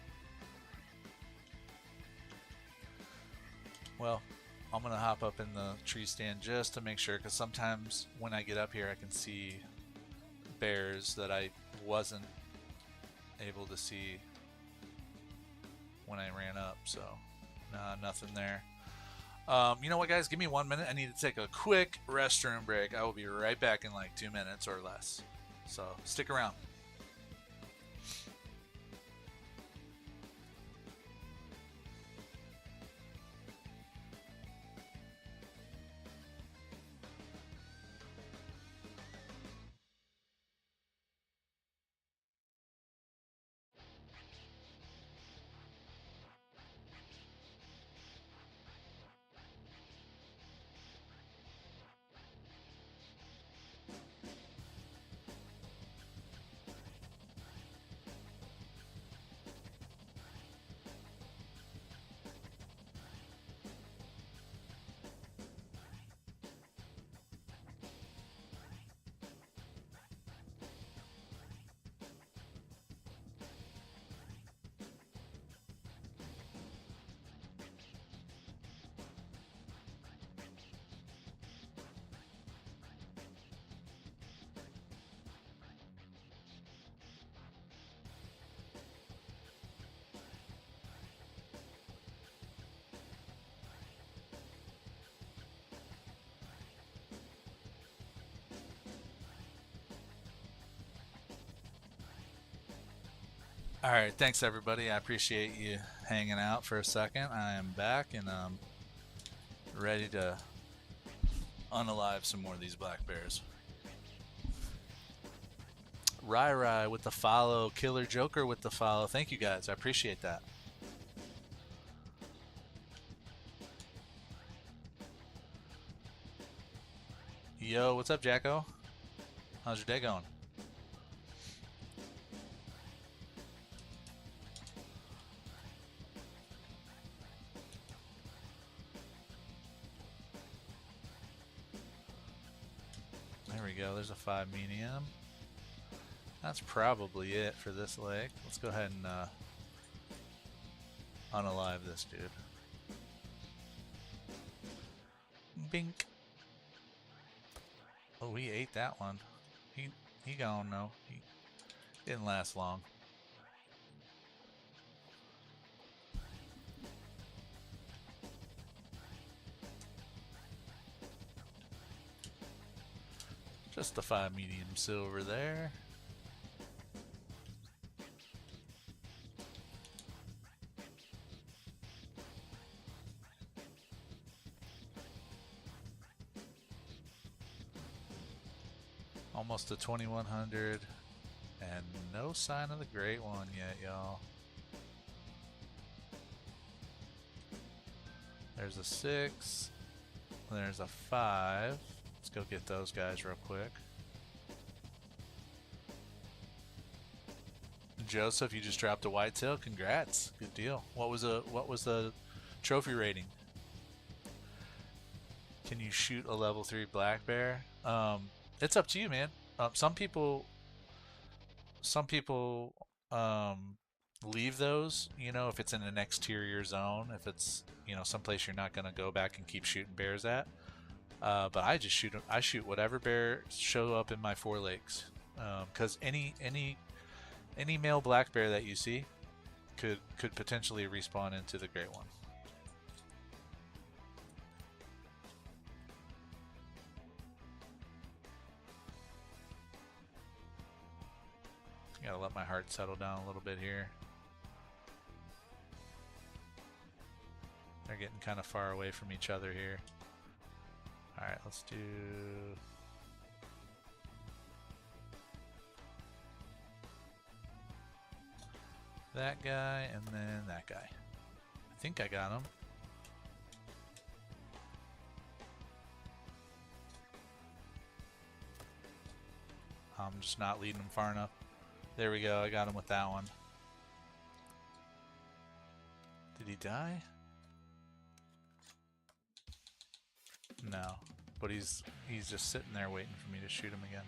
Well, I'm going to hop up in the tree stand just to make sure, because sometimes when I get up here I can see bears that I wasn't able to see when I ran up, so nah, nothing there. You know what, guys, give me 1 minute. I need to take a quick restroom break. I will be right back in like 2 minutes or less, so stick around. All right, thanks everybody. I appreciate you hanging out for a second. I am back and ready to unalive some more of these black bears. Rai with the follow, Killer Joker with the follow. Thank you guys. I appreciate that. Yo, what's up, Jacko? How's your day going? There we go. There's a 5 medium. That's probably it for this leg. Let's go ahead and unalive this dude. Bink. Oh, he ate that one. He gone, no. He didn't last long. Just the 5 medium silver there. Almost to 2100, and no sign of the great one yet, y'all. There's a 6, there's a 5. Let's go get those guys real quick. Joseph, you just dropped a whitetail. Congrats, good deal. What was the trophy rating? Can you shoot a level 3 black bear? It's up to you, man. Some people leave those, you know, if it's in an exterior zone, if it's, you know, someplace you're not gonna go back and keep shooting bears at. But I just shoot. I shoot whatever bear show up in my 4 lakes, because any male black bear that you see could potentially respawn into the great one. Gotta let my heart settle down a little bit here. They're getting kind of far away from each other here. Alright, let's do... that guy, and then that guy. I think I got him. I'm just not leading him far enough. There we go, I got him with that one. Did he die? No, but he's just sitting there waiting for me to shoot him again.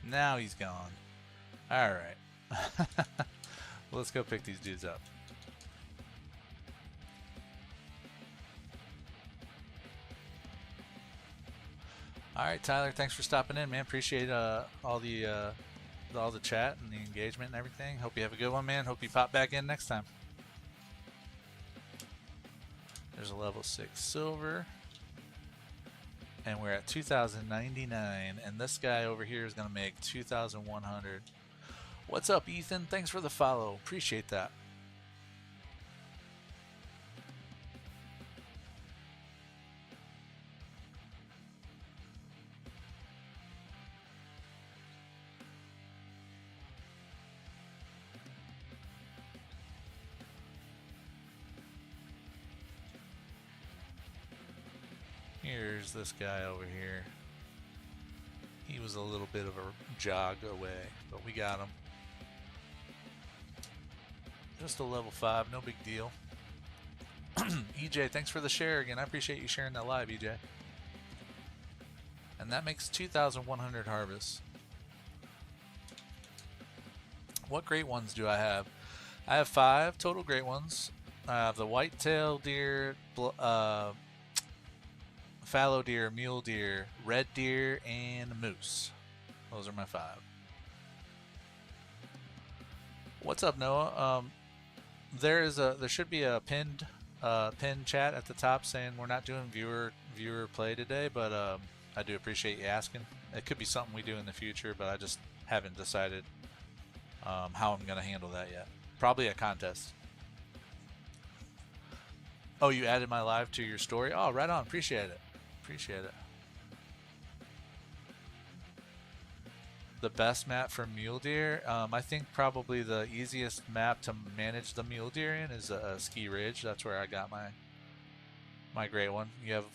Now he's gone. Alright. Let's go pick these dudes up. Alright, Tyler, thanks for stopping in, man. Appreciate all the chat and the engagement and everything. Hope you have a good one, man. Hope you pop back in next time. There's a level 6 silver. And we're at 2,099. And this guy over here is going to make 2,100. What's up, Ethan? Thanks for the follow. Appreciate that. Here's this guy over here. He was a little bit of a jog away, but we got him. Just a level 5, no big deal. EJ, thanks for the share again. I appreciate you sharing that live, EJ. And that makes 2,100 harvests. What great ones do I have? I have 5 total great ones. I have the whitetail deer, fallow deer, mule deer, red deer, and moose. Those are my 5. What's up, Noah? There should be a pinned chat at the top saying we're not doing viewer play today, but I do appreciate you asking. It could be something we do in the future, but I just haven't decided how I'm gonna handle that yet. Probably a contest. Oh, you added my live to your story? Oh, right on. Appreciate it. Appreciate it. The best map for mule deer, I think probably the easiest map to manage the mule deer in is Ski Ridge. That's where I got my great one. You have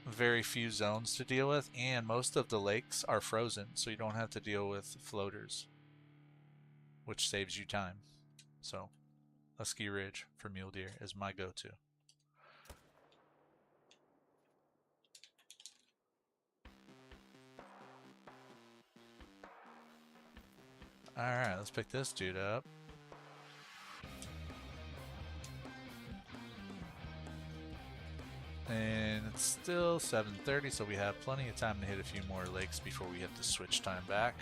very few zones to deal with, and most of the lakes are frozen, so you don't have to deal with floaters, which saves you time. So, Husky Ridge for mule deer is my go-to. Alright, let's pick this dude up. And it's still 7:30, so we have plenty of time to hit a few more lakes before we have to switch time back.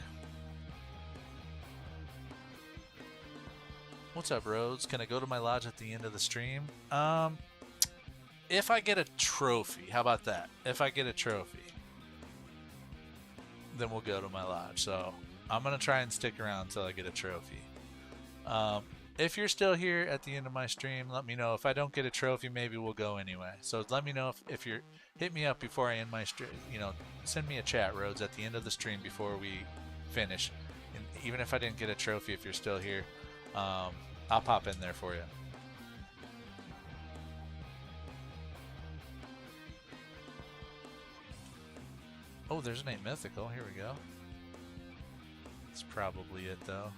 What's up, Rhodes? Can I go to my lodge at the end of the stream? If I get a trophy, how about that? If I get a trophy, then we'll go to my lodge. So I'm gonna try and stick around until I get a trophy. If you're still here at the end of my stream, let me know. If I don't get a trophy, maybe we'll go anyway. So let me know if you're, hit me up before I end my stream. You know, send me a chat, Rhodes, at the end of the stream before we finish. And even if I didn't get a trophy, if you're still here, I'll pop in there for you. Oh, there's an 8 mythical. Here we go. That's probably it, though.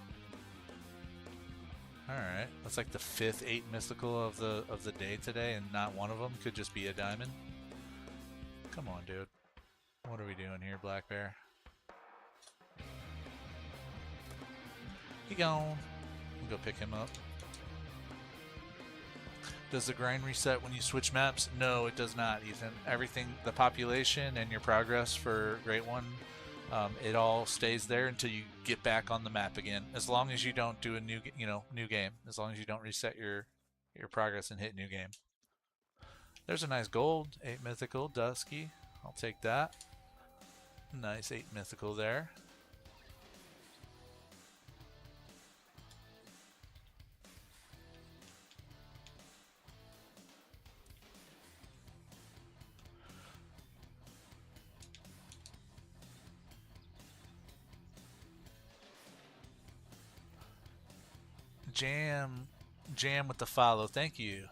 Alright, that's like the 5th 8 mystical of the day today, and not one of them could just be a diamond. Come on, dude. What are we doing here, Black Bear? He gone. We'll go pick him up. Does the grind reset when you switch maps? No, it does not, Ethan. Everything, the population and your progress for Great One, it all stays there until you get back on the map again. As long as you don't do a new game. As long as you don't reset your progress and hit new game. There's a nice gold 8 mythical Dusky. I'll take that. Nice 8 mythical there. Jam with the follow. Thank you.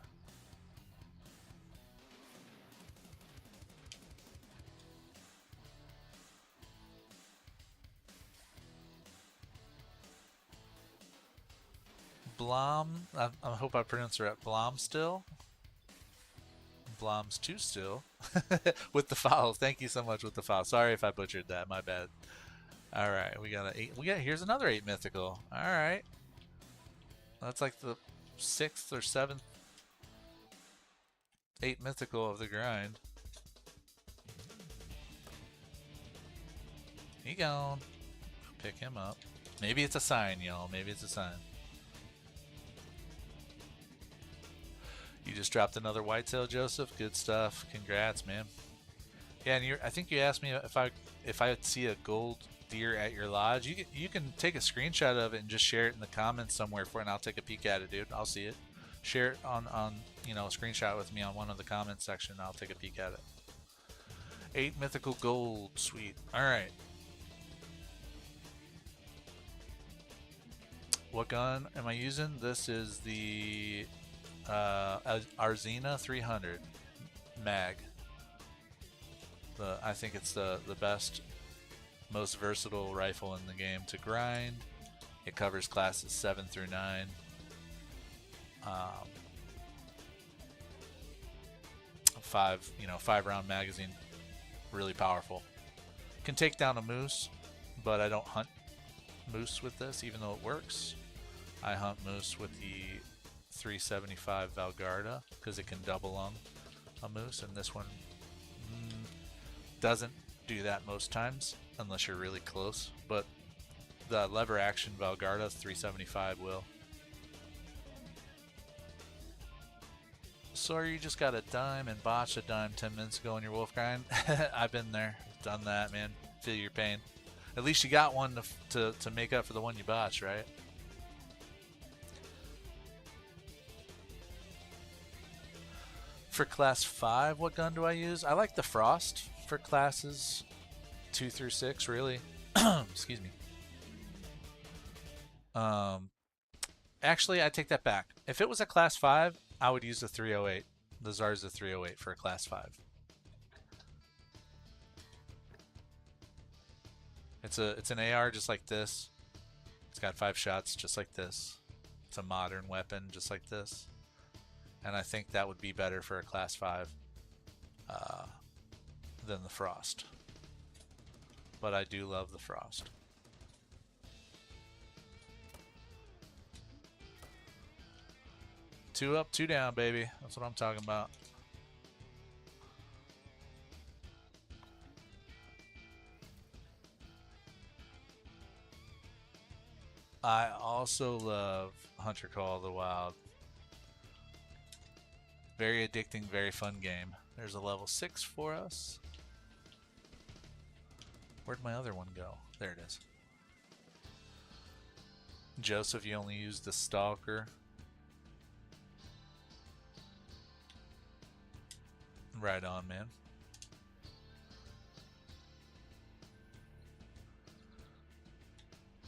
Blom, I hope I pronounced it right. Blom still? Blom's 2 still. With the follow. Thank you so much with the follow. Sorry if I butchered that. My bad. Alright, we got here's another 8 mythical. Alright. That's like the 6th or 7th 8 mythical of the grind. He gone. Pick him up. Maybe it's a sign, y'all. Maybe it's a sign. You just dropped another whitetail, Joseph. Good stuff. Congrats, man. Yeah, and I think you asked me if I see a gold deer at your lodge. You can take a screenshot of it and just share it in the comments somewhere for it, and I'll take a peek at it, dude. I'll see it. Share it on a screenshot with me on one of the comments section. And I'll take a peek at it. 8 mythical gold, sweet. All right. What gun am I using? This is the Arzina 300 mag. I think it's the best, most versatile rifle in the game to grind. It covers classes 7 through 9. 5-round magazine, really powerful. Can take down a moose, but I don't hunt moose with this, even though it works. I hunt moose with the 375 Valgarda because it can double lung a moose, and this one doesn't do that most times unless you're really close, but the lever action Valgarda 375 will. Sorry, you just got a dime and botched a dime 10 minutes ago on your wolf grind. I've been there, done that, man. Feel your pain. At least you got one to make up for the one you botched, right? For class 5, what gun do I use? I like the Frost for classes 2 through 6, really. Excuse me. Actually, I take that back. If it was a class 5, I would use the 308. The Zarza 308 for a class 5. It's an AR just like this. It's got 5 shots just like this. It's a modern weapon just like this. And I think that would be better for a class 5 than the Frost. But I do love the Frost. Two up, two down, baby. That's what I'm talking about. I also love Hunter Call of the Wild. Very addicting, very fun game. There's a level 6 for us. Where'd my other one go? There it is. Joseph, you only used the Stalker. Right on, man.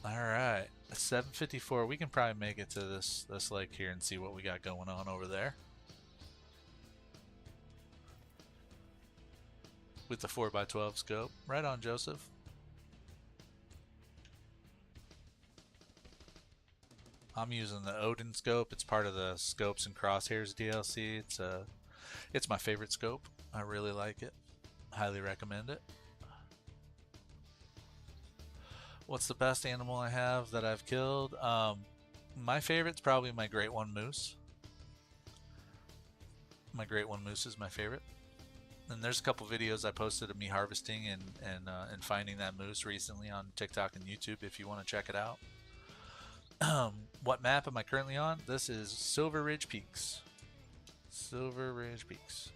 Alright. 754. We can probably make it to this lake here and see what we got going on over there. With the 4x12 scope. Right on, Joseph. I'm using the Odin scope. It's part of the Scopes and Crosshairs DLC. It's my favorite scope. I really like it. Highly recommend it. What's the best animal I have that I've killed? My favorite's probably my Great One Moose. My Great One Moose is my favorite. And there's a couple videos I posted of me harvesting and finding that moose recently on TikTok and YouTube if you want to check it out. What map am I currently on? This is Silver Ridge Peaks. Silver Ridge Peaks.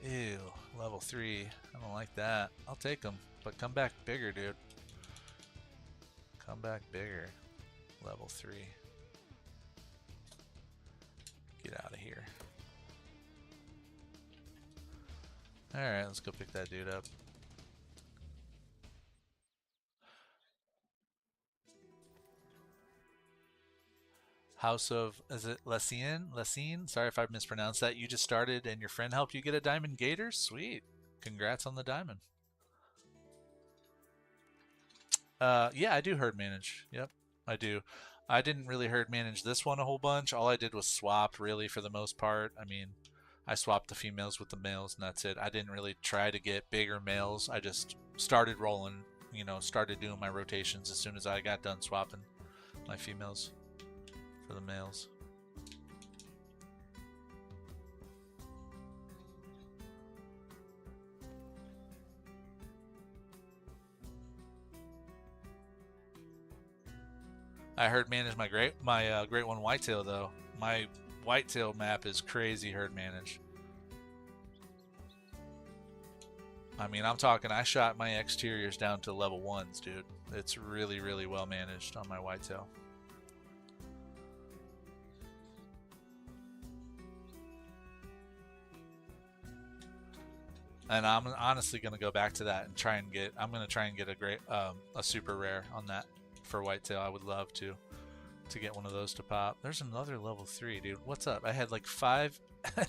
Ew, level 3. I don't like that. I'll take them, but come back bigger, dude. Come back bigger. Level 3. Get out of here. Alright, let's go pick that dude up. House of, is it Lessine? Lessine? Sorry if I mispronounced that. You just started and your friend helped you get a Diamond Gator? Sweet. Congrats on the diamond. Yeah, I do herd manage. Yep, I do. I didn't really herd manage this one a whole bunch. All I did was swap, really, for the most part. I mean, I swapped the females with the males, and that's it. I didn't really try to get bigger males. I just started rolling, you know, started doing my rotations as soon as I got done swapping my females for the males. I herd manage my great one whitetail though. My whitetail map is crazy herd manage. I mean, I'm talking, I shot my exteriors down to level 1s, dude. It's really, really well managed on my whitetail. And I'm honestly going to go back to that and try and get, I'm going to try and get a super rare on that for whitetail. I would love to get one of those to pop. There's another level 3, dude. What's up? I had like 5, I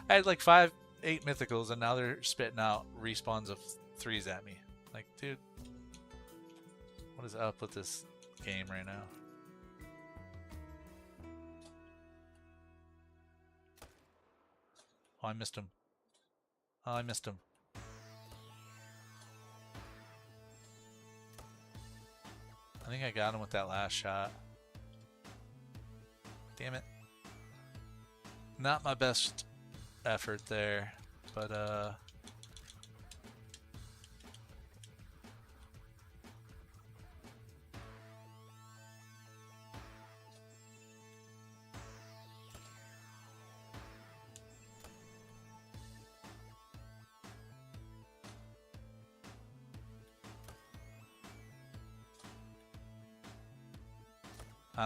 had like 5, 8 mythicals, and now they're spitting out respawns of 3s at me. Like, dude, what is up with this game right now? Oh, I missed him. Oh, I missed him. I think I got him with that last shot. Damn it. Not my best effort there, but I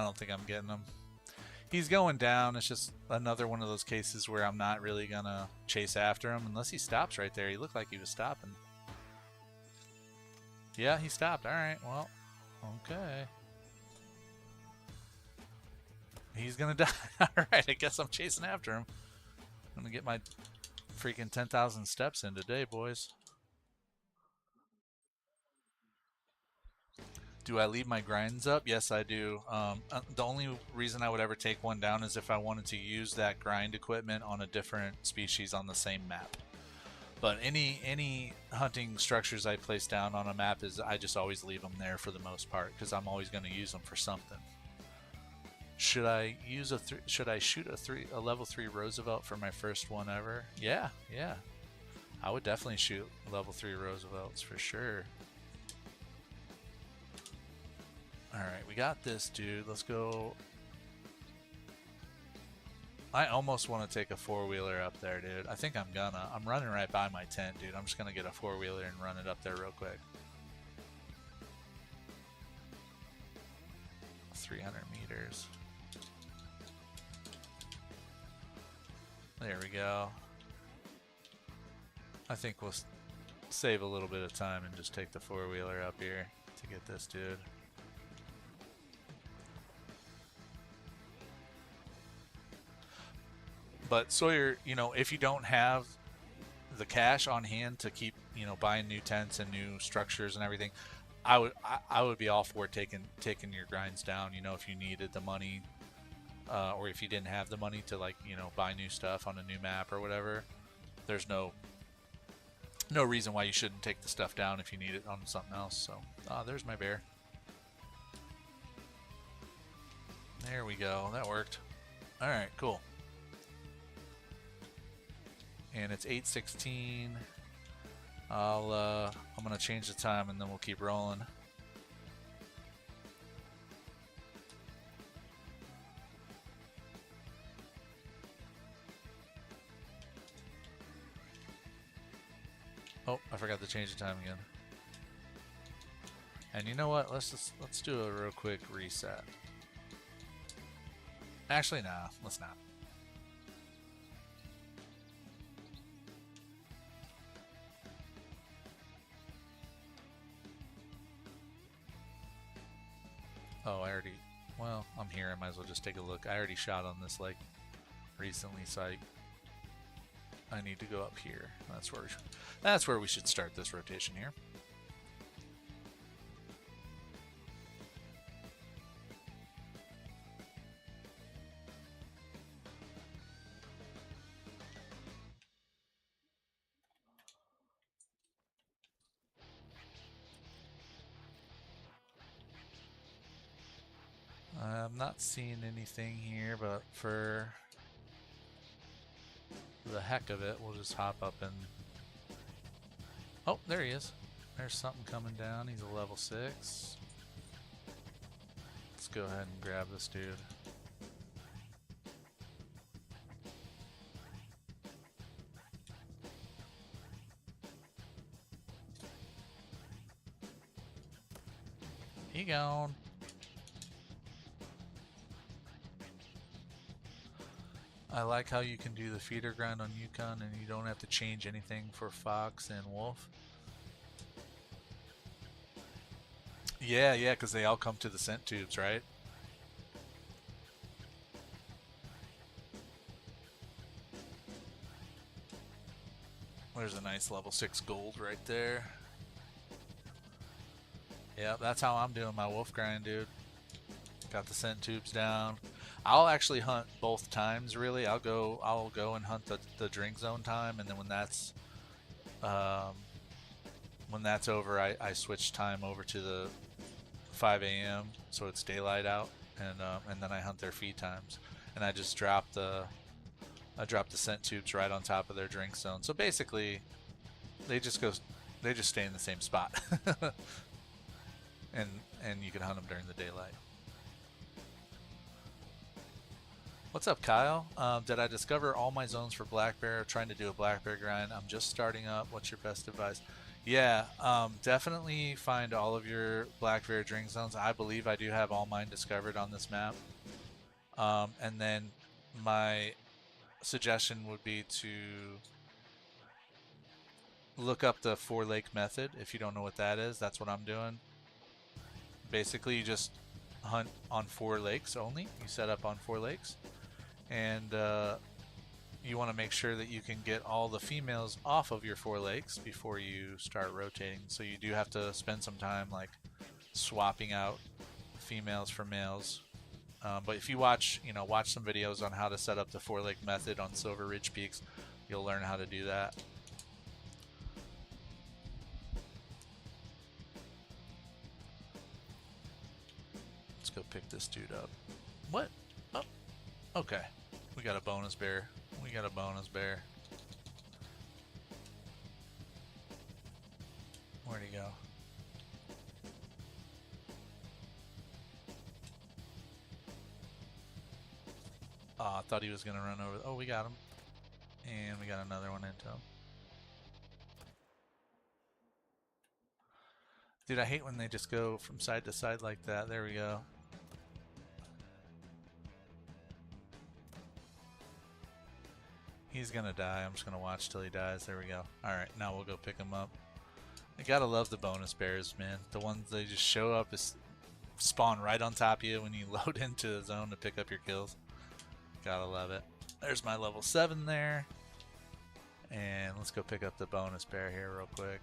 don't think I'm getting him. He's going down. It's just another one of those cases where I'm not really gonna chase after him unless he stops right there. He looked like he was stopping. Yeah, he stopped. Alright, well, okay. He's gonna die. Alright, I guess I'm chasing after him. I'm gonna get my freaking 10,000 steps in today, boys. Do I leave my grinds up? Yes, I do. The only reason I would ever take one down is if I wanted to use that grind equipment on a different species on the same map. But any hunting structures I place down on a map is I just always leave them there for the most part because I'm always going to use them for something. Should I use should I shoot a level 3 Roosevelt for my first one ever? Yeah, yeah. I would definitely shoot level 3 Roosevelts for sure. Alright, we got this, dude. Let's go. I almost want to take a four-wheeler up there, dude. I think I'm gonna. I'm running right by my tent, dude. I'm just gonna get a four-wheeler and run it up there real quick. 300 meters. There we go. I think we'll save a little bit of time and just take the four-wheeler up here to get this dude. But Sawyer, you know, if you don't have the cash on hand to keep, you know, buying new tents and new structures and everything, I would be all for taking your grinds down. You know, if you needed the money, or if you didn't have the money to, like, you know, buy new stuff on a new map or whatever, there's no reason why you shouldn't take the stuff down if you need it on something else. So, there's my bear. There we go. That worked. All right, cool. And it's 8:16. I'm gonna change the time and then we'll keep rolling. Oh, I forgot to change the time again. And you know what? Let's do a real quick reset. Actually, nah, let's not. Oh, I already. Well, I'm here. I might as well just take a look. I already shot on this like recently, so I need to go up here. That's where we should start this rotation here. I'm not seeing anything here, but for the heck of it, we'll just hop up and... Oh, there he is. There's something coming down. He's a level 6. Let's go ahead and grab this dude. He gone. I like how you can do the feeder grind on Yukon and you don't have to change anything for Fox and Wolf. Yeah, because they all come to the scent tubes, right? There's a nice level 6 gold right there. Yeah, that's how I'm doing my wolf grind, dude. Got the scent tubes down. I'll actually hunt both times, really. I'll go and hunt the drink zone time, and then when that's over, I switch time over to the 5 a.m. so it's daylight out, and then I hunt their feed times, and I just drop the scent tubes right on top of their drink zone. So basically, they just stay in the same spot, and you can hunt them during the daylight. What's up, Kyle? Did I discover all my zones for black bear? Trying to do a black bear grind. I'm just starting up. What's your best advice? Yeah, definitely find all of your black bear drink zones. I believe I do have all mine discovered on this map. And then my suggestion would be to look up the 4-lake method. If you don't know what that is, that's what I'm doing. Basically, you just hunt on 4 lakes only. You set up on 4 lakes. And you want to make sure that you can get all the females off of your 4 lakes before you start rotating. So you do have to spend some time, like, swapping out females for males. But if you watch some videos on how to set up the 4-leg method on Silver Ridge Peaks, you'll learn how to do that. Let's go pick this dude up. What? Oh, okay. We got a bonus bear. We got a bonus bear. Where'd he go? Oh, I thought he was going to run over. Oh, we got him. And we got another one into him. Dude, I hate when they just go from side to side like that. There we go. He's gonna die. I'm just gonna watch till he dies. There we go. Alright, now we'll go pick him up. I gotta love the bonus bears, man. The ones they just show up, spawn right on top of you when you load into the zone to pick up your kills. Gotta love it. There's my level 7 there. And let's go pick up the bonus bear here real quick.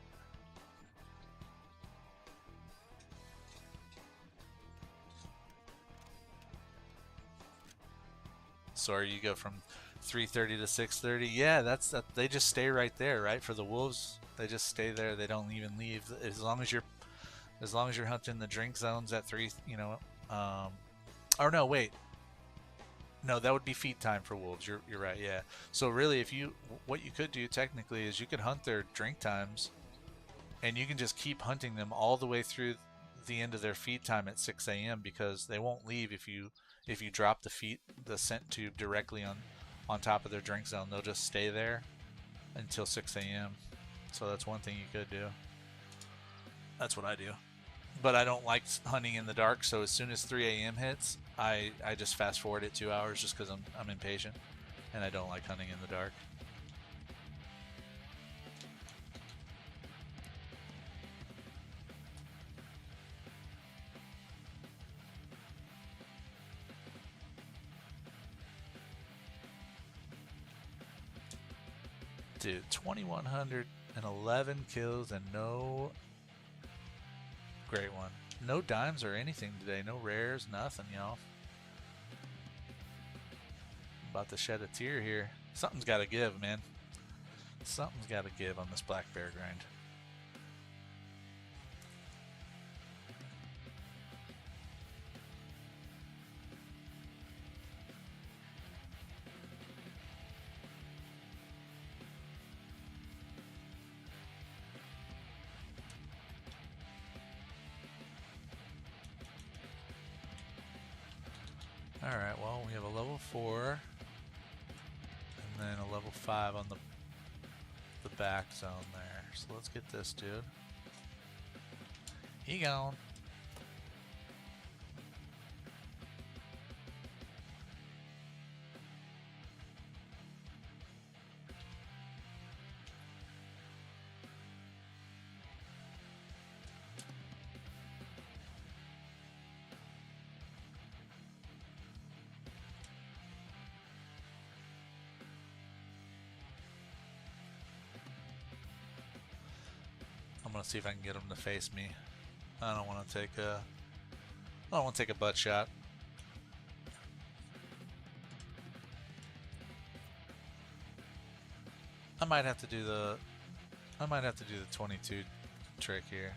Sorry, you go from 3:30 to 6:30. Yeah, that's that. They just stay right there, right? For the wolves, they just stay there. They don't even leave as long as you're hunting the drink zones at 3. Or no, wait. No, that would be feed time for wolves. You're right. Yeah. So really, what you could do technically is you could hunt their drink times, and you can just keep hunting them all the way through the end of their feed time at 6 a.m. because they won't leave if you drop the scent tube directly on top of their drink zone. They'll just stay there until 6 a.m. So that's one thing you could do. That's what I do. But I don't like hunting in the dark, so as soon as 3 a.m. hits, I just fast forward it 2 hours just because I'm impatient and I don't like hunting in the dark. Dude, 2,111 kills and no great one. No dimes or anything today. No rares, nothing, y'all. About to shed a tear here. Something's got to give, man. Something's got to give on this black bear grind. Alright, well, we have a level 4 and then a level 5 on the back zone there. So let's get this dude. He gone. I'm gonna see if I can get him to face me. I don't want to take a butt shot. I might have to do the 22 trick here.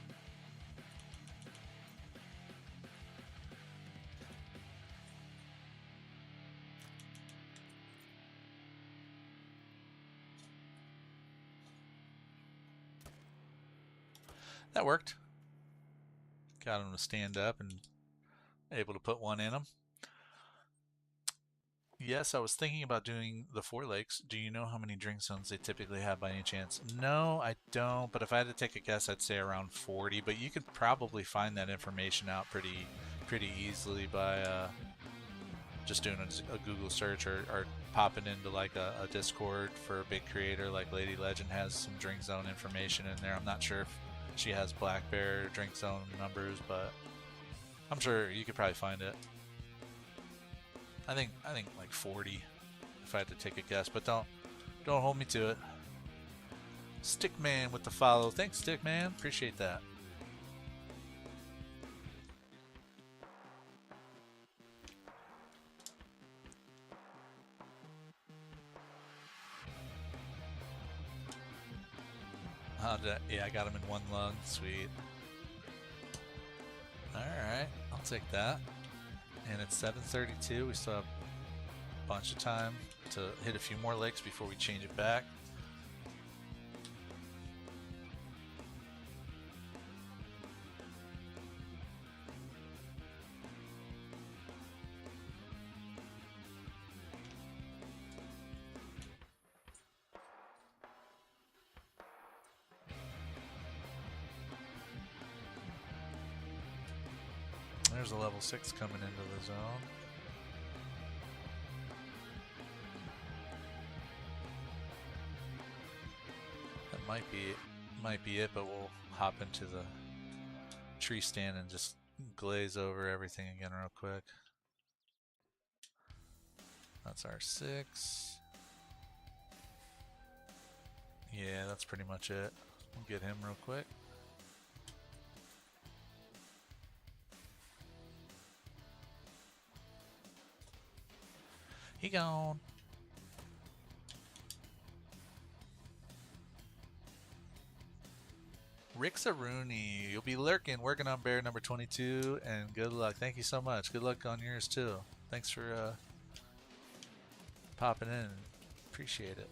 That worked. Got him to stand up and able to put one in him. Yes, I was thinking about doing the 4 lakes. Do you know how many drink zones they typically have by any chance? No, I don't, but if I had to take a guess, I'd say around 40, but you could probably find that information out pretty easily by just doing a Google search or popping into like a Discord for a big creator like Lady Legend has some drink zone information in there. I'm not sure if she has black bear drink zone numbers, but I'm sure you could probably find it. I think like 40 if I had to take a guess, but don't hold me to it. Stickman with the follow. Thanks, Stickman. Appreciate that. Yeah, I got him in one lung. Sweet. Alright, I'll take that. And it's 7:32. We still have a bunch of time to hit a few more lakes before we change it back. There's a level 6 coming into the zone. That might be it, but we'll hop into the tree stand and just glaze over everything again real quick. That's our 6. Yeah, that's pretty much it. We'll get him real quick. He gone. Rick Saruni, you'll be lurking, working on bear number 22, and good luck. Thank you so much. Good luck on yours too. Thanks for popping in. Appreciate it.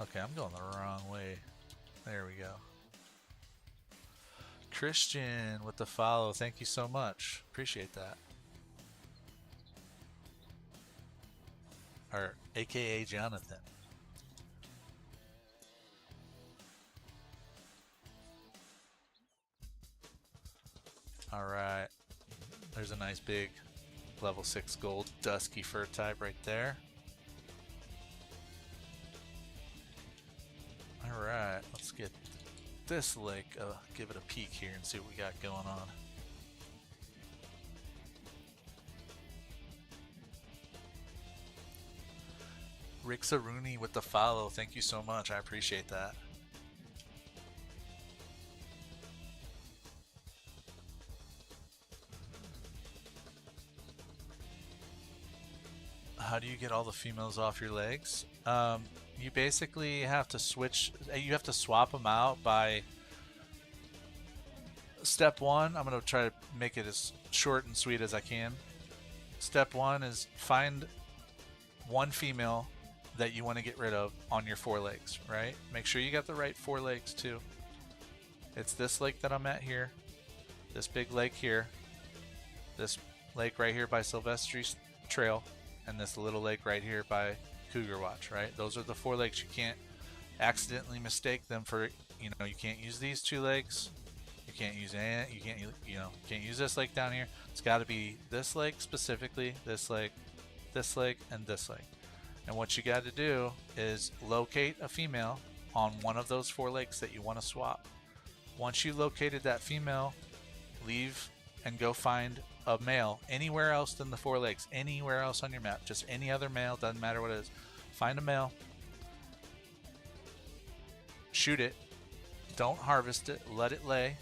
Okay, I'm going the wrong way. There we go. Christian with the follow. Thank you so much. Appreciate that. Or AKA Jonathan. Alright. There's a nice big level 6 gold dusky fur type right there. Alright, let's get this lake, give it a peek here and see what we got going on. Rick Saruni with the follow. Thank you so much. I appreciate that. How do you get all the females off your legs? You basically have to switch. You have to swap them out by step 1. I'm going to try to make it as short and sweet as I can. Step 1 is find one female that you want to get rid of on your 4 legs, right? Make sure you got the right 4 legs too. It's this lake that I'm at here, this big lake here, this lake right here by Silvestri Trail, and this little lake right here by Cougar Watch, right? Those are the 4 lakes. You can't accidentally mistake them for, you can't use these 2 lakes. You can't use can't use this lake down here. It's got to be this lake specifically, this lake, and this lake. And what you got to do is locate a female on one of those 4 lakes that you want to swap. Once you located that female, leave and go find a male anywhere else than the 4 lakes, anywhere else on your map, just any other male, doesn't matter what it is. Find a male, shoot it, don't harvest it, let it lay,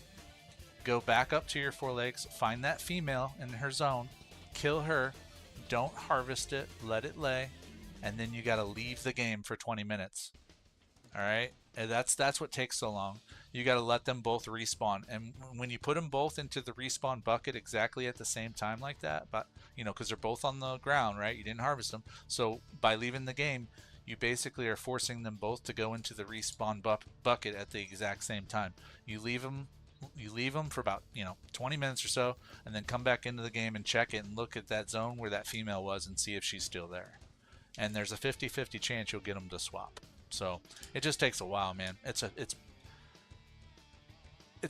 go back up to your 4 lakes, find that female in her zone, kill her, don't harvest it, let it lay, and then you got to leave the game for 20 minutes. All right, and that's what takes so long. You got to let them both respawn, and when you put them both into the respawn bucket exactly at the same time like that, but because they're both on the ground, right? You didn't harvest them, so by leaving the game, you basically are forcing them both to go into the respawn bucket at the exact same time. You leave them for about 20 minutes or so, and then come back into the game and check it and look at that zone where that female was and see if she's still there. And there's a 50-50 chance you'll get them to swap. So it just takes a while, man. It's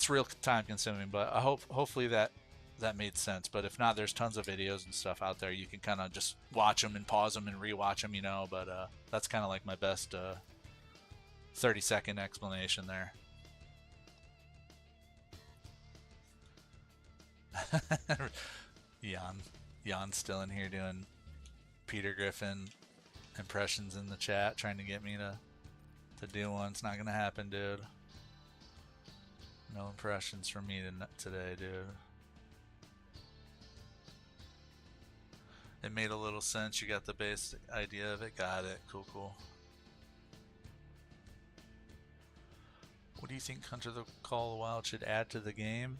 real time consuming, but I hopefully that made sense. But if not, there's tons of videos and stuff out there. You can kind of just watch them and pause them and rewatch them, But that's kind of like my best 30-second explanation there. Jan's still in here doing Peter Griffin impressions in the chat, trying to get me to do one. It's not gonna happen, dude. No impressions from me today, dude. It made a little sense. You got the basic idea of it. Got it. Cool, cool. What do you think Hunter the Call of the Wild should add to the game?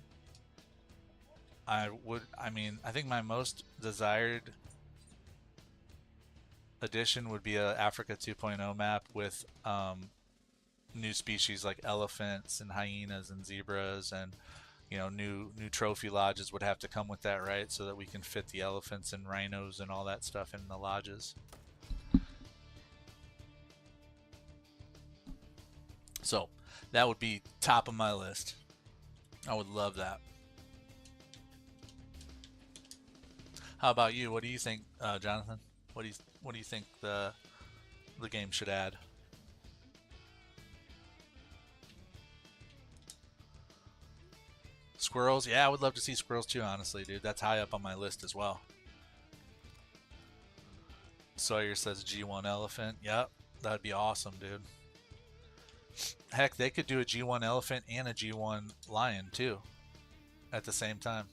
I think my most desired addition would be a Africa 2.0 map with new species like elephants and hyenas and zebras, and new trophy lodges would have to come with that, right? So that we can fit the elephants and rhinos and all that stuff in the lodges. So that would be top of my list. I would love that. How about you? What do you think, Jonathan? What do you think the game should add? Squirrels? Yeah, I would love to see squirrels too, honestly, dude. That's high up on my list as well. Sawyer says G1 elephant. Yep, that'd be awesome, dude. Heck, they could do a G1 elephant and a G1 lion too at the same time.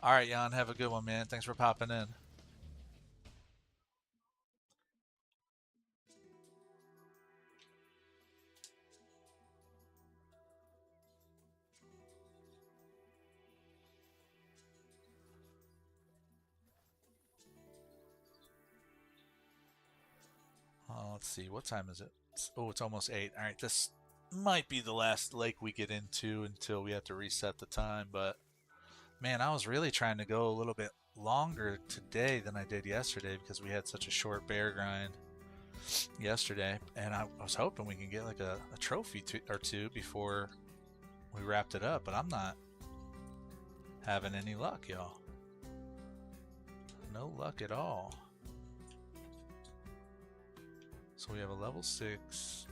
All right, Jan, have a good one, man. Thanks for popping in. Let's see, what time is it? Oh, it's almost 8. All right, this might be the last lake we get into until we have to reset the time, but man, I was really trying to go a little bit longer today than I did yesterday because we had such a short bear grind yesterday, and I was hoping we can get like a trophy or two before we wrapped it up, but I'm not having any luck, y'all. No luck at all. So we have a level 6.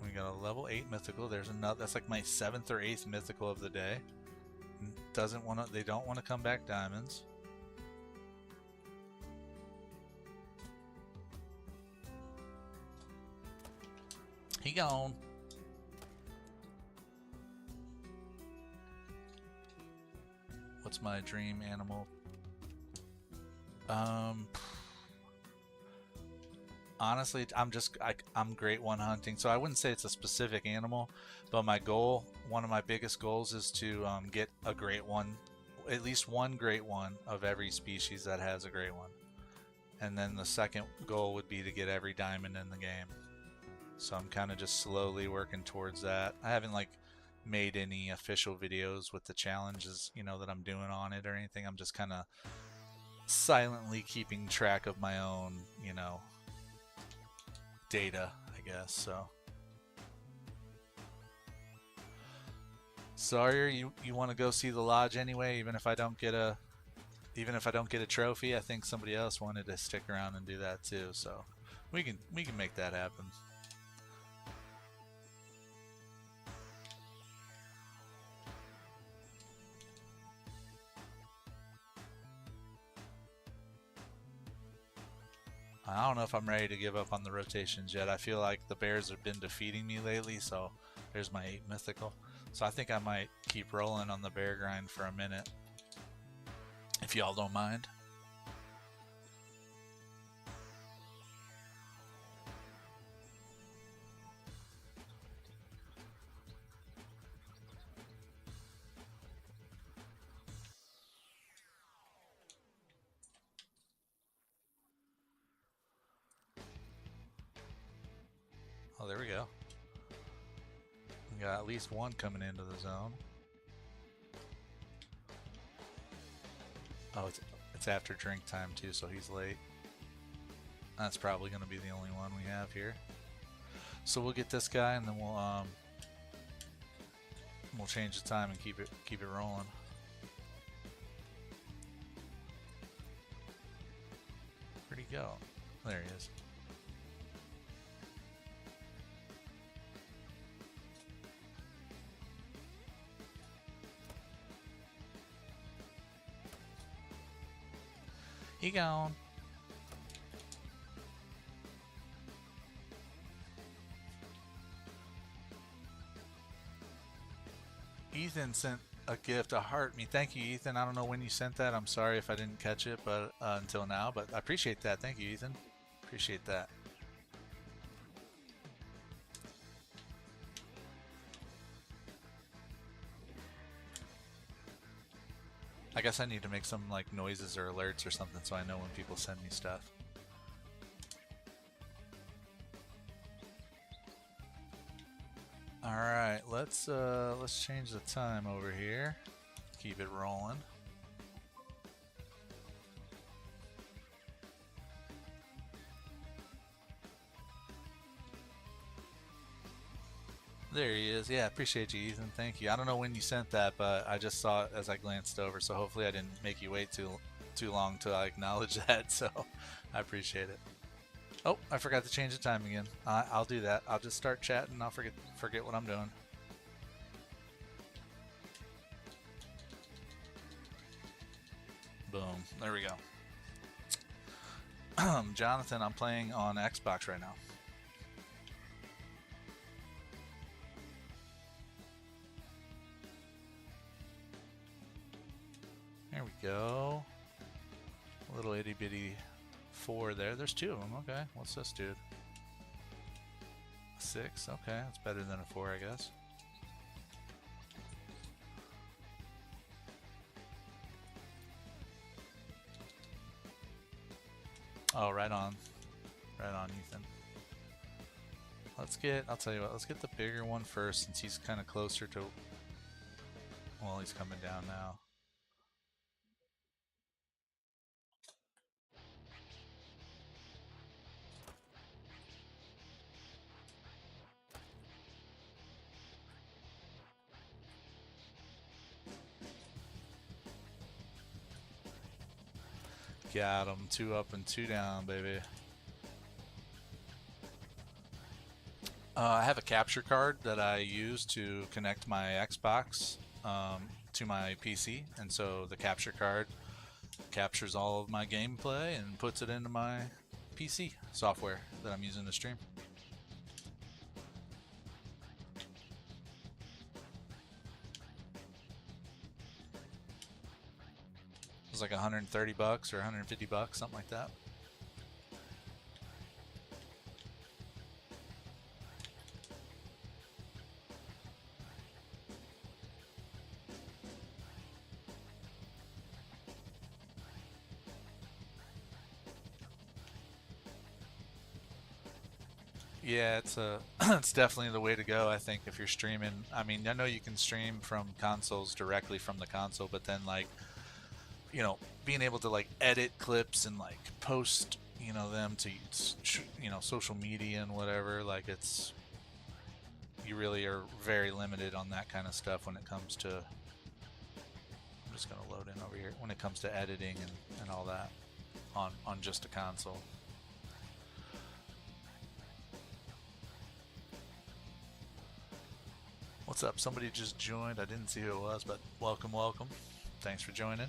We got a level 8 mythical. There's another. That's like my 7th or 8th mythical of the day. They don't want to come back diamonds. He gone. What's my dream animal? Honestly, I'm great one hunting, so I wouldn't say it's a specific animal, but one of my biggest goals is to get a great one, at least one great one of every species that has a great one. And then the second goal would be to get every diamond in the game. So I'm kind of just slowly working towards that. I haven't made any official videos with the challenges, that I'm doing on it or anything. I'm just kind of silently keeping track of my own, data, I guess. So Sawyer, you want to go see the lodge anyway, even if I don't get a trophy? I think somebody else wanted to stick around and do that too, so we can make that happen. I don't know if I'm ready to give up on the rotations yet. I feel like the bears have been defeating me lately, so there's my 8 mythical. So I think I might keep rolling on the bear grind for a minute, if y'all don't mind. Oh, there we go. We got at least one coming into the zone. Oh, it's after drink time too, so he's late. That's probably going to be the only one we have here. So we'll get this guy, and then we'll change the time and keep it rolling. Where'd he go? There he is. He gone. Ethan sent a gift, a heart me. Thank you, Ethan. I don't know when you sent that. I'm sorry if I didn't catch it, but until now. But I appreciate that. Thank you, Ethan. Appreciate that. I guess I need to make some like noises or alerts or something so I know when people send me stuff. All right, let's change the time over here. Keep it rolling. There he is. Yeah, appreciate you, Ethan. Thank you. I don't know when you sent that, but I just saw it as I glanced over. So hopefully I didn't make you wait too long to acknowledge that. So I appreciate it. Oh, I forgot to change the time again. I'll do that. I'll just start chatting. I'll forget what I'm doing. Boom. There we go. Jonathan, I'm playing on Xbox right now. There we go. A little itty bitty 4 there. There's 2 of them. Okay. What's this dude? 6. Okay. That's better than a 4, I guess. Oh, right on. Right on, Ethan. I'll tell you what, let's get the bigger one first since he's kind of closer to, well, he's coming down now. Got him. 2 up and 2 down, baby. I have a capture card that I use to connect my Xbox to my PC, and so the capture card captures all of my gameplay and puts it into my PC software that I'm using to stream. It was like 130 bucks or 150 bucks, something like that. Yeah, it's it's definitely the way to go, I think, if you're streaming. I mean, I know you can stream from consoles directly from the console, but then like, being able to like edit clips and like post, them to social media and whatever, like you really are very limited on that kind of stuff when it comes to, I'm just going to load in over here, when it comes to editing and all that on just a console. What's up? Somebody just joined. I didn't see who it was, but welcome, welcome. Thanks for joining.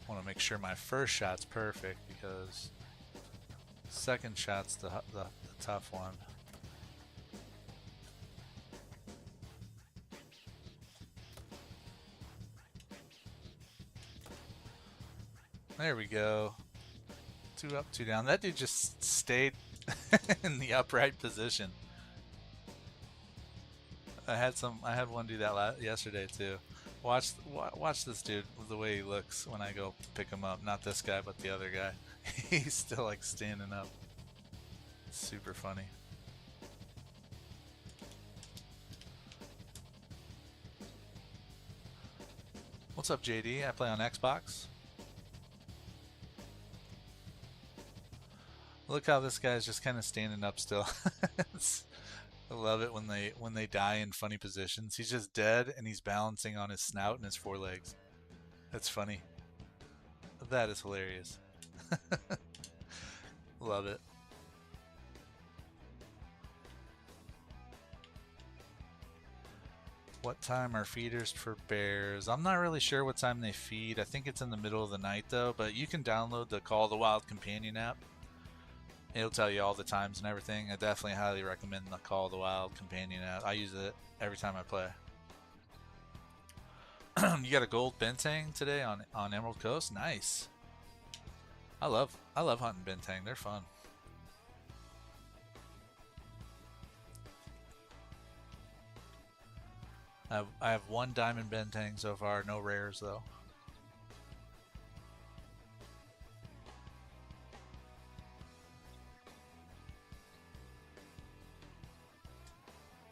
I want to make sure my first shot's perfect because second shot's the tough one. There we go. 2 up, 2 down. That dude just stayed in the upright position. I had one do that yesterday too. Watch this dude, the way he looks when I go pick him up. Not this guy, but the other guy. He's still like standing up. Super funny. What's up, JD? I play on Xbox. Look how this guy's just kind of standing up still. I love it when they die in funny positions. He's just dead and he's balancing on his snout and his forelegs. That's funny. That is hilarious. Love it. What time are feeders for bears? I'm not really sure what time they feed. I think it's in the middle of the night though, but you can download the Call of the Wild companion app. It'll tell you all the times and everything. I definitely highly recommend the Call of the Wild companion app. I use it every time I play. You got a gold bentang today on Emerald Coast? Nice. I love hunting bentang. They're fun. I have one diamond bentang so far, no rares though.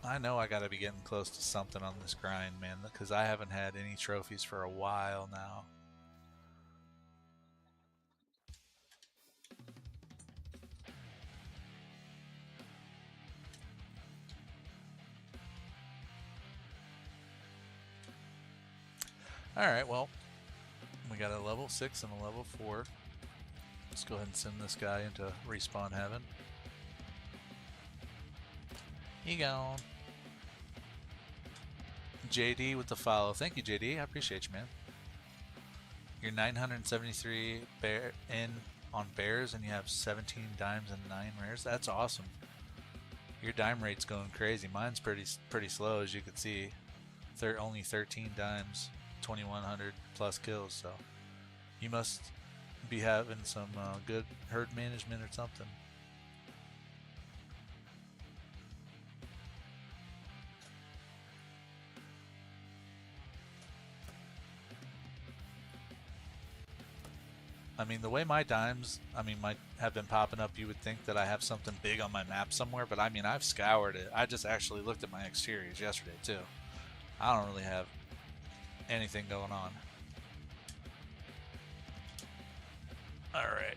I know I gotta be getting close to something on this grind, man, because I haven't had any trophies for a while now. Alright, well, we got a level 6 and a level 4. Let's go ahead and send this guy into respawn heaven. You gone. JD with the follow. Thank you, JD. I appreciate you, man. You're 973 bear in on bears, and you have 17 dimes and 9 rares. That's awesome. Your dime rate's going crazy. Mine's pretty slow, as you can see. Only 13 dimes, 2,100 plus kills. So you must be having some good herd management or something. I mean, the way my dimes, might have been popping up, you would think that I have something big on my map somewhere, but I mean, I've scoured it. I just actually looked at my exteriors yesterday, too. I don't really have anything going on. Alright.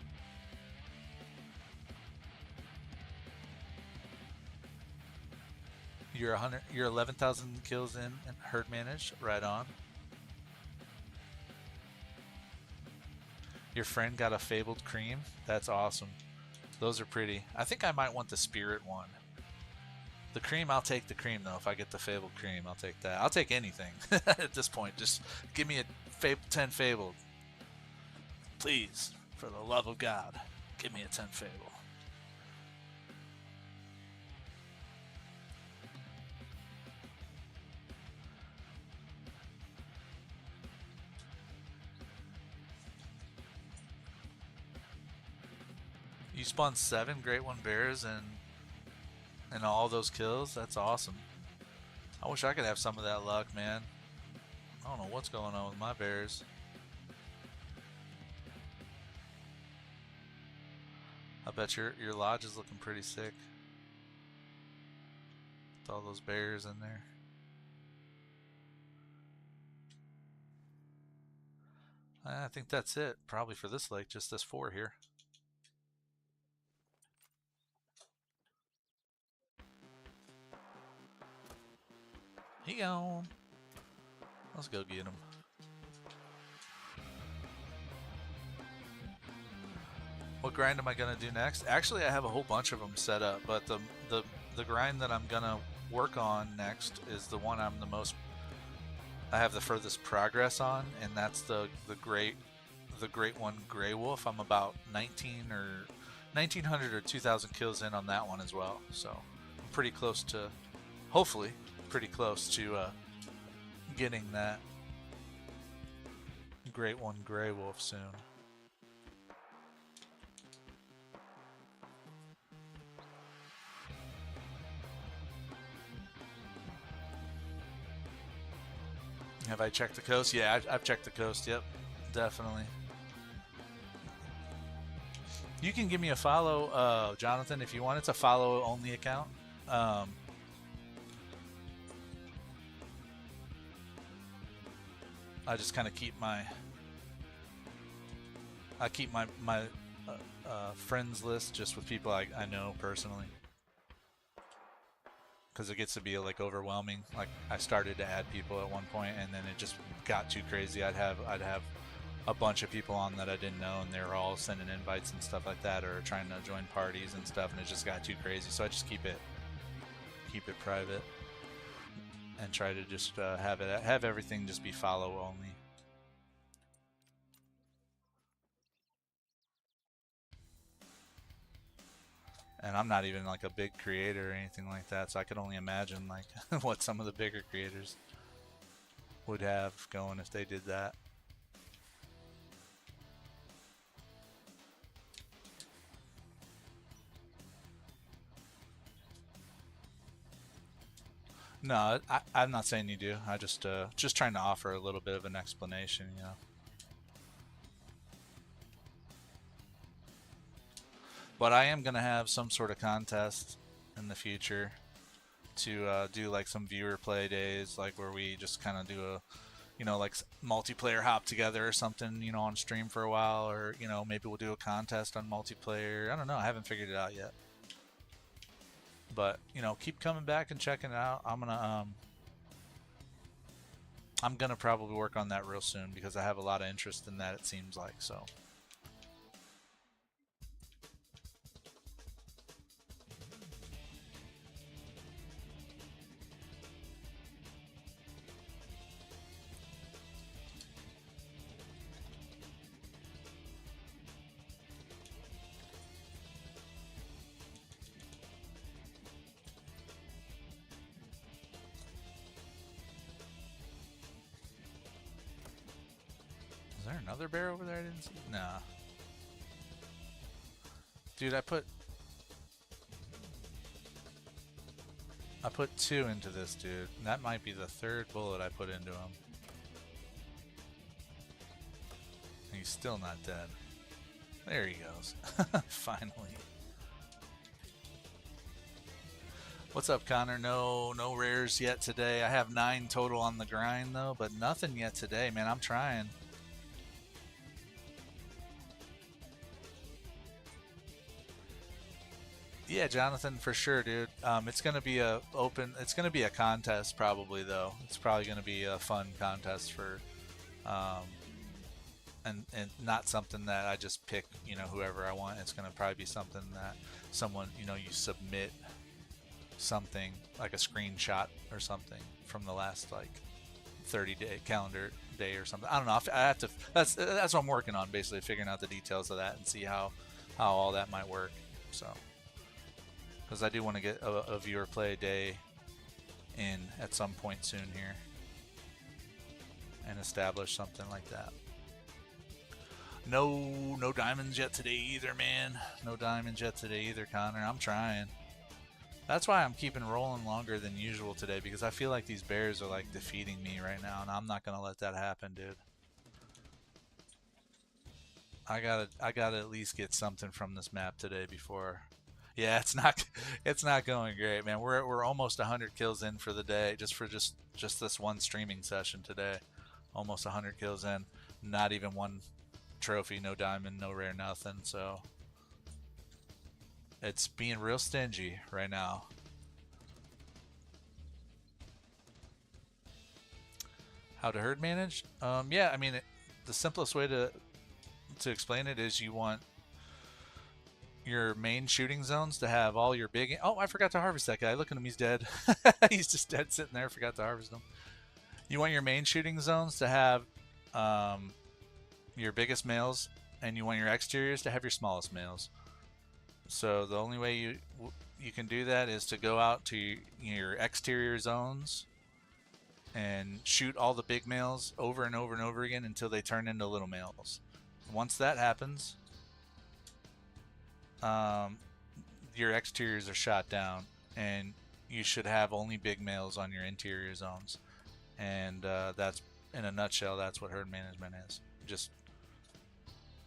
You're 11,000 kills in and herd managed. Right on. Your friend got a fabled cream? That's awesome. Those are pretty. I think I might want the spirit one. The cream, I'll take the cream though. If I get the fabled cream, I'll take that. I'll take anything at this point. Just give me a 10 fabled. Please, for the love of God, give me a 10 fable. You spawned 7 Great One Bears and all those kills? That's awesome. I wish I could have some of that luck, man. I don't know what's going on with my bears. I bet your lodge is looking pretty sick. With all those bears in there. I think that's it, probably for this lake, just this 4 here. He gone. Let's go get him. What grind am I gonna do next? Actually, I have a whole bunch of them set up, but the grind that I'm gonna work on next is the one I have the furthest progress on, and that's the great one, Grey Wolf. I'm about 1900 or 2,000 kills in on that one as well. So I'm pretty close to, hopefully, pretty close to getting that Great One Grey Wolf soon. Have I checked the coast? Yeah, I've checked the coast. Yep, definitely. You can give me a follow, Jonathan, if you want. It's a follow-only account. I just kind of keep my friends list just with people I know personally, because it gets to be like overwhelming. Like I started to add people at one point, and then it just got too crazy. I'd have a bunch of people on that I didn't know, and they were all sending invites and stuff like that, or trying to join parties and stuff, and it just got too crazy. So I just keep it private. and try to just have everything just be follow only. And I'm not even like a big creator or anything like that, so I could only imagine like what some of the bigger creators would have going if they did that. No, I'm not saying you do. I just trying to offer a little bit of an explanation, you know. But I am gonna have some sort of contest in the future to do like some viewer play days, like where we just kind of do a, you know, like multiplayer hop together or something, you know, on stream for a while, or you know, maybe we'll do a contest on multiplayer. I don't know. I haven't figured it out yet. But you know, keep coming back and checking it out. I'm gonna probably work on that real soon because I have a lot of interest in that. It seems like so. Is there another bear over there I didn't see? Nah. Dude, I put 2 into this dude. That might be the 3rd bullet I put into him. He's still not dead. There he goes. Finally. What's up, Connor? No rares yet today. I have 9 total on the grind though, but nothing yet today, man. I'm trying. Yeah, Jonathan, for sure, dude. It's gonna be it's gonna be a contest probably though. It's probably gonna be a fun contest for, um, and not something that I just pick, you know, whoever I want. It's gonna probably be something that someone, you know, you submit something like a screenshot or something from the last like 30-day calendar day or something. I don't know. I have to. That's what I'm working on, basically figuring out the details of that and see how all that might work. So. Because I do want to get a viewer play day in at some point soon here and establish something like that. No diamonds yet today either, man. No diamonds yet today either, Connor. I'm trying. That's why I'm keeping rolling longer than usual today, because I feel like these bears are like defeating me right now, and I'm not gonna let that happen, dude. I gotta at least get something from this map today before. Yeah, it's not going great, man. We're almost 100 kills in for the day, just this one streaming session today. Almost 100 kills in, not even one trophy, no diamond, no rare, nothing. So it's being real stingy right now. How to herd manage? Yeah, I mean, the simplest way to explain it is you want your main shooting zones to have all your big. Oh, I forgot to harvest that guy. Look at him, he's dead. He's just dead sitting there. Forgot to harvest him. You want your main shooting zones to have your biggest males, and you want your exteriors to have your smallest males. So the only way you can do that is to go out to your exterior zones and shoot all the big males over and over and over again until they turn into little males. Once that happens, your exteriors are shot down, and you should have only big males on your interior zones. And that's, in a nutshell, that's what herd management is. Just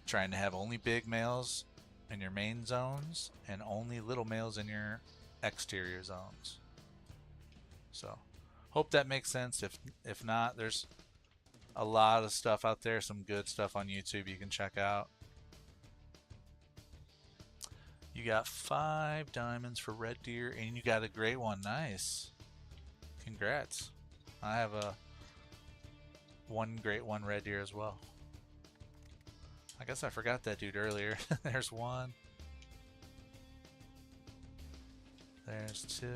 trying to have only big males in your main zones and only little males in your exterior zones. So hope that makes sense. If not, there's a lot of stuff out there, some good stuff on YouTube you can check out. You got 5 diamonds for red deer, and you got a great one. Nice. Congrats. I have one great one red deer as well. I guess I forgot that dude earlier. There's one. There's 2.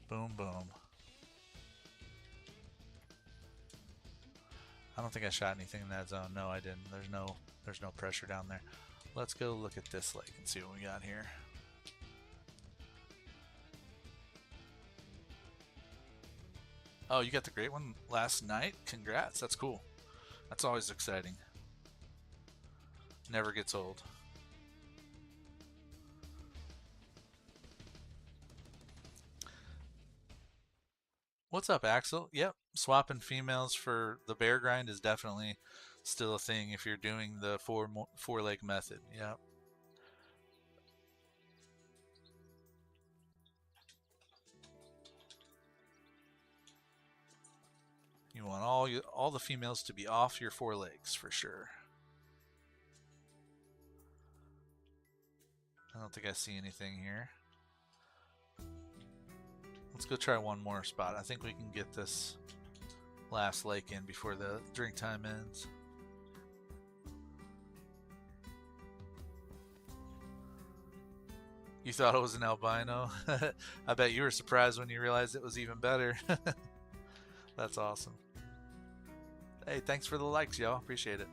Boom, boom. I don't think I shot anything in that zone. No, I didn't. There's no pressure down there. Let's go look at this lake and see what we got here. Oh, you got the great one last night? Congrats, that's cool. That's always exciting. Never gets old. What's up, Axel? Yep, swapping females for the bear grind is definitely still a thing if you're doing the four leg method. Yep. You want all the females to be off your 4 legs for sure. I don't think I see anything here. Let's go try one more spot. I think we can get this last lake in before the drink time ends. You thought it was an albino? I bet you were surprised when you realized it was even better. That's awesome. Hey, thanks for the likes, y'all. Appreciate it.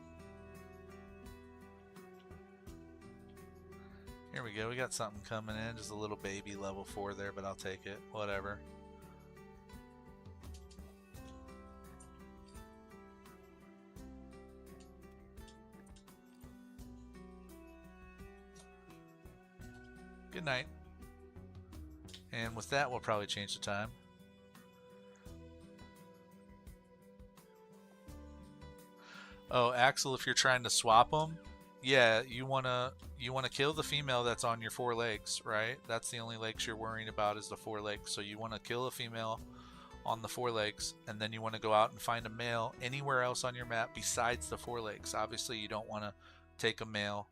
Here we go. We got something coming in. Just a little baby level 4 there, but I'll take it. Whatever. Good night. And with that, we'll probably change the time. Oh, Axel, if you're trying to swap them, yeah, you wanna kill the female that's on your 4 legs, right? That's the only legs you're worrying about is the 4 legs. So you want to kill a female on the 4 legs, and then you want to go out and find a male anywhere else on your map besides the 4 legs. Obviously, you don't want to take a male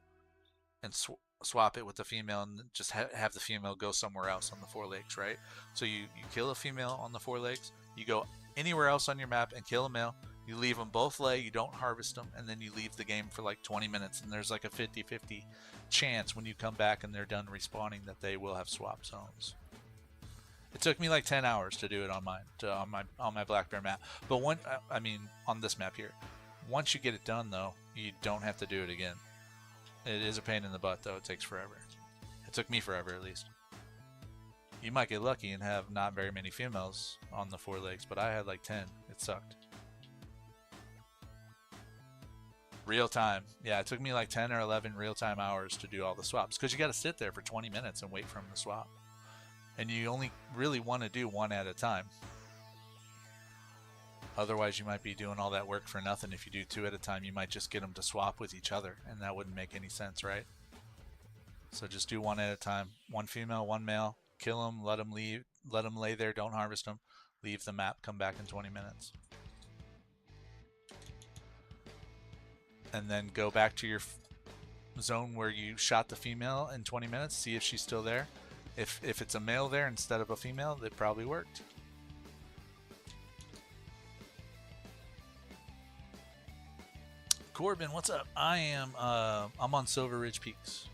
and swap it with the female and just have the female go somewhere else on the 4 legs, right? So you kill a female on the 4 legs, you go anywhere else on your map and kill a male. You leave them both lay, you don't harvest them, and then you leave the game for like 20 minutes, and there's like a 50-50 chance when you come back and they're done respawning that they will have swap zones. It took me like 10 hours to do it on my Black Bear map, but on this map here. Once you get it done though, you don't have to do it again. It is a pain in the butt though. It takes forever. It took me forever at least. You might get lucky and have not very many females on the 4 legs, but I had like 10. It sucked. Real time. Yeah, it took me like 10 or 11 real-time hours to do all the swaps because you got to sit there for 20 minutes and wait for them to swap. And you only really want to do one at a time. Otherwise, you might be doing all that work for nothing. If you do 2 at a time, you might just get them to swap with each other, and that wouldn't make any sense, right? So just do 1 at a time. 1 female, 1 male. Kill them, let them leave, let them lay there, don't harvest them. Leave the map, come back in 20 minutes. And then go back to your zone where you shot the female in 20 minutes, see if she's still there. If it's a male there instead of a female, it probably worked. Corbin, what's up? I'm on Silver Ridge Peaks.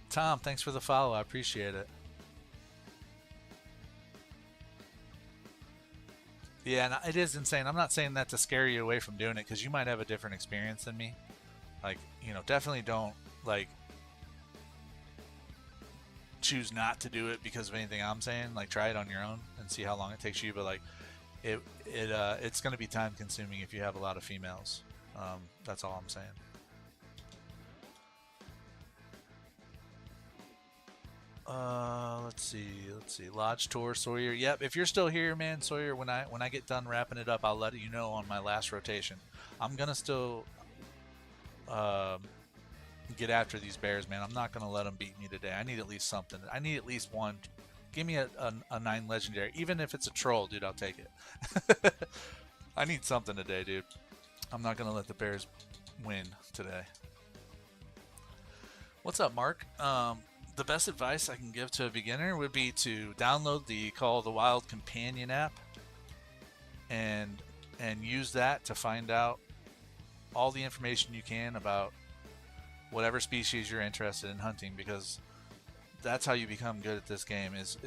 Tom, thanks for the follow. I appreciate it. Yeah, and it is insane. I'm not saying that to scare you away from doing it because you might have a different experience than me. Like, definitely don't like choose not to do it because of anything I'm saying. Like, try it on your own and see how long it takes you. But like, it's going to be time consuming if you have a lot of females. That's all I'm saying. Let's see. Lodge tour, Sawyer. Yep, if you're still here, man, Sawyer, when I get done wrapping it up, I'll let you know on my last rotation. I'm gonna still get after these bears, man. I'm not gonna let them beat me today. I need at least something. I need at least one. Give me a 9 legendary, even if it's a troll, dude. I'll take it. I need something today, dude. I'm not gonna let the bears win today. What's up, Mark? The best advice I can give to a beginner would be to download the Call of the Wild companion app and use that to find out all the information you can about whatever species you're interested in hunting, because that's how you become good at this game. Is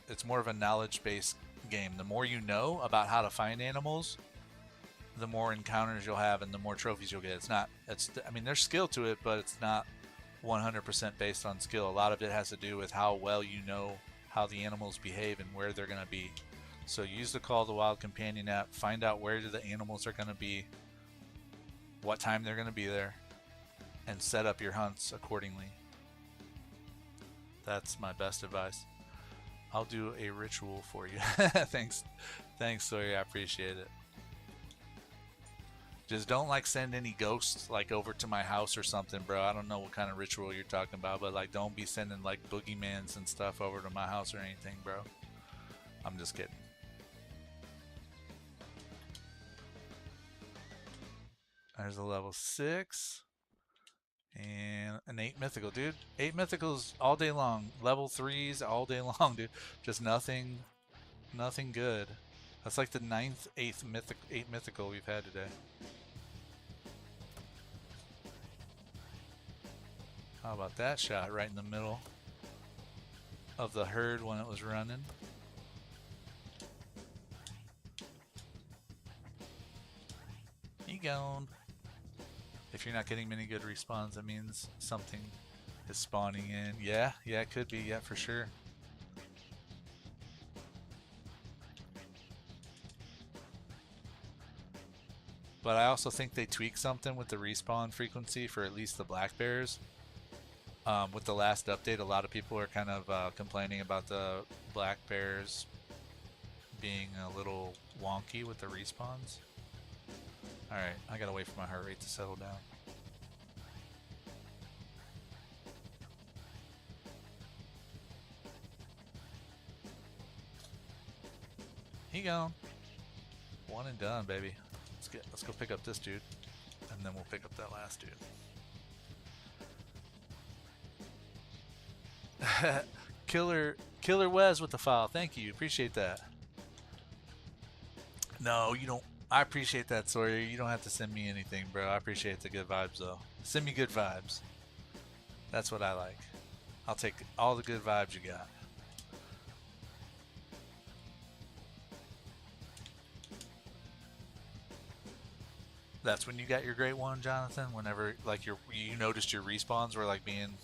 it's more of a knowledge-based game. The more you know about how to find animals, the more encounters you'll have and the more trophies you'll get. It's not, I mean, there's skill to it, but it's not 100% based on skill. A lot of it has to do with how well you know how the animals behave and where they're going to be. So use the Call of the Wild companion app, find out where the animals are going to be, what time they're going to be there, and set up your hunts accordingly. That's my best advice. I'll do a ritual for you. Thanks, Sawyer. I appreciate it. Just don't like send any ghosts like over to my house or something, bro. I don't know what kind of ritual you're talking about, but like don't be sending like boogeymans and stuff over to my house or anything, bro. I'm just kidding. There's a level 6 and an 8 mythical, dude. 8 mythicals all day long. Level 3s all day long, dude. Just nothing good. That's like the 9th, 8th mythical we've had today. How about that shot right in the middle of the herd when it was running? He gone. If you're not getting many good respawns, that means something is spawning in. Yeah, it could be. Yeah, for sure. But I also think they tweaked something with the respawn frequency for at least the black bears. With the last update, a lot of people are kind of complaining about the black bears being a little wonky with the respawns. Alright, I gotta wait for my heart rate to settle down. He gone. One and done, baby. Let's go pick up this dude, and then we'll pick up that last dude. Killer Wes with the file. Thank you. Appreciate that. No, you don't. I appreciate that, Sawyer. You don't have to send me anything, bro. I appreciate the good vibes, though. Send me good vibes. That's what I like. I'll take all the good vibes you got. That's when you got your great one, Jonathan? Whenever, like, you noticed your respawns were, like, being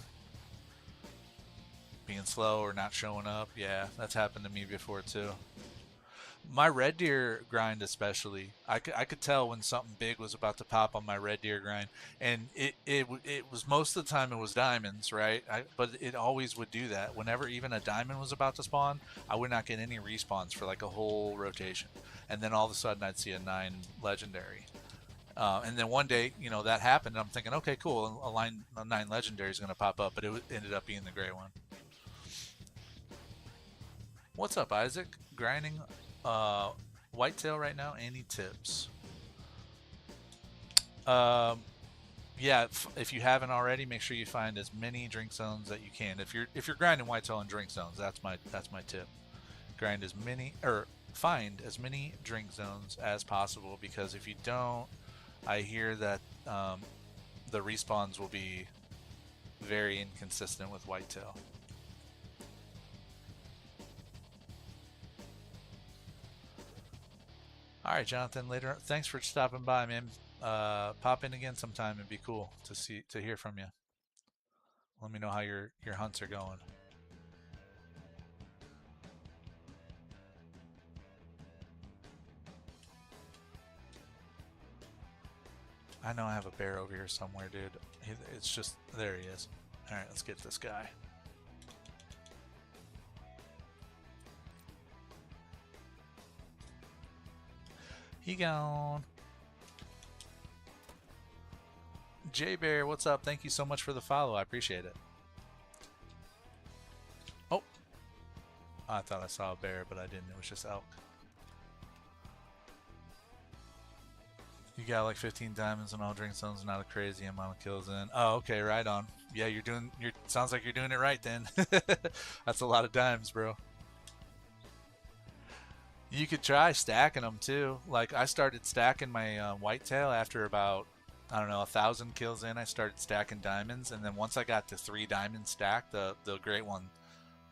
slow or not showing up? Yeah, that's happened to me before, too. My red deer grind especially, I could tell when something big was about to pop on my red deer grind, and it was most of the time it was diamonds, right? But it always would do that. Whenever even a diamond was about to spawn, I would not get any respawns for like a whole rotation, and then all of a sudden I'd see a 9 legendary. And then one day, you know, that happened, and I'm thinking, okay, cool, a 9 legendary is going to pop up, but it ended up being the gray one. What's up, Isaac? Grinding whitetail right now. Any tips? Yeah, if you haven't already, make sure you find as many drink zones that you can. If you're grinding whitetail in drink zones, that's my tip. Grind as many, or find as many drink zones as possible, because if you don't, I hear that the respawns will be very inconsistent with whitetail. Alright, Jonathan, later. Thanks for stopping by, man. Pop in again sometime. It'd be cool to hear from you. Let me know how your hunts are going. I know I have a bear over here somewhere, dude. It's just, there he is. Alright, let's get this guy. He gone. J Bear, what's up? Thank you so much for the follow. I appreciate it. Oh, I thought I saw a bear, but I didn't. It was just elk. You got like 15 diamonds and all drink zones, not a crazy amount of kills in. Oh, okay, right on. Yeah, sounds like you're doing it right then. That's a lot of dimes, bro. You could try stacking them too. Like I started stacking my whitetail after about, I don't know, 1,000 kills in. I started stacking diamonds, and then once I got to 3 diamonds stacked, the great one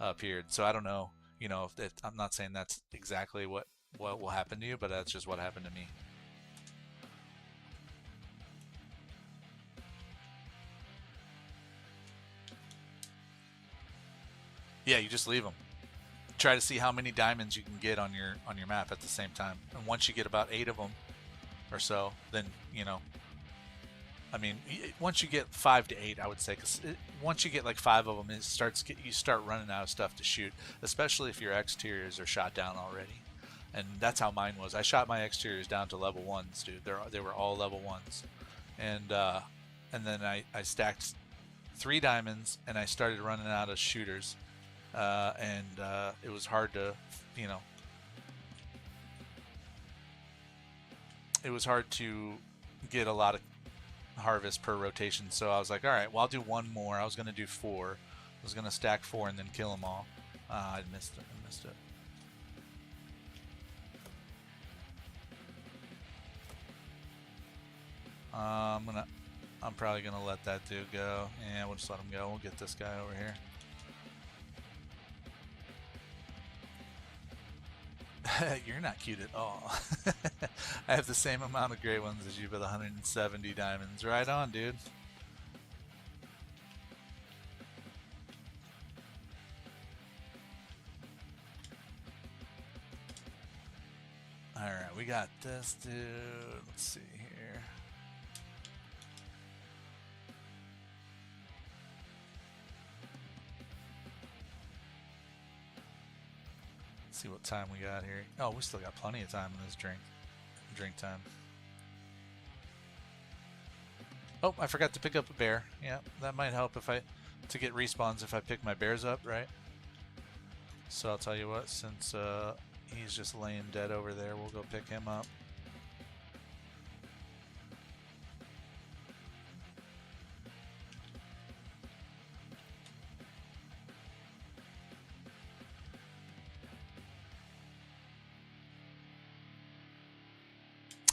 appeared. So I don't know. You know, I'm not saying that's exactly what will happen to you, but that's just what happened to me. Yeah, you just leave them. Try to see how many diamonds you can get on your map at the same time. And once you get about 8 of them or so, then you know. I mean, once you get 5 to 8, I would say, because once you get like 5 of them, you start running out of stuff to shoot, especially if your exteriors are shot down already. And that's how mine was. I shot my exteriors down to level 1s, dude. They were all level 1s, and then I stacked 3 diamonds, and I started running out of shooters, it was hard to, you know, it was hard to get a lot of harvest per rotation. So I was like, all right, well, I'll do one more. I was going to do 4. I was going to stack 4 and then kill them all. I missed it. I'm probably gonna let that dude go. Yeah, we'll just let him go. We'll get this guy over here. You're not cute at all. I have the same amount of gray ones as you, but 170 diamonds. Right on, dude. Alright, we got this dude. Let's see here. See what time we got here. Oh, we still got plenty of time in this drink time. Oh, I forgot to pick up a bear. Yeah, that might help to get respawns if I pick my bears up, right? So I'll tell you what, since he's just laying dead over there, we'll go pick him up.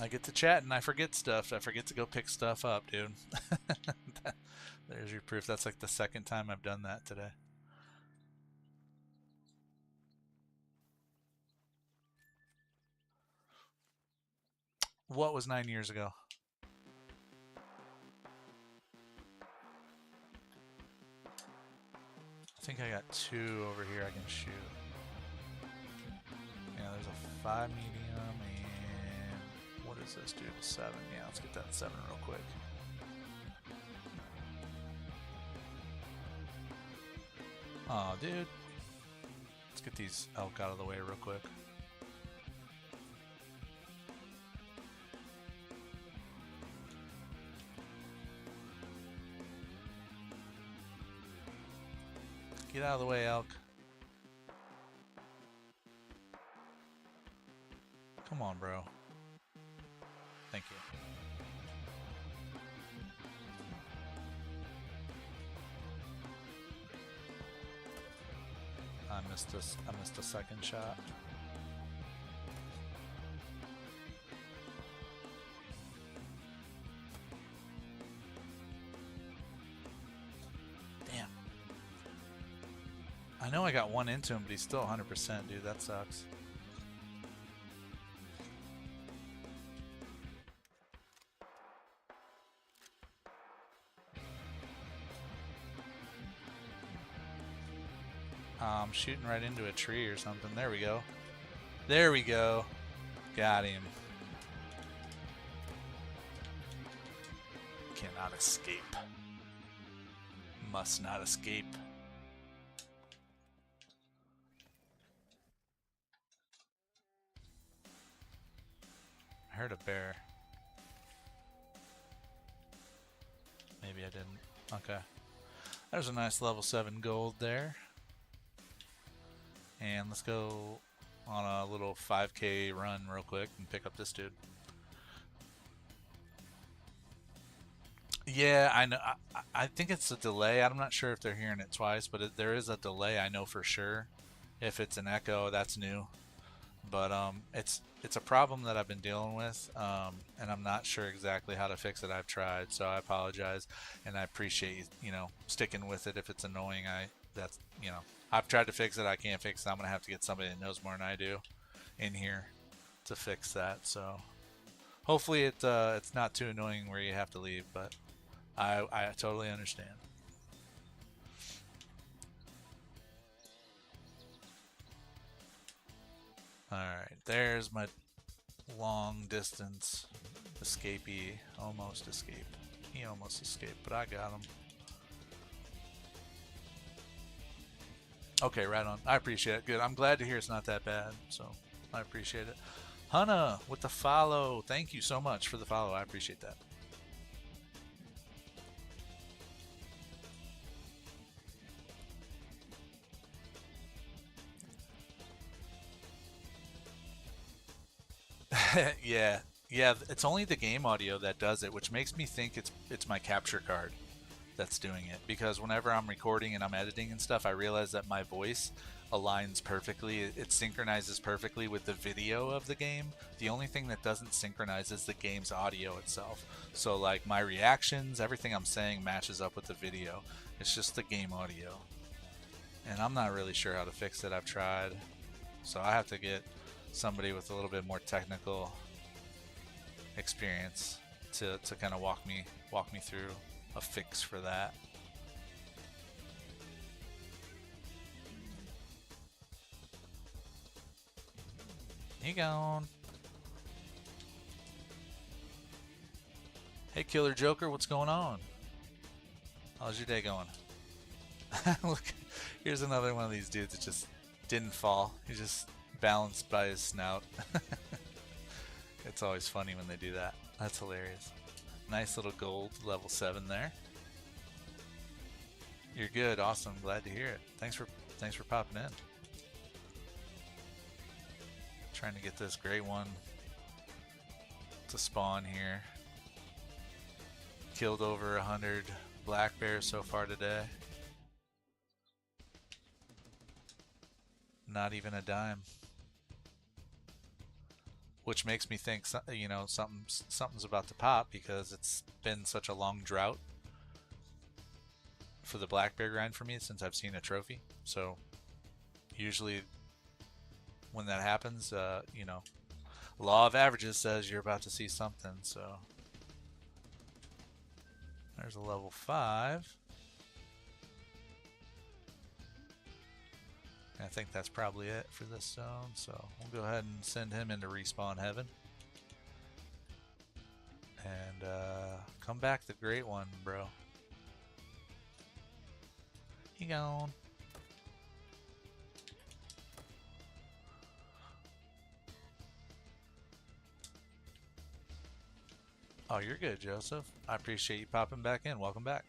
I get to chat and I forget stuff. I forget to go pick stuff up, dude. There's your proof. That's like the second time I've done that today. What was 9 years ago? I think I got 2 over here I can shoot. Yeah, there's a 5 medium and what is this, dude? 7. Yeah, let's get that 7 real quick. Oh, dude. Let's get these elk out of the way real quick. Get out of the way, elk. Come on, bro. Thank you. I missed a second shot. Damn. I know I got 1 into him, but he's still 100%, dude. That sucks. I'm shooting right into a tree or something. There we go. There we go. Got him. Cannot escape. Must not escape. I heard a bear. Maybe I didn't. Okay. There's a nice level 7 gold there. And let's go on a little 5K run real quick and pick up this dude. Yeah, I know. I think it's a delay. I'm not sure if they're hearing it twice, but there is a delay. I know for sure. If it's an echo, that's new. But it's a problem that I've been dealing with, and I'm not sure exactly how to fix it. I've tried, so I apologize, and I appreciate you know sticking with it. If it's annoying, that's you know I've tried to fix it. I can't fix it. I'm gonna have to get somebody that knows more than I do in here to fix that. So hopefully it's not too annoying where you have to leave, but I totally understand. All right, there's my long distance escapee. Almost escaped. He almost escaped, but I got him. Okay, right on. I appreciate it. Good. I'm glad to hear it's not that bad. So I appreciate it. Hannah with the follow. Thank you so much for the follow. I appreciate that. Yeah, yeah. It's only the game audio that does it, which makes me think it's my capture card that's doing it. Because whenever I'm recording and I'm editing and stuff, I realize that my voice aligns perfectly. It synchronizes perfectly with the video of the game. The only thing that doesn't synchronize is the game's audio itself. So like my reactions, everything I'm saying matches up with the video. It's just the game audio. And I'm not really sure how to fix it. I've tried. So I have to get somebody with a little bit more technical experience to kind of walk me through a fix for that. You going? Hey Killer Joker, what's going on? How's your day going? Look, here's another one of these dudes that just didn't fall. He just balanced by his snout. It's always funny when they do that. That's hilarious. Nice little gold level 7 there. You're good, awesome, glad to hear it. Thanks for popping in. Trying to get this great one to spawn here. Killed over 100 black bears so far today. Not even a dime. Which makes me think, you know, something's about to pop because it's been such a long drought for the black bear grind for me since I've seen a trophy. So usually when that happens, you know, law of averages says you're about to see something. So there's a level 5. I think that's probably it for this zone, so we'll go ahead and send him into respawn heaven. And come back the great one, bro. He gone. Oh, you're good, Joseph. I appreciate you popping back in. Welcome back.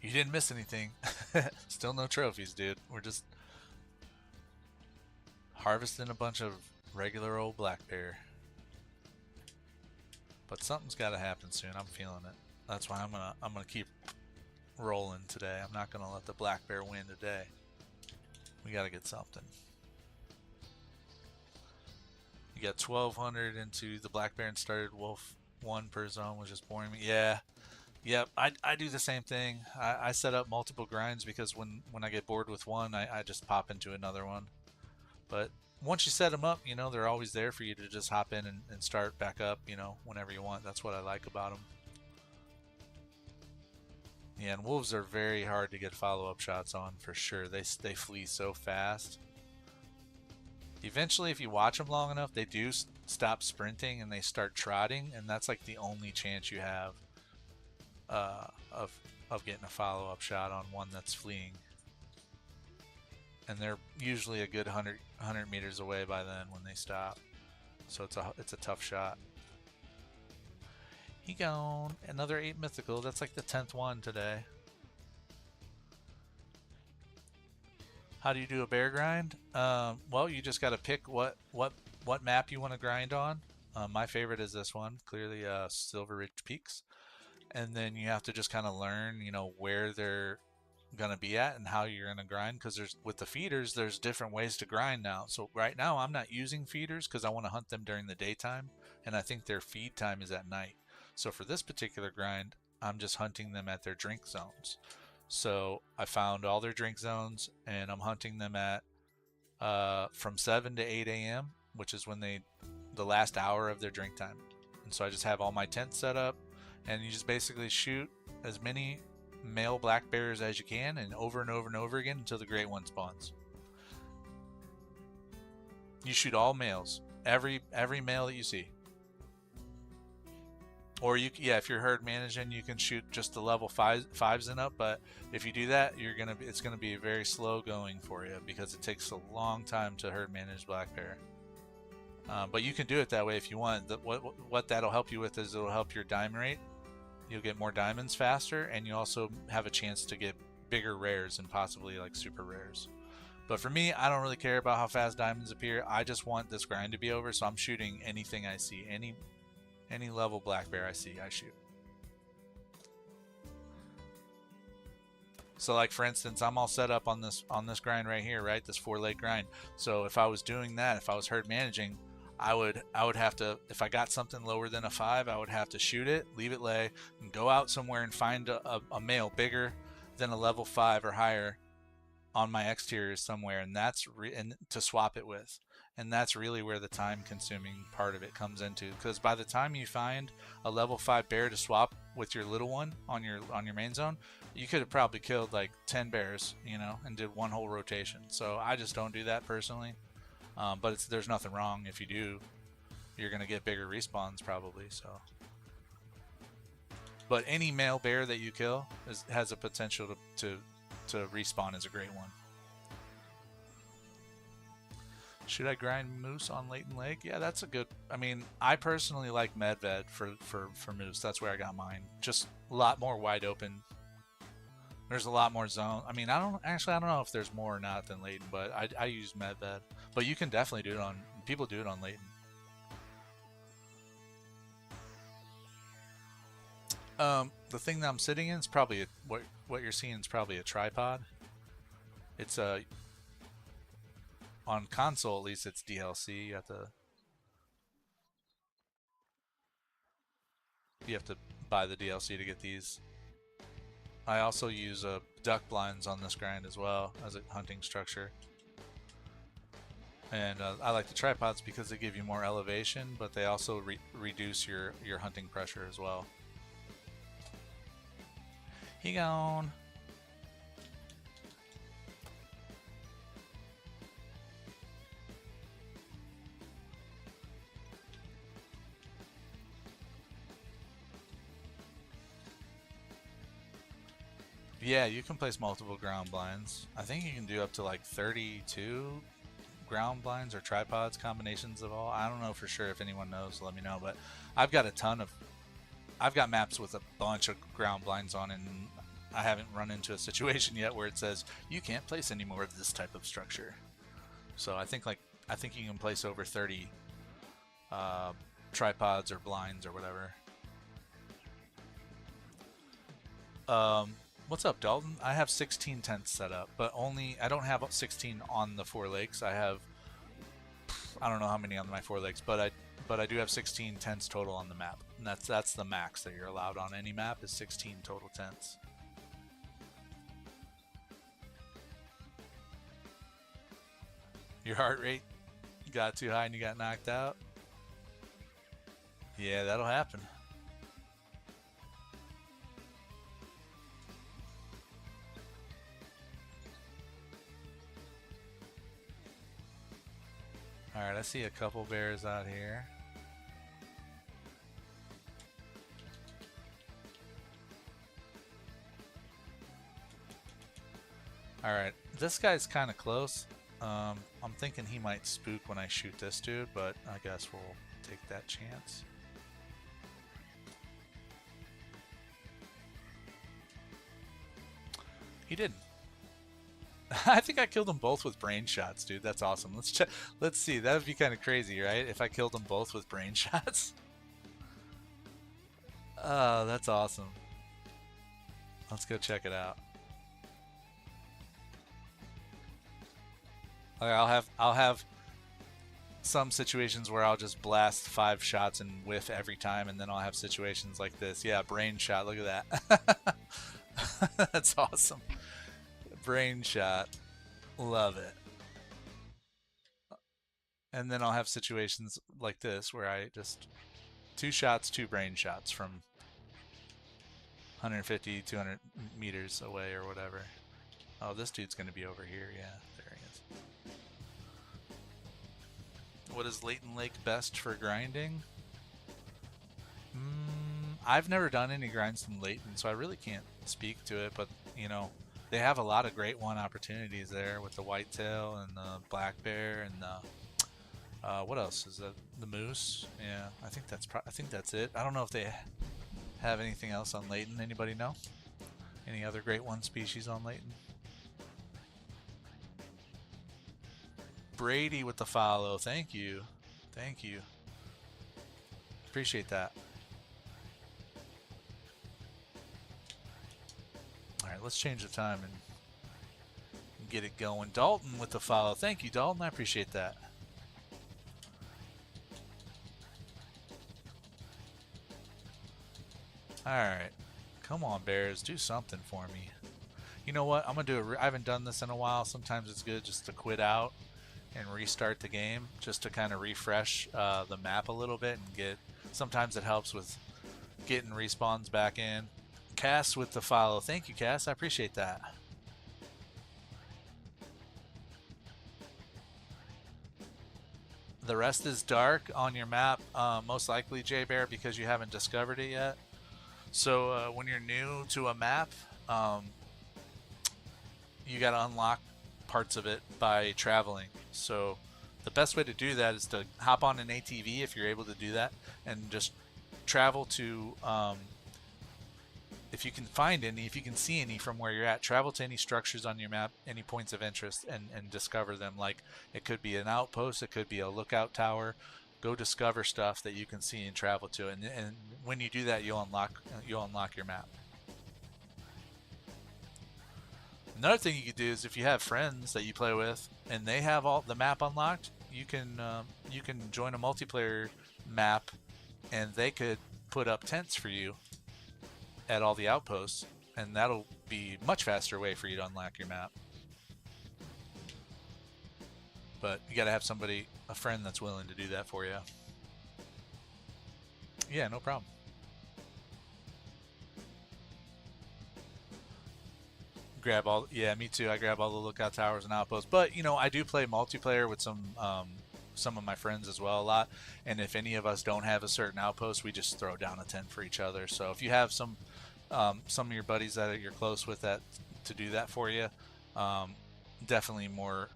You didn't miss anything. Still no trophies, dude. We're just harvesting a bunch of regular old black bear. But something's got to happen soon. I'm feeling it. That's why I'm gonna keep rolling today. I'm not gonna let the black bear win today. We gotta get something. You got 1,200 into the black bear and started wolf 1 per zone, was just boring me. Yeah. Yep, I do the same thing. I set up multiple grinds because when I get bored with one, I just pop into another one. But once you set them up, you know, they're always there for you to just hop in and start back up, you know, whenever you want. That's what I like about them. Yeah, and wolves are very hard to get follow-up shots on for sure. They flee so fast. Eventually, if you watch them long enough, they do stop sprinting and they start trotting, and that's like the only chance you have of getting a follow-up shot on one that's fleeing. And they're usually a good 100 meters away by then when they stop. So it's a tough shot. He gone. Another 8 mythical. That's like the 10th one today. How do you do a bear grind? Well, you just got to pick what map you want to grind on. My favorite is this one, clearly Silver Ridge Peaks. And then you have to just kind of learn, you know, where they're gonna be at and how you're gonna grind, because with the feeders there's different ways to grind now. So right now I'm not using feeders because I want to hunt them during the daytime, and I think their feed time is at night. So for this particular grind, I'm just hunting them at their drink zones. So I found all their drink zones, and I'm hunting them at from 7 to 8 a.m., which is when the last hour of their drink time. And so I just have all my tents set up, and you just basically shoot as many male black bears as you can, and over and over and over again until the great one spawns. You shoot all males, every male that you see. Or if you're herd managing, you can shoot just the level fives and up. But if you do that, it's gonna be very slow going for you because it takes a long time to herd manage black bear. But you can do it that way if you want. What that'll help you with is it'll help your diamond rate. You'll get more diamonds faster, and you also have a chance to get bigger rares and possibly like super rares. But for me, I don't really care about how fast diamonds appear. I just want this grind to be over, so I'm shooting anything I see, any level black bear I see, I shoot. So like for instance, I'm all set up on this grind right here, right? This 4-leg grind. So if I was doing that, if I was herd managing, I would have to, if I got something lower than a 5, I would have to shoot it, leave it lay, and go out somewhere and find a male bigger than a level 5 or higher on my exteriors somewhere, and and to swap it with. And that's really where the time consuming part of it comes into, because by the time you find a level 5 bear to swap with your little one on your main zone, you could have probably killed like 10 bears, and did one whole rotation. So I just don't do that personally. But there's nothing wrong if you do. You're gonna get bigger respawns probably. So, but any male bear that you kill has a potential to respawn as a great one. Should I grind moose on Leighton Lake? Yeah, that's a good. I mean, I personally like Medved for moose. That's where I got mine. Just a lot more wide open. There's a lot more zone. I mean, I don't know if there's more or not than Leighton, but I use Medved. But you can definitely do it on. People do it on Leighton. The thing that I'm sitting in is probably what you're seeing is probably a tripod. It's a on console, at least it's DLC. You have to buy the DLC to get these. I also use duck blinds on this grind as well as a hunting structure. And I like the tripods because they give you more elevation, but they also reduce your hunting pressure as well. He gone. Yeah, you can place multiple ground blinds. I think you can do up to like 32 ground blinds or tripods, combinations of all. I don't know for sure. If anyone knows, let me know. But I've got I've got maps with a bunch of ground blinds on, and I haven't run into a situation yet where it says you can't place any more of this type of structure. So I think you can place over 30 tripods or blinds or whatever. What's up, Dalton? I have 16 tents set up, but I don't have 16 on the 4 lakes. I don't know how many on my 4 lakes, but I do have 16 tents total on the map. And that's the max that you're allowed on any map is 16 total tents. Your heart rate got too high and you got knocked out? Yeah, that'll happen. Alright, I see a couple bears out here. Alright, this guy's kind of close. I'm thinking he might spook when I shoot this dude, but I guess we'll take that chance. He didn't. I think I killed them both with brain shots, dude. That's awesome. Let's check. Let's see. That would be kind of crazy, right? If I killed them both with brain shots. Oh, that's awesome. Let's go check it out. Okay, I'll have some situations where I'll just blast 5 shots and whiff every time, and then I'll have situations like this. Yeah, brain shot. Look at that. That's awesome. Brain shot. Love it. And then I'll have situations like this where I just 2 shots, 2 brain shots from 150, 200 meters away or whatever. Oh, this dude's going to be over here. Yeah, there he is. What is Layton Lake best for grinding? I've never done any grinds in Layton, so I really can't speak to it, but, you know, they have a lot of great one opportunities there with the whitetail and the black bear and the what else is that? The moose. Yeah, I think that's it. I don't know if they have anything else on Layton. Anybody know? Any other great one species on Layton? Brady with the follow. Thank you. Thank you. Appreciate that. Alright, let's change the time and get it going. Dalton with the follow. Thank you, Dalton. I appreciate that. Alright. Come on, Bears. Do something for me. You know what? I'm going to do I haven't done this in a while. Sometimes it's good just to quit out and restart the game just to kind of refresh the map a little bit and get... Sometimes it helps with getting respawns back in. Cass with the follow. Thank you, Cass. I appreciate that. The rest is dark on your map, most likely, J-Bear, because you haven't discovered it yet. So when you're new to a map, you got to unlock parts of it by traveling. So the best way to do that is to hop on an ATV if you're able to do that, and just travel to, if you can find any, if you can see any from where you're at, travel to any structures on your map, any points of interest, and discover them. Like, it could be an outpost, it could be a lookout tower. Go discover stuff that you can see and travel to, and when you do that, you'll unlock your map. Another thing you could do is, if you have friends that you play with and they have all the map unlocked, you can join a multiplayer map, and they could put up tents for you at all the outposts, and that'll be a much faster way for you to unlock your map. But you gotta have somebody, a friend, that's willing to do that for you. Yeah, no problem. Grab all, yeah, me too. I grab all the lookout towers and outposts. But, you know, I do play multiplayer with some of my friends as well a lot. And if any of us don't have a certain outpost, we just throw down a tent for each other. So if you have some of your buddies that you're close with that to do that for you, definitely more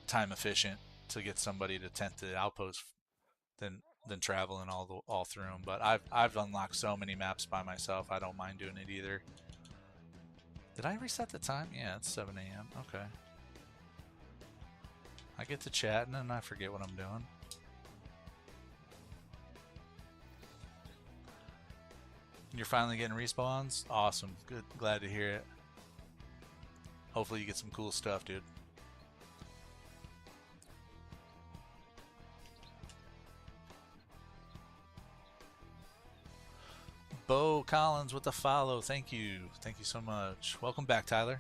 time efficient to get somebody to tent the outpost than traveling all through them. But I've unlocked so many maps by myself. I don't mind doing it either. Did I reset the time? Yeah, it's 7 a.m. Okay. I get to chatting and I forget what I'm doing. You're finally getting respawns? Awesome. Good. Glad to hear it. Hopefully you get some cool stuff, dude. Bo Collins with the follow. Thank you. Thank you so much. Welcome back, Tyler.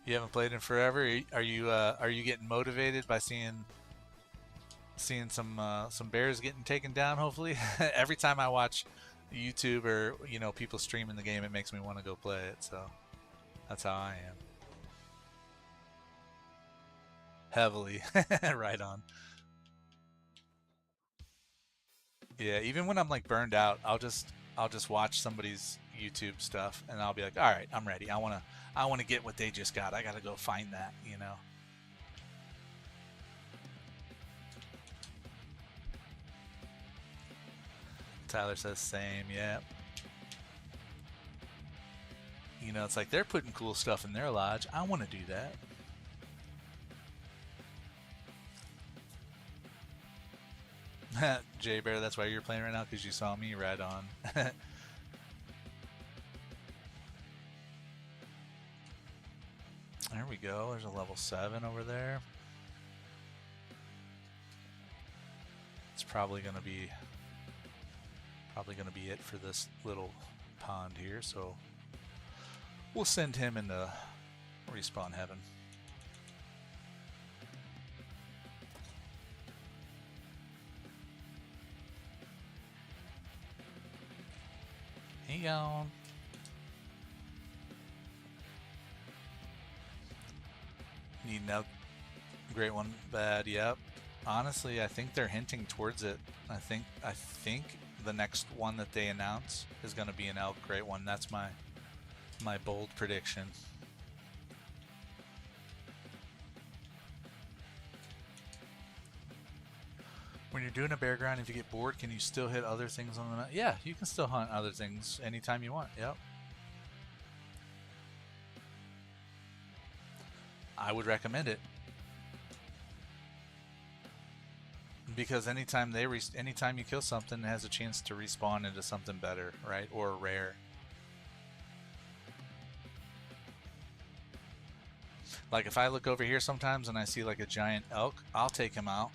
You haven't played in forever. Are you getting motivated by seeing some bears getting taken down? Hopefully, every time I watch YouTube or people streaming the game, it makes me want to go play it. So that's how I am. Heavily. Right on. Yeah, even when I'm like burned out, I'll just watch somebody's YouTube stuff and I'll be like, all right, I'm ready. I want to get what they just got. I got to go find that, Tyler says same. Yeah. It's like they're putting cool stuff in their lodge. I want to do that. Jay Bear, that's why you're playing right now, because you saw me right on. There we go. There's a level 7 over there. It's probably gonna be it for this little pond here, so we'll send him into respawn heaven. He gone. Need an elk. Great one. Bad. Yep. Honestly, I think they're hinting towards it. I think the next one that they announce is going to be an elk great one. That's my bold prediction. When you're doing a bear grind, if you get bored, can you still hit other things on the map? Yeah, you can still hunt other things anytime you want. Yep. I would recommend it. Because anytime you kill something, it has a chance to respawn into something better, right? Or rare. Like if I look over here sometimes and I see like a giant elk, I'll take him out.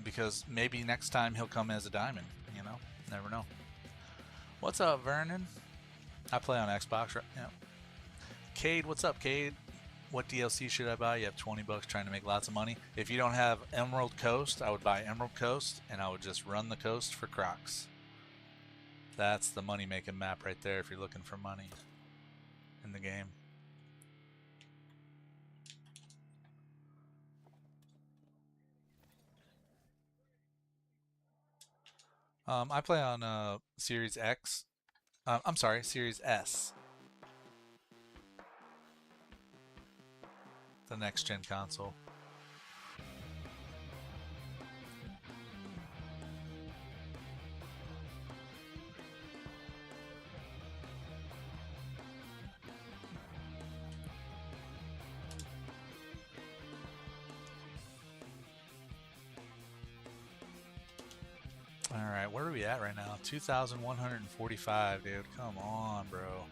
Because maybe next time he'll come as a diamond, you know? Never know. What's up, Vernon? I play on Xbox, right? Yeah. Cade, what's up, Cade? What DLC should I buy? You have 20 bucks trying to make lots of money. If you don't have Emerald Coast, I would buy Emerald Coast and I would just run the coast for Crocs. That's the money making map right there if you're looking for money in the game. I play on Series X. I'm sorry, Series S. The next gen console. Alright, where are we at right now? 2,145, dude. Come on, bro.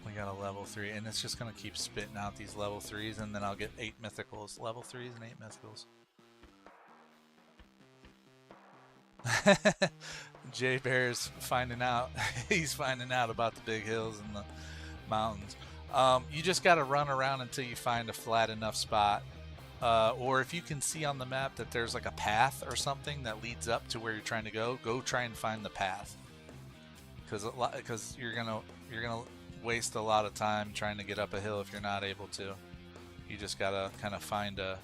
We got a level 3, and it's just going to keep spitting out these level 3s, and then I'll get 8 mythicals. Level 3s and 8 mythicals. Jay Bear's finding out. He's finding out about the big hills and the mountains. You just got to run around until you find a flat enough spot. Or if you can see on the map that there's like a path or something that leads up to where you're trying to go try and find the path. Because you're gonna waste a lot of time trying to get up a hill if you're not able to. You just gotta kind of find an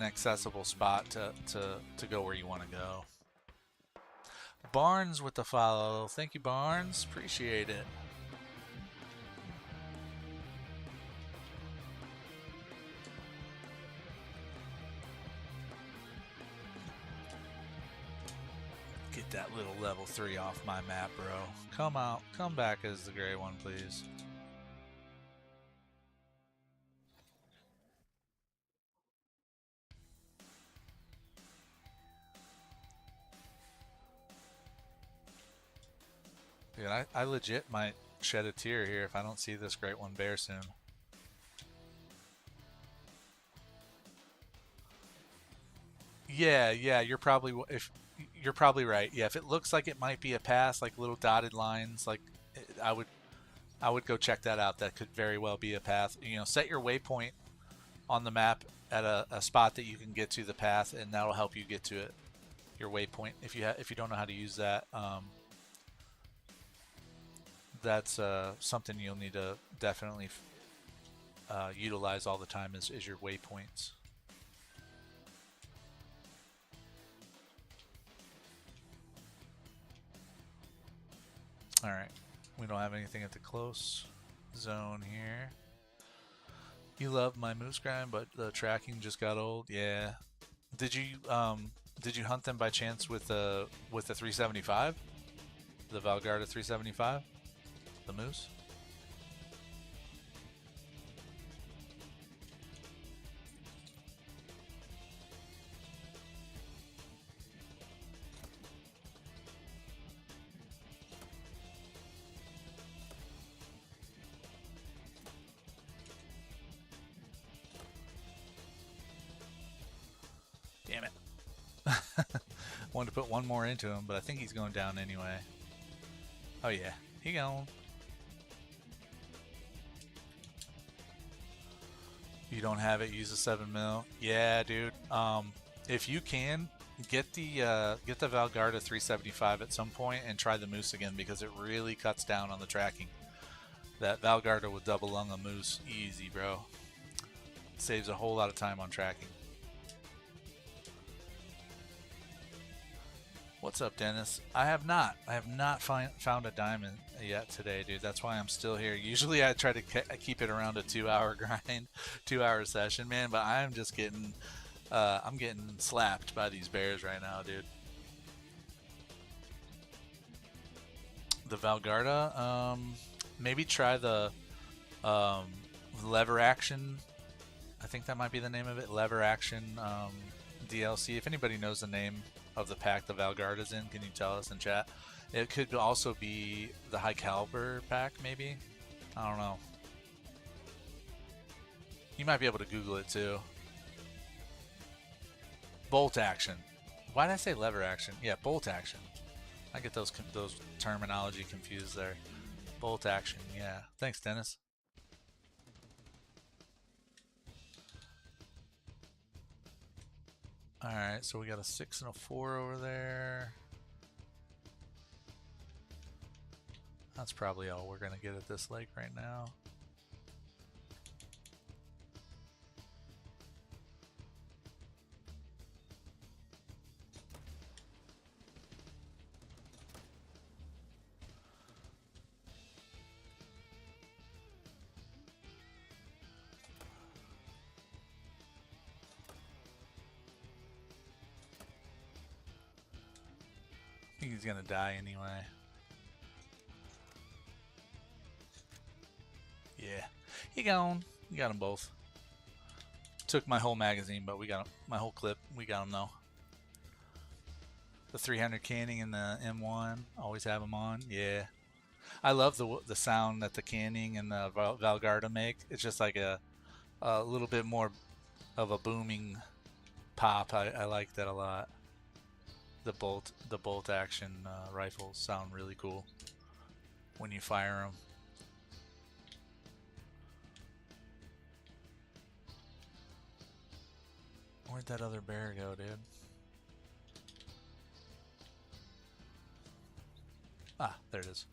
accessible spot to go where you want to go. Barnes with the follow. Thank you, Barnes. Appreciate it. Get that little level 3 off my map, bro. Come back as the gray one, please. Dude, I legit might shed a tear here if I don't see this great one bear soon. Yeah, you're probably right. Yeah, if it looks like it might be a pass, like little dotted lines, like I would go check that out. That could very well be a path. You know, set your waypoint on the map at a spot that you can get to the path, and that'll help you get to it. Your waypoint, if you don't know how to use that, that's something you'll need to definitely utilize all the time is your waypoints. Alright, we don't have anything at the close zone here. You love my moose grind, but the tracking just got old. Yeah. Did you hunt them by chance with the 375? The Valgarda 375? The moose? Damn it. Wanted to put one more into him, but I think he's going down anyway. Oh yeah, he gone. You don't have it, use a 7mm. Yeah, dude. If you can, get the Valgarda 375 at some point and try the Moose again, because it really cuts down on the tracking. That Valgarda with double lung a Moose, easy, bro. Saves a whole lot of time on tracking. What's up, Dennis? I have not found a diamond yet today, dude. That's why I'm still here. Usually I try to keep it around a 2-hour grind, 2-hour session, man. But I'm just getting, I'm getting slapped by these bears right now, dude. The Valgarda, maybe try the lever action. I think that might be the name of it. Lever action DLC. If anybody knows the name of the pack the Valgarda's in, can you tell us in chat? It could also be the high caliber pack, maybe. I don't know. You might be able to Google it too. Bolt action. Why did I say lever action? Yeah, bolt action. I get those terminology confused there. Bolt action. Yeah. Thanks, Dennis. Alright, so we got a 6 and a 4 over there. That's probably all we're going to get at this lake right now. I think he's going to die anyway. Yeah, he gone. We got them both. Took my whole magazine, but we got him, my whole clip. We got them though. The 300 canning and the M1, always have them on. Yeah, I love the sound that the canning and the Valgarda make. It's just like a little bit more of a booming pop. I like that a lot. The bolt action rifles sound really cool when you fire them. Where'd that other bear go, dude? Ah, there it is.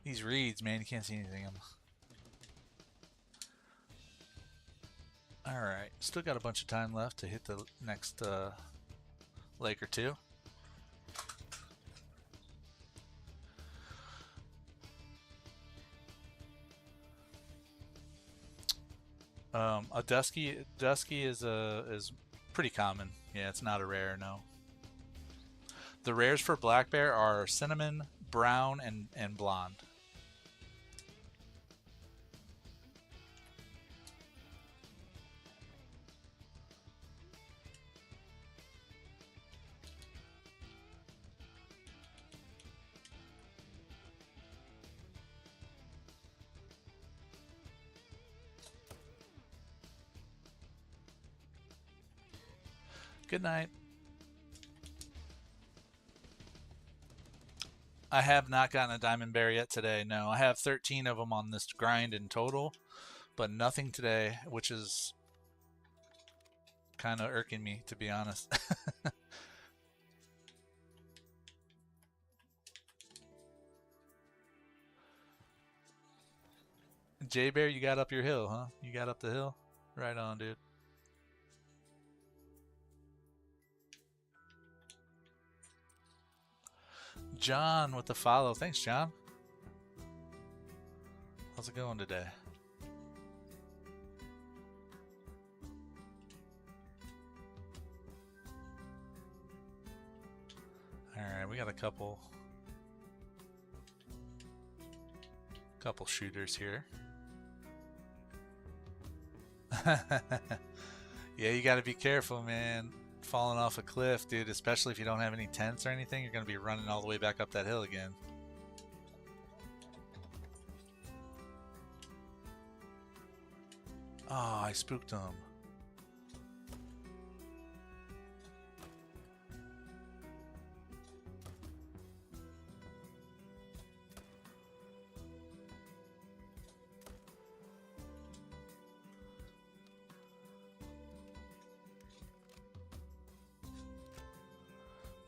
These reeds, man, you can't see anything in them. Alright, still got a bunch of time left to hit the next lake or two. A dusky is pretty common. Yeah, it's not a rare, no. The rares for black bear are cinnamon, brown, and blonde. Good night. I have not gotten a diamond bear yet today. No, I have 13 of them on this grind in total, but nothing today, which is kind of irking me, to be honest. J Bear, you got up your hill, huh? You got up the hill? Right on, dude. John with the follow. Thanks, John. How's it going today? Alright, we got a couple shooters here. Yeah, you gotta be careful, man. Falling off a cliff, dude, especially if you don't have any tents or anything, you're gonna be running all the way back up that hill again. Oh, I spooked him.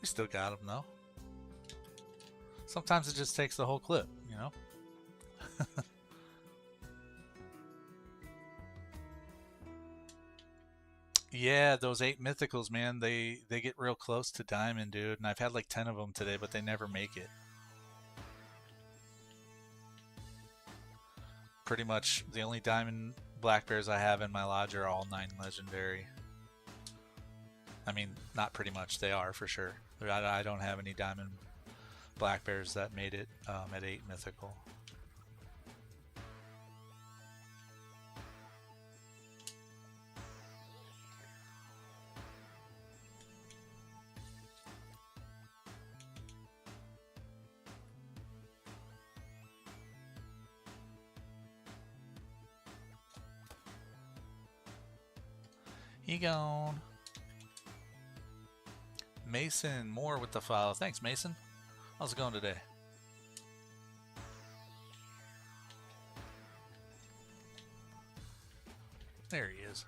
still got them though. Sometimes it just takes the whole clip, you know? Yeah, those 8 mythicals, man, they get real close to diamond, dude. And I've had like 10 of them today, but they never make it. Pretty much the only diamond black bears I have in my lodge are all 9 legendary. I mean, not pretty much, they are for sure. I don't have any diamond black bears that made it at 8 mythical. He gone. Mason Moore with the file. Thanks, Mason. How's it going today? There he is.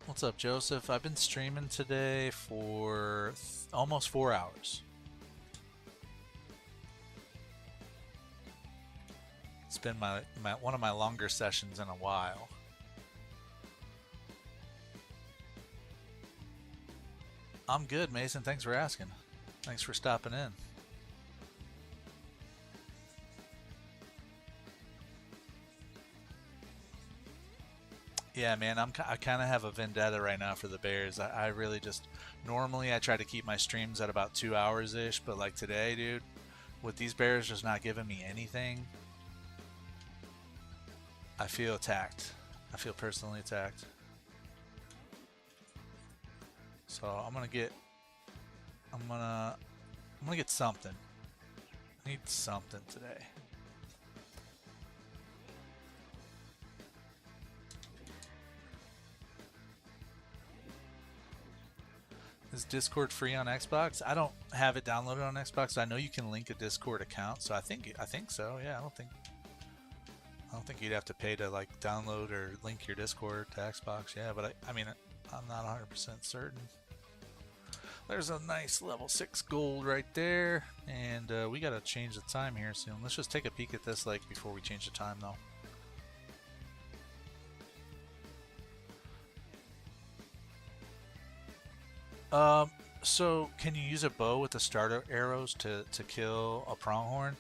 What's up, Joseph? I've been streaming today for almost 4 hours. It's been one of my longer sessions in a while. I'm good, Mason. Thanks for asking. Thanks for stopping in. Yeah, man, I kind of have a vendetta right now for the Bears. I really just, normally I try to keep my streams at about 2 hours-ish, but like today, dude, with these Bears just not giving me anything, I feel attacked. I feel personally attacked. So I'm gonna get something. I need something today. Is Discord free on Xbox? I don't have it downloaded on Xbox. I know you can link a Discord account, so I think so. Yeah, I don't think you'd have to pay to like download or link your Discord to Xbox. Yeah, but I mean, I'm not 100% certain. There's a nice level 6 gold right there, and we gotta change the time here soon. Let's just take a peek at this lake before we change the time, though. So can you use a bow with the starter arrows to kill a pronghorn?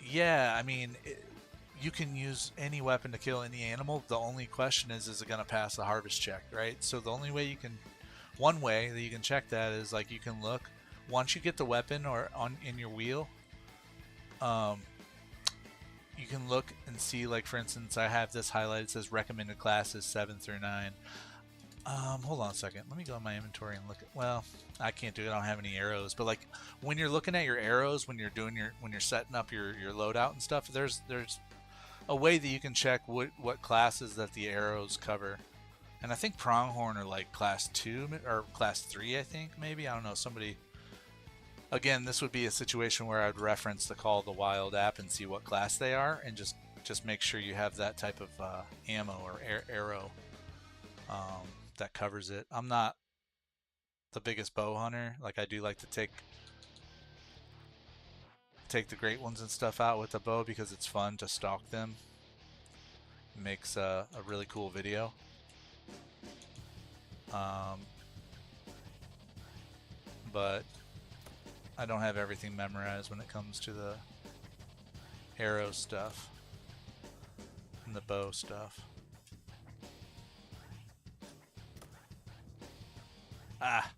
Yeah, I mean, you can use any weapon to kill any animal. The only question is it going to pass the harvest check, right? So the only way you can, one way that you can check that is like you can look, once you get the weapon or in your wheel, you can look and see, like for instance, I have this highlighted, it says recommended classes 7 through 9. Hold on a second. Let me go in my inventory and look at, well, I can't do it. I don't have any arrows. But like when you're looking at your arrows, when you're setting up your loadout and stuff, there's a way that you can check what classes that the arrows cover. And I think pronghorn are like class 2 or class 3, I think, maybe. I don't know. Somebody, again, this would be a situation where I'd reference the Call of the Wild app and see what class they are, and just make sure you have that type of ammo or arrow that covers it. I'm not the biggest bow hunter. Like, I do like to take the great ones and stuff out with the bow because it's fun to stalk them. It makes a really cool video. But I don't have everything memorized when it comes to the arrow stuff and the bow stuff. Ah.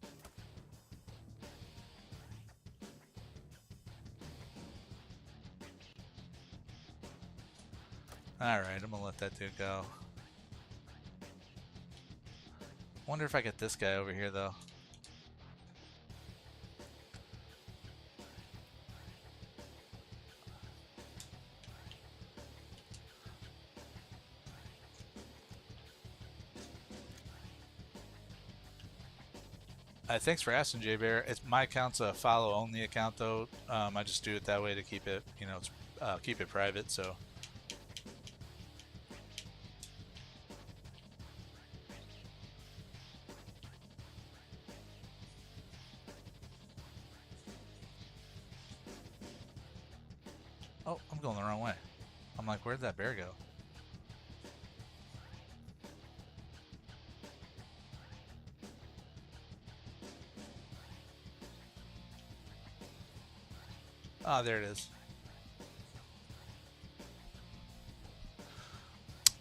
Alright, I'm gonna let that dude go. Wonder if I get this guy over here though. Thanks for asking, Jay Bear. It's my account's a follow only account though. I just do it that way to keep it, keep it private. So. Oh, I'm going the wrong way. I'm like, where'd that bear go? Ah, there it is.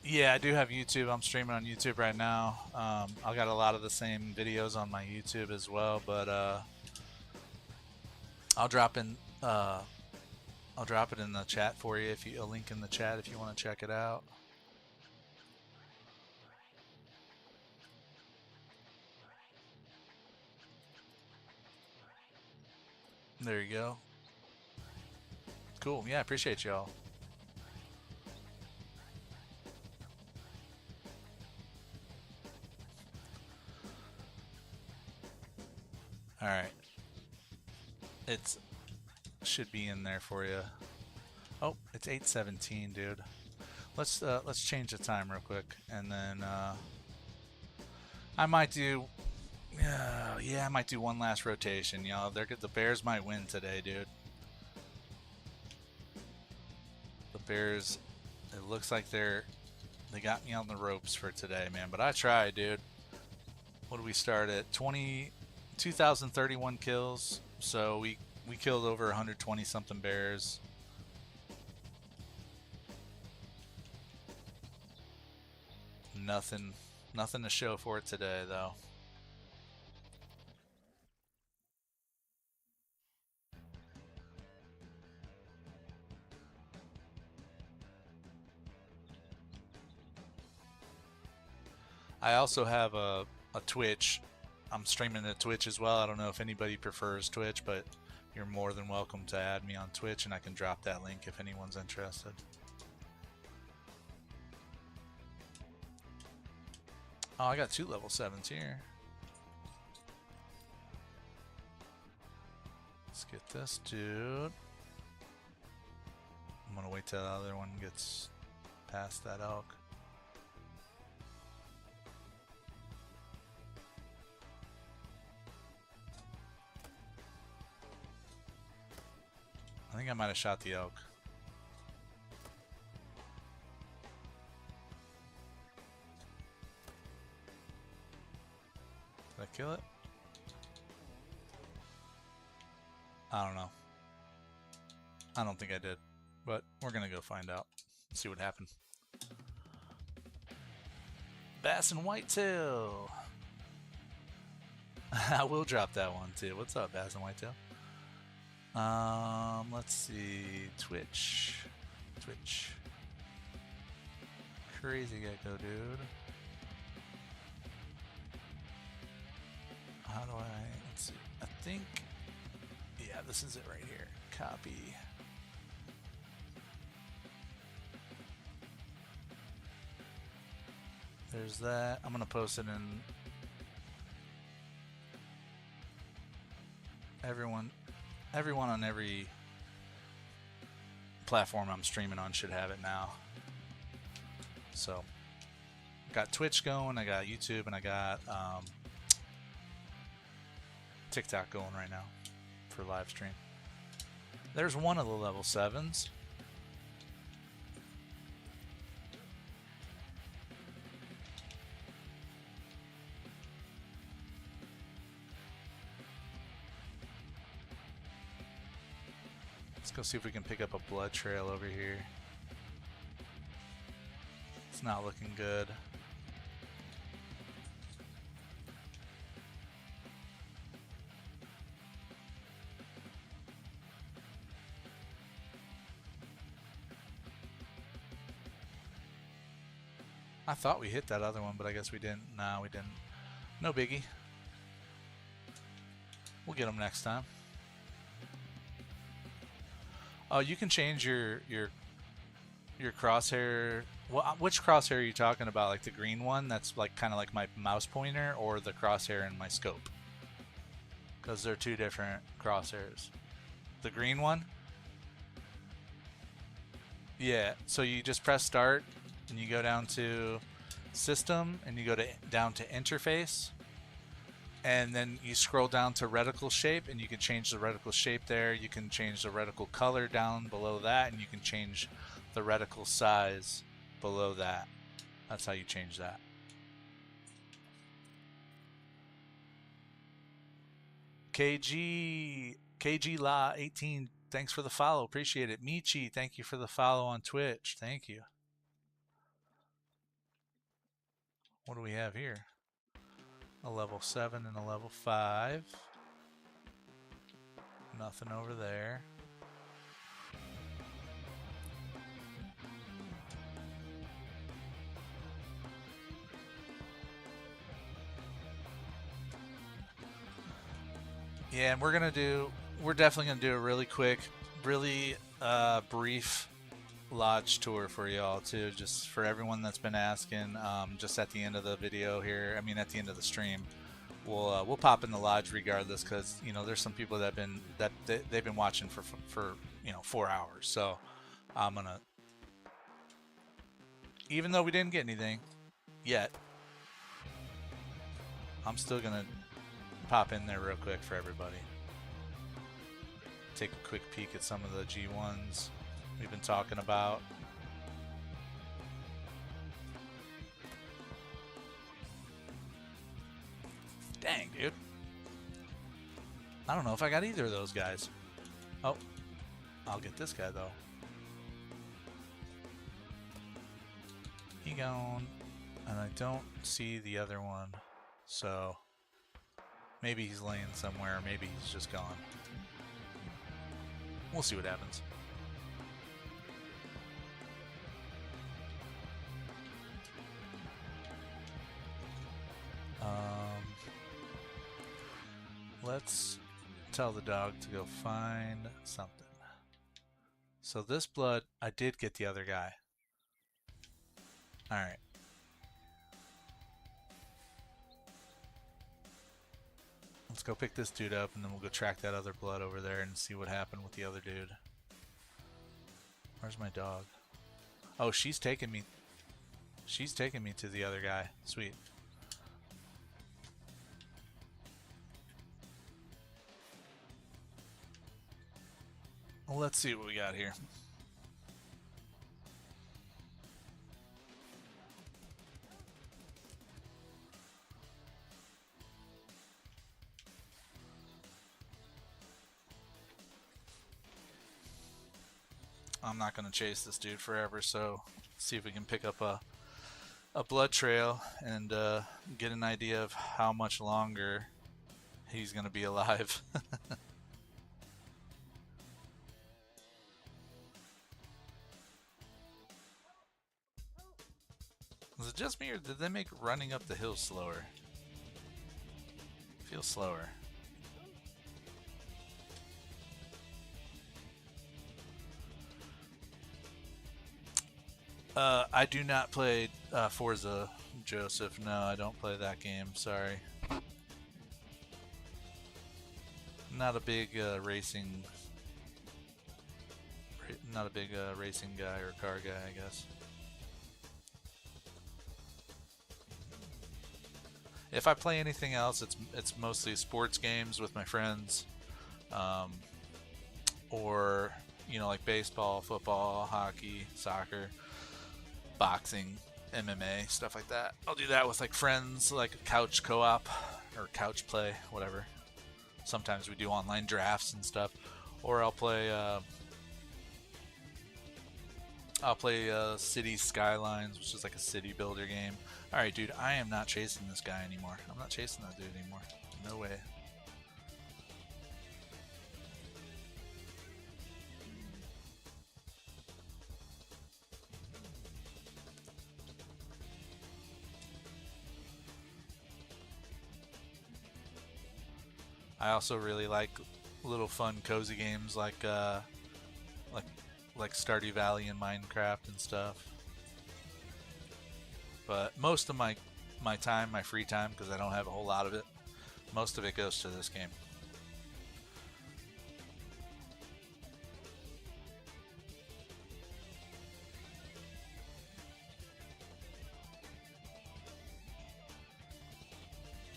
Yeah, I do have YouTube. I'm streaming on YouTube right now. I got a lot of the same videos on my YouTube as well, but I'll drop in I'll drop it in the chat for you if you a link in the chat if you want to check it out. There you go. Cool. Yeah, appreciate y'all. All right. It's should be in there for you. Oh, it's 8:17, dude. Let's change the time real quick, and then I might do. Yeah, I might do one last rotation. Y'all, the Bears might win today, dude. The Bears. It looks like they got me on the ropes for today, man. But I tried, dude. What do we start at? 2,031 kills. So we killed over 120 something bears. Nothing to show for it today though. I also have a Twitch. I'm streaming to Twitch as well. I don't know if anybody prefers Twitch, but you're more than welcome to add me on Twitch, and I can drop that link if anyone's interested. Oh, I got 2 level 7s here. Let's get this dude. I'm gonna wait till the other one gets past that elk. I think I might have shot the elk. Did I kill it? I don't know. I don't think I did, but we're gonna go find out. See what happened. Bass and whitetail. I will drop that one too. What's up, Bass and whitetail? Let's see. Twitch. Crazy gecko, dude. How do I? Let's see. I think. Yeah, this is it right here. Copy. There's that. I'm gonna post it in. Everyone on every platform I'm streaming on should have it now. So, I got Twitch going, I got YouTube, and I got TikTok going right now for live stream. There's one of the level 7s. Let's go see if we can pick up a blood trail over here. It's not looking good. I thought we hit that other one, but I guess we didn't. Nah, we didn't. No biggie. We'll get them next time. Oh, you can change your crosshair. Well, which crosshair are you talking about? Like the green one that's like kind of like my mouse pointer, or the crosshair in my scope? because they're two different crosshairs. The green one? Yeah, so you just press start and you go down to system and you go down to interface, and then you scroll down to reticle shape and you can change the reticle shape there. You can change the reticle color down below that, and you can change the reticle size below that. That's how you change that. KG La 18, thanks for the follow. Appreciate it. Michi, thank you for the follow on Twitch. Thank you. What do we have here? A level 7 and a level 5. Nothing over there. Yeah, and we're definitely gonna do a really quick, really brief lodge tour for y'all too, just for everyone that's been asking. Just at the end of the video here, I mean at the end of the stream, we'll pop in the lodge regardless, because you know there's some people they've been watching for 4 hours. So I'm gonna, even though we didn't get anything yet, I'm still gonna pop in there real quick for everybody. Take a quick peek at some of the G1s we've been talking about. Dang, dude. I don't know if I got either of those guys. Oh, I'll get this guy though. He gone, and I don't see the other one, so maybe he's laying somewhere, maybe he's just gone. We'll see what happens. Let's tell the dog to go find something. So this blood, I did get the other guy. Alright. Let's go pick this dude up, and then we'll go track that other blood over there and see what happened with the other dude. Where's my dog? Oh, she's taking me. She's taking me to the other guy. Sweet. Well, let's see what we got here. I'm not going to chase this dude forever, so see if we can pick up a blood trail and get an idea of how much longer he's going to be alive. Was it just me, or did they make running up the hill slower? Feels slower. I do not play Forza, Joseph. No, I don't play that game. Sorry. Not a big racing. Not a big racing guy or car guy, I guess. If I play anything else, it's mostly sports games with my friends, or like baseball, football, hockey, soccer, boxing, MMA, stuff like that. I'll do that with like friends, like couch co-op or couch play, whatever. Sometimes we do online drafts and stuff, or I'll play City Skylines, which is like a city builder game. Alright, dude, I am not chasing this guy anymore. I'm not chasing that dude anymore. No way. I also really like little fun, cozy games like Stardew Valley and Minecraft and stuff. But most of my time, my free time, because I don't have a whole lot of it, most of it goes to this game.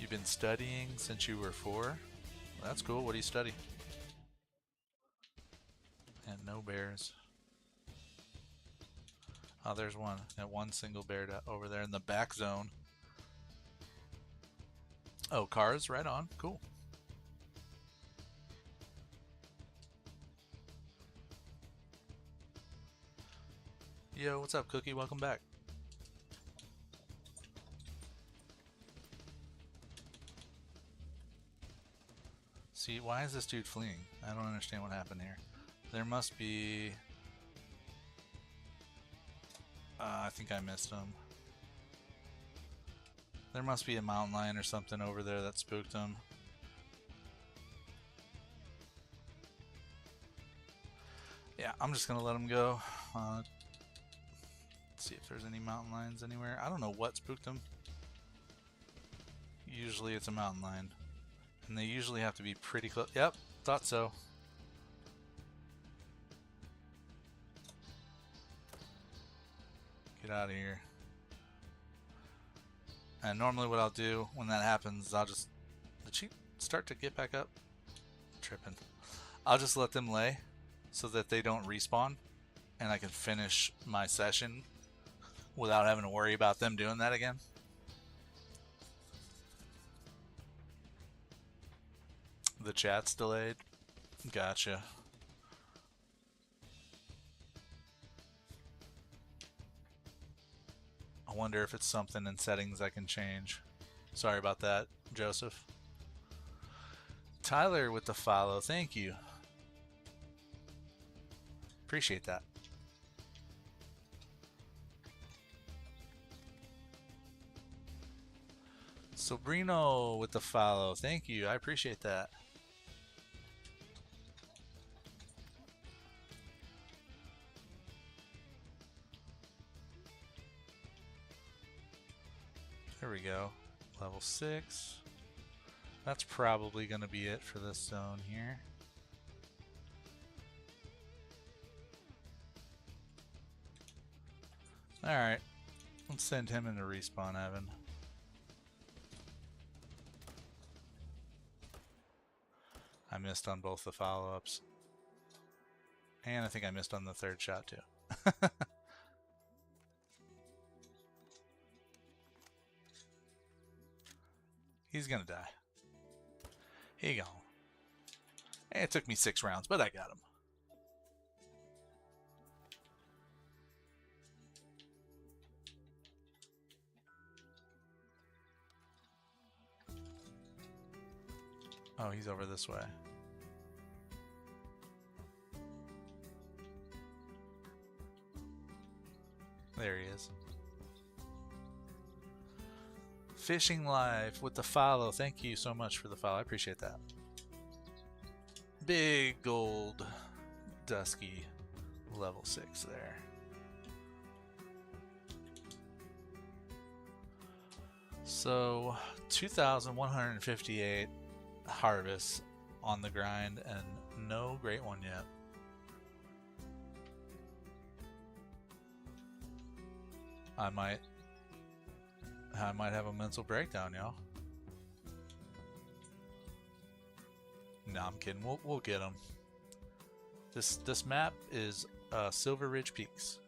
You've been studying since you were 4? That's cool. What do you study? And no bears. Oh, there's one. Got one single bear over there in the back zone. Oh, cars, right on. Cool. Yo, what's up, Cookie? Welcome back. See, why is this dude fleeing? I don't understand what happened here. There must be... I think I missed him. There must be a mountain lion or something over there that spooked him. Yeah, I'm just gonna let him go. Let's see if there's any mountain lions anywhere. I don't know what spooked him. Usually it's a mountain lion. And they usually have to be pretty close. Yep, thought so. Get out of here. And normally what I'll do when that happens, I'll just... Did she start to get back up? Tripping. I'll just let them lay so that they don't respawn. And I can finish my session without having to worry about them doing that again. The chat's delayed. Gotcha. I wonder if it's something in settings I can change. Sorry about that, Joseph. Tyler with the follow. Thank you. Appreciate that. Sobrino with the follow. Thank you. I appreciate that. There we go. Level 6. That's probably going to be it for this zone here. Alright. Let's send him into respawn, Evan. I missed on both the follow-ups. And I think I missed on the third shot too. He's gonna die. Here you go. It took me 6 rounds, but I got him. Oh, he's over this way. There he is. Fishing Live with the follow. Thank you so much for the follow. I appreciate that. Big gold Dusky level 6 there. So 2,158 harvests on the grind and no great one yet. I might have a mental breakdown, y'all. No, I'm kidding. We'll get them. This map is Silver Ridge Peaks.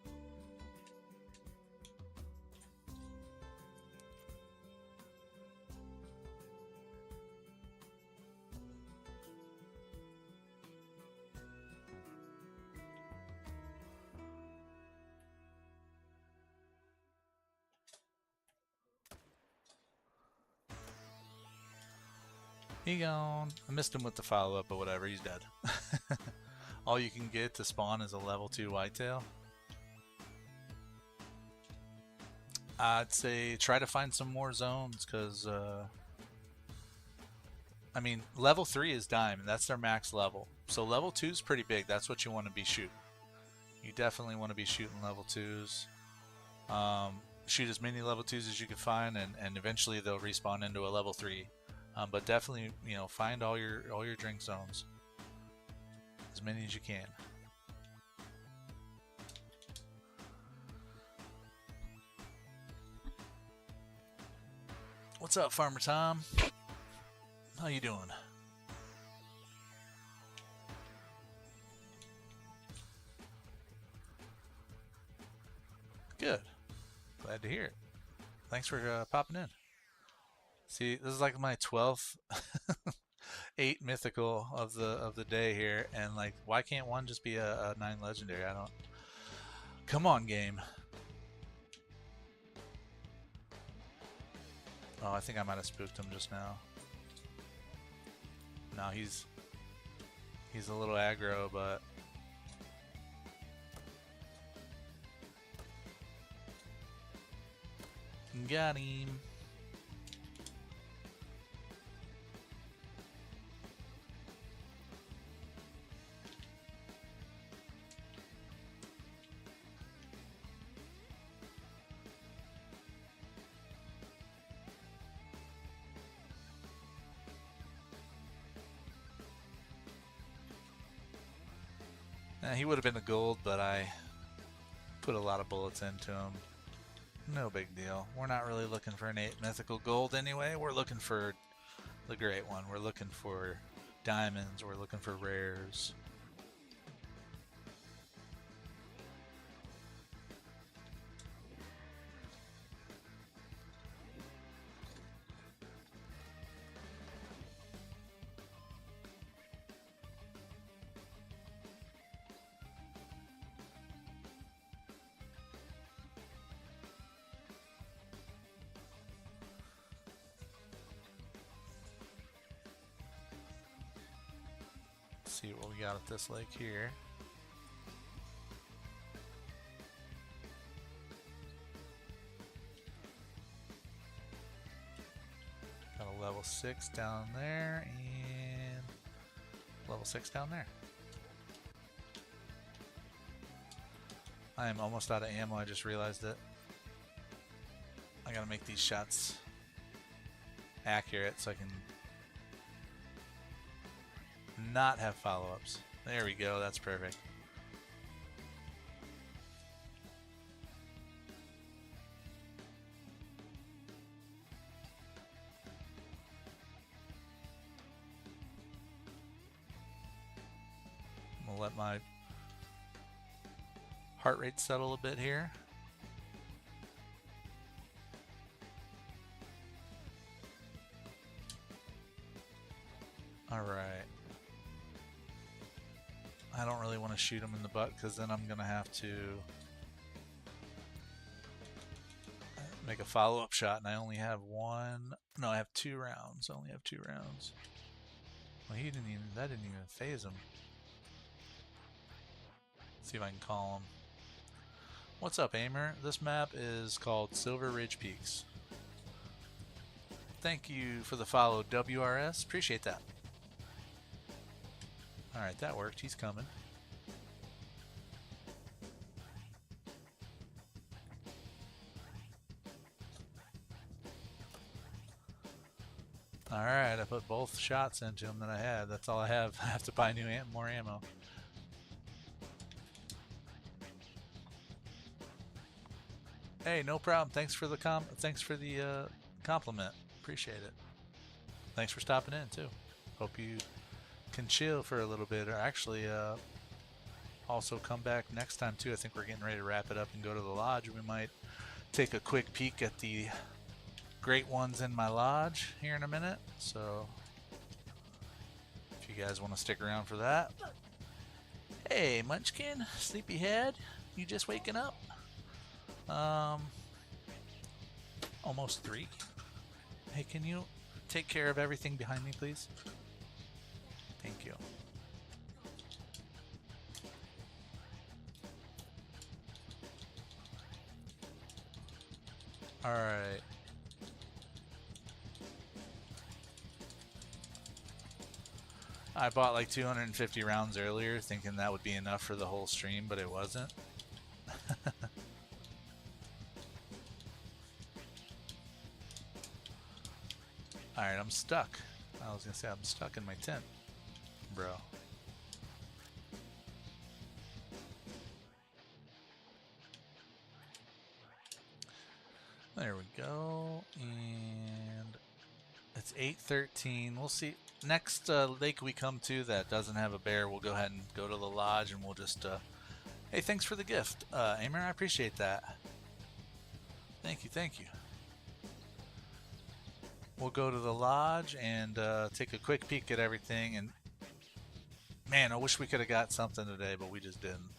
He gone. I missed him with the follow-up, but whatever, he's dead. All you can get to spawn is a level 2 whitetail. I'd say try to find some more zones, because, I mean, level 3 is diamond. That's their max level. So level 2 is pretty big. That's what you want to be shooting. You definitely want to be shooting level 2s. Shoot as many level 2s as you can find, and eventually they'll respawn into a level 3. But definitely, you know, find all your drink zones, as many as you can. What's up, Farmer Tom? How you doing? Good. Glad to hear it. Thanks for popping in. See, this is like my 12th 8 mythical of the day here, and like, why can't one just be a 9 legendary? I don't. Come on, game. Oh, I think I might have spooked him just now. No, he's a little aggro, but got him. He would have been a gold, but I put a lot of bullets into him. No big deal. We're not really looking for an 8 mythical gold anyway. We're looking for the great one. We're looking for diamonds. We're looking for rares. See what we got at this lake here. Got a level 6 down there and level 6 down there. I am almost out of ammo, I just realized it. I gotta make these shots accurate so I can not have follow-ups. There we go, that's perfect. I'm gonna let my heart rate settle a bit here. Alright. I don't really want to shoot him in the butt because then I'm going to have to make a follow-up shot, and I only have one. No, I have 2 rounds. I only have 2 rounds. Well, that didn't even phase him. Let's see if I can call him. What's up, Aimer? This map is called Silver Ridge Peaks. Thank you for the follow, WRS. Appreciate that. Alright, that worked. He's coming. Alright, I put both shots into him that I had. That's all I have. I have to buy more ammo. Hey, no problem. Thanks for the compliment. Appreciate it. Thanks for stopping in too. Hope you can chill for a little bit, or actually also come back next time too. I think we're getting ready to wrap it up and go to the lodge. We might take a quick peek at the great ones in my lodge here in a minute, so if you guys want to stick around for that. Hey Munchkin, sleepyhead, you just waking up? Almost 3. Hey, can you take care of everything behind me, please? Thank you. Alright. I bought like 250 rounds earlier thinking that would be enough for the whole stream, but it wasn't. Alright, I'm stuck. I was gonna say I'm stuck in my tent, bro. There we go, and It's 8:13. We'll see. Next lake we come to that doesn't have a bear, we'll go ahead and go to the lodge, and we'll just. Hey, thanks for the gift, Amer. I appreciate that. Thank you, thank you. We'll go to the lodge and take a quick peek at everything. And man, I wish we could have got something today, but we just didn't.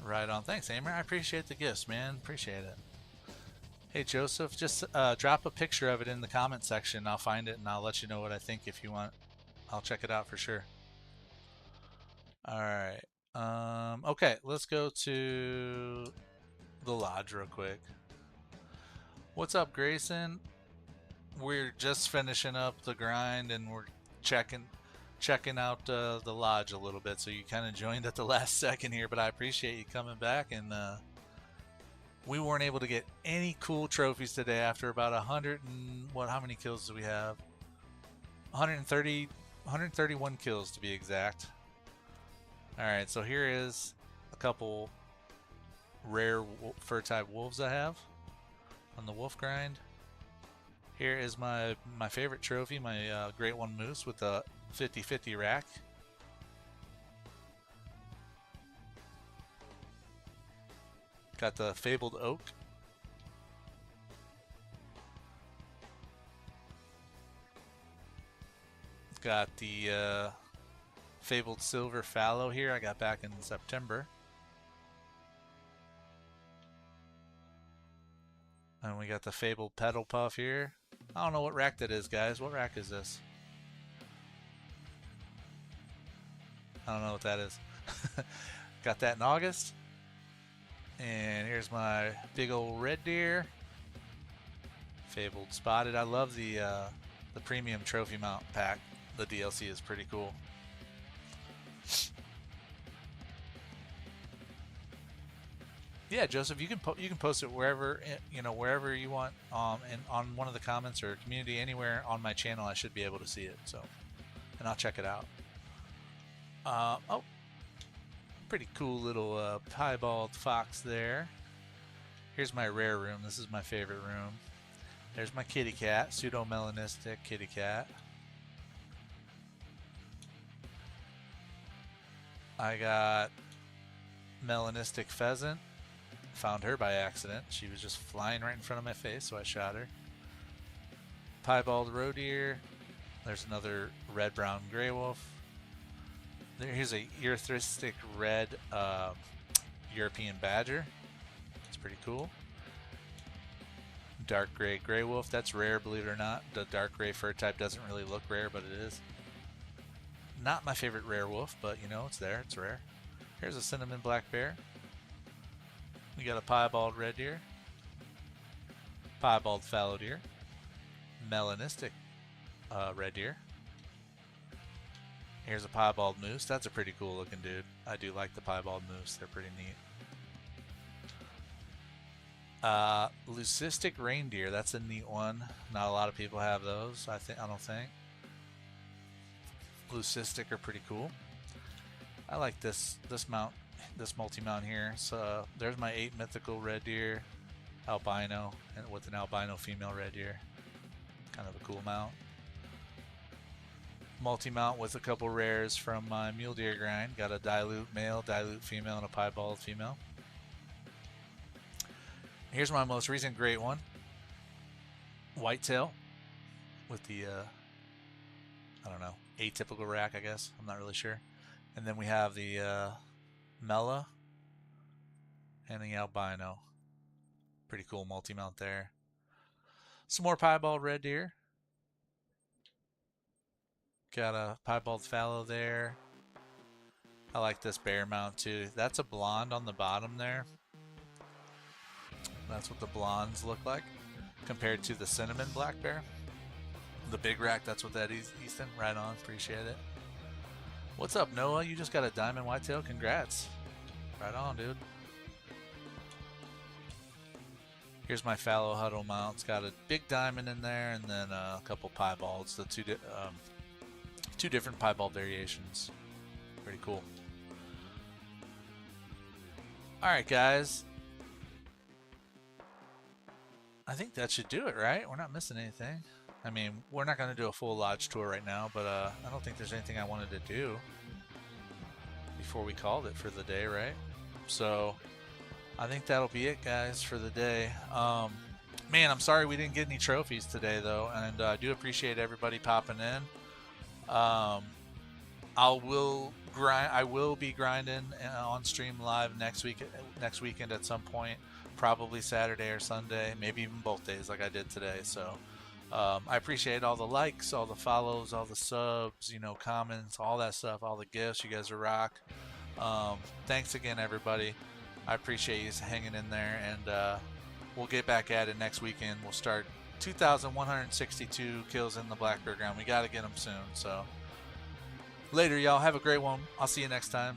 Right on. Thanks, Amer. I appreciate the gifts, man. Appreciate it. Hey, Joseph, just drop a picture of it in the comment section. I'll find it and I'll let you know what I think if you want. I'll check it out for sure. All right. Okay, let's go to the lodge real quick. What's up, Grayson? We're just finishing up the grind and we're checking out the lodge a little bit, so you kind of joined at the last second here, but I appreciate you coming back. And we weren't able to get any cool trophies today after about 100 and how many kills do we have? 131 kills to be exact. All right, so here is a couple rare fur type wolves I have on the wolf grind. Here is my favorite trophy, my Great One Moose with a 50-50 rack. Got the Fabled Oak. Got the Fabled Silver Fallow here I got back in September. And we got the Fabled Petal Puff here. I don't know what rack that is, guys. What rack is this? I don't know what that is. Got that in August. And here's my big old red deer. Fabled Spotted. I love the premium trophy mount pack. The DLC is pretty cool. Yeah, Joseph, you can post it wherever wherever you want, and on one of the comments or community anywhere on my channel. I should be able to see it, so, and I'll check it out. Oh, pretty cool little piebald fox there. Here's my rare room. This is my favorite room. There's my kitty cat, pseudo-melanistic kitty cat. I got melanistic pheasant. Found her by accident. She was just flying right in front of my face, so I shot her. Piebald roe deer. There's another red-brown gray wolf. Here's a erythristic red European badger. It's pretty cool. Dark gray gray wolf. That's rare, believe it or not. The dark gray fur type doesn't really look rare, but it is. Not my favorite rare wolf, but you know, it's there. It's rare. Here's a cinnamon black bear. We got a piebald red deer, piebald fallow deer, melanistic red deer. Here's a piebald moose. That's a pretty cool looking dude. I do like the piebald moose. They're pretty neat. Leucistic reindeer. That's a neat one. Not a lot of people have those. I don't think. Leucistic are pretty cool. I like this mount. This multi-mount here. So there's my 8 mythical red deer albino, and with an albino female red deer. Kind of a cool mount. Multi-mount with a couple rares from my mule deer grind. Got a dilute male, dilute female, and a piebald female. Here's my most recent great one. Whitetail with the I don't know, atypical rack, I guess. I'm not really sure. And then we have the Mela and the albino. Pretty cool multi-mount there. Some more piebald red deer. Got a piebald fallow there. I like this bear mount too. That's a blonde on the bottom there. That's what the blondes look like compared to the cinnamon black bear. The big rack, that's what that is, Easton. Right on, appreciate it. What's up, Noah? You just got a diamond whitetail. Congrats. Right on, dude. Here's my fallow huddle mount. It's got a big diamond in there and then a couple piebalds. The two different piebald variations. Pretty cool. Alright, guys. I think that should do it, right? We're not missing anything. I mean, we're not going to do a full lodge tour right now, but I don't think there's anything I wanted to do before we called it for the day, right? So I think that'll be it, guys, for the day. Man, I'm sorry we didn't get any trophies today, though, and I do appreciate everybody popping in. I will be grinding on stream live next weekend at some point, probably Saturday or Sunday, maybe even both days, like I did today. So I appreciate all the likes, all the follows, all the subs, comments, all that stuff, all the gifts. You guys are rock. Thanks again, everybody. I appreciate you hanging in there, and we'll get back at it next weekend. We'll start 2,162 kills in the Black Bear Ground. We got to get them soon. So later, y'all. Have a great one. I'll see you next time.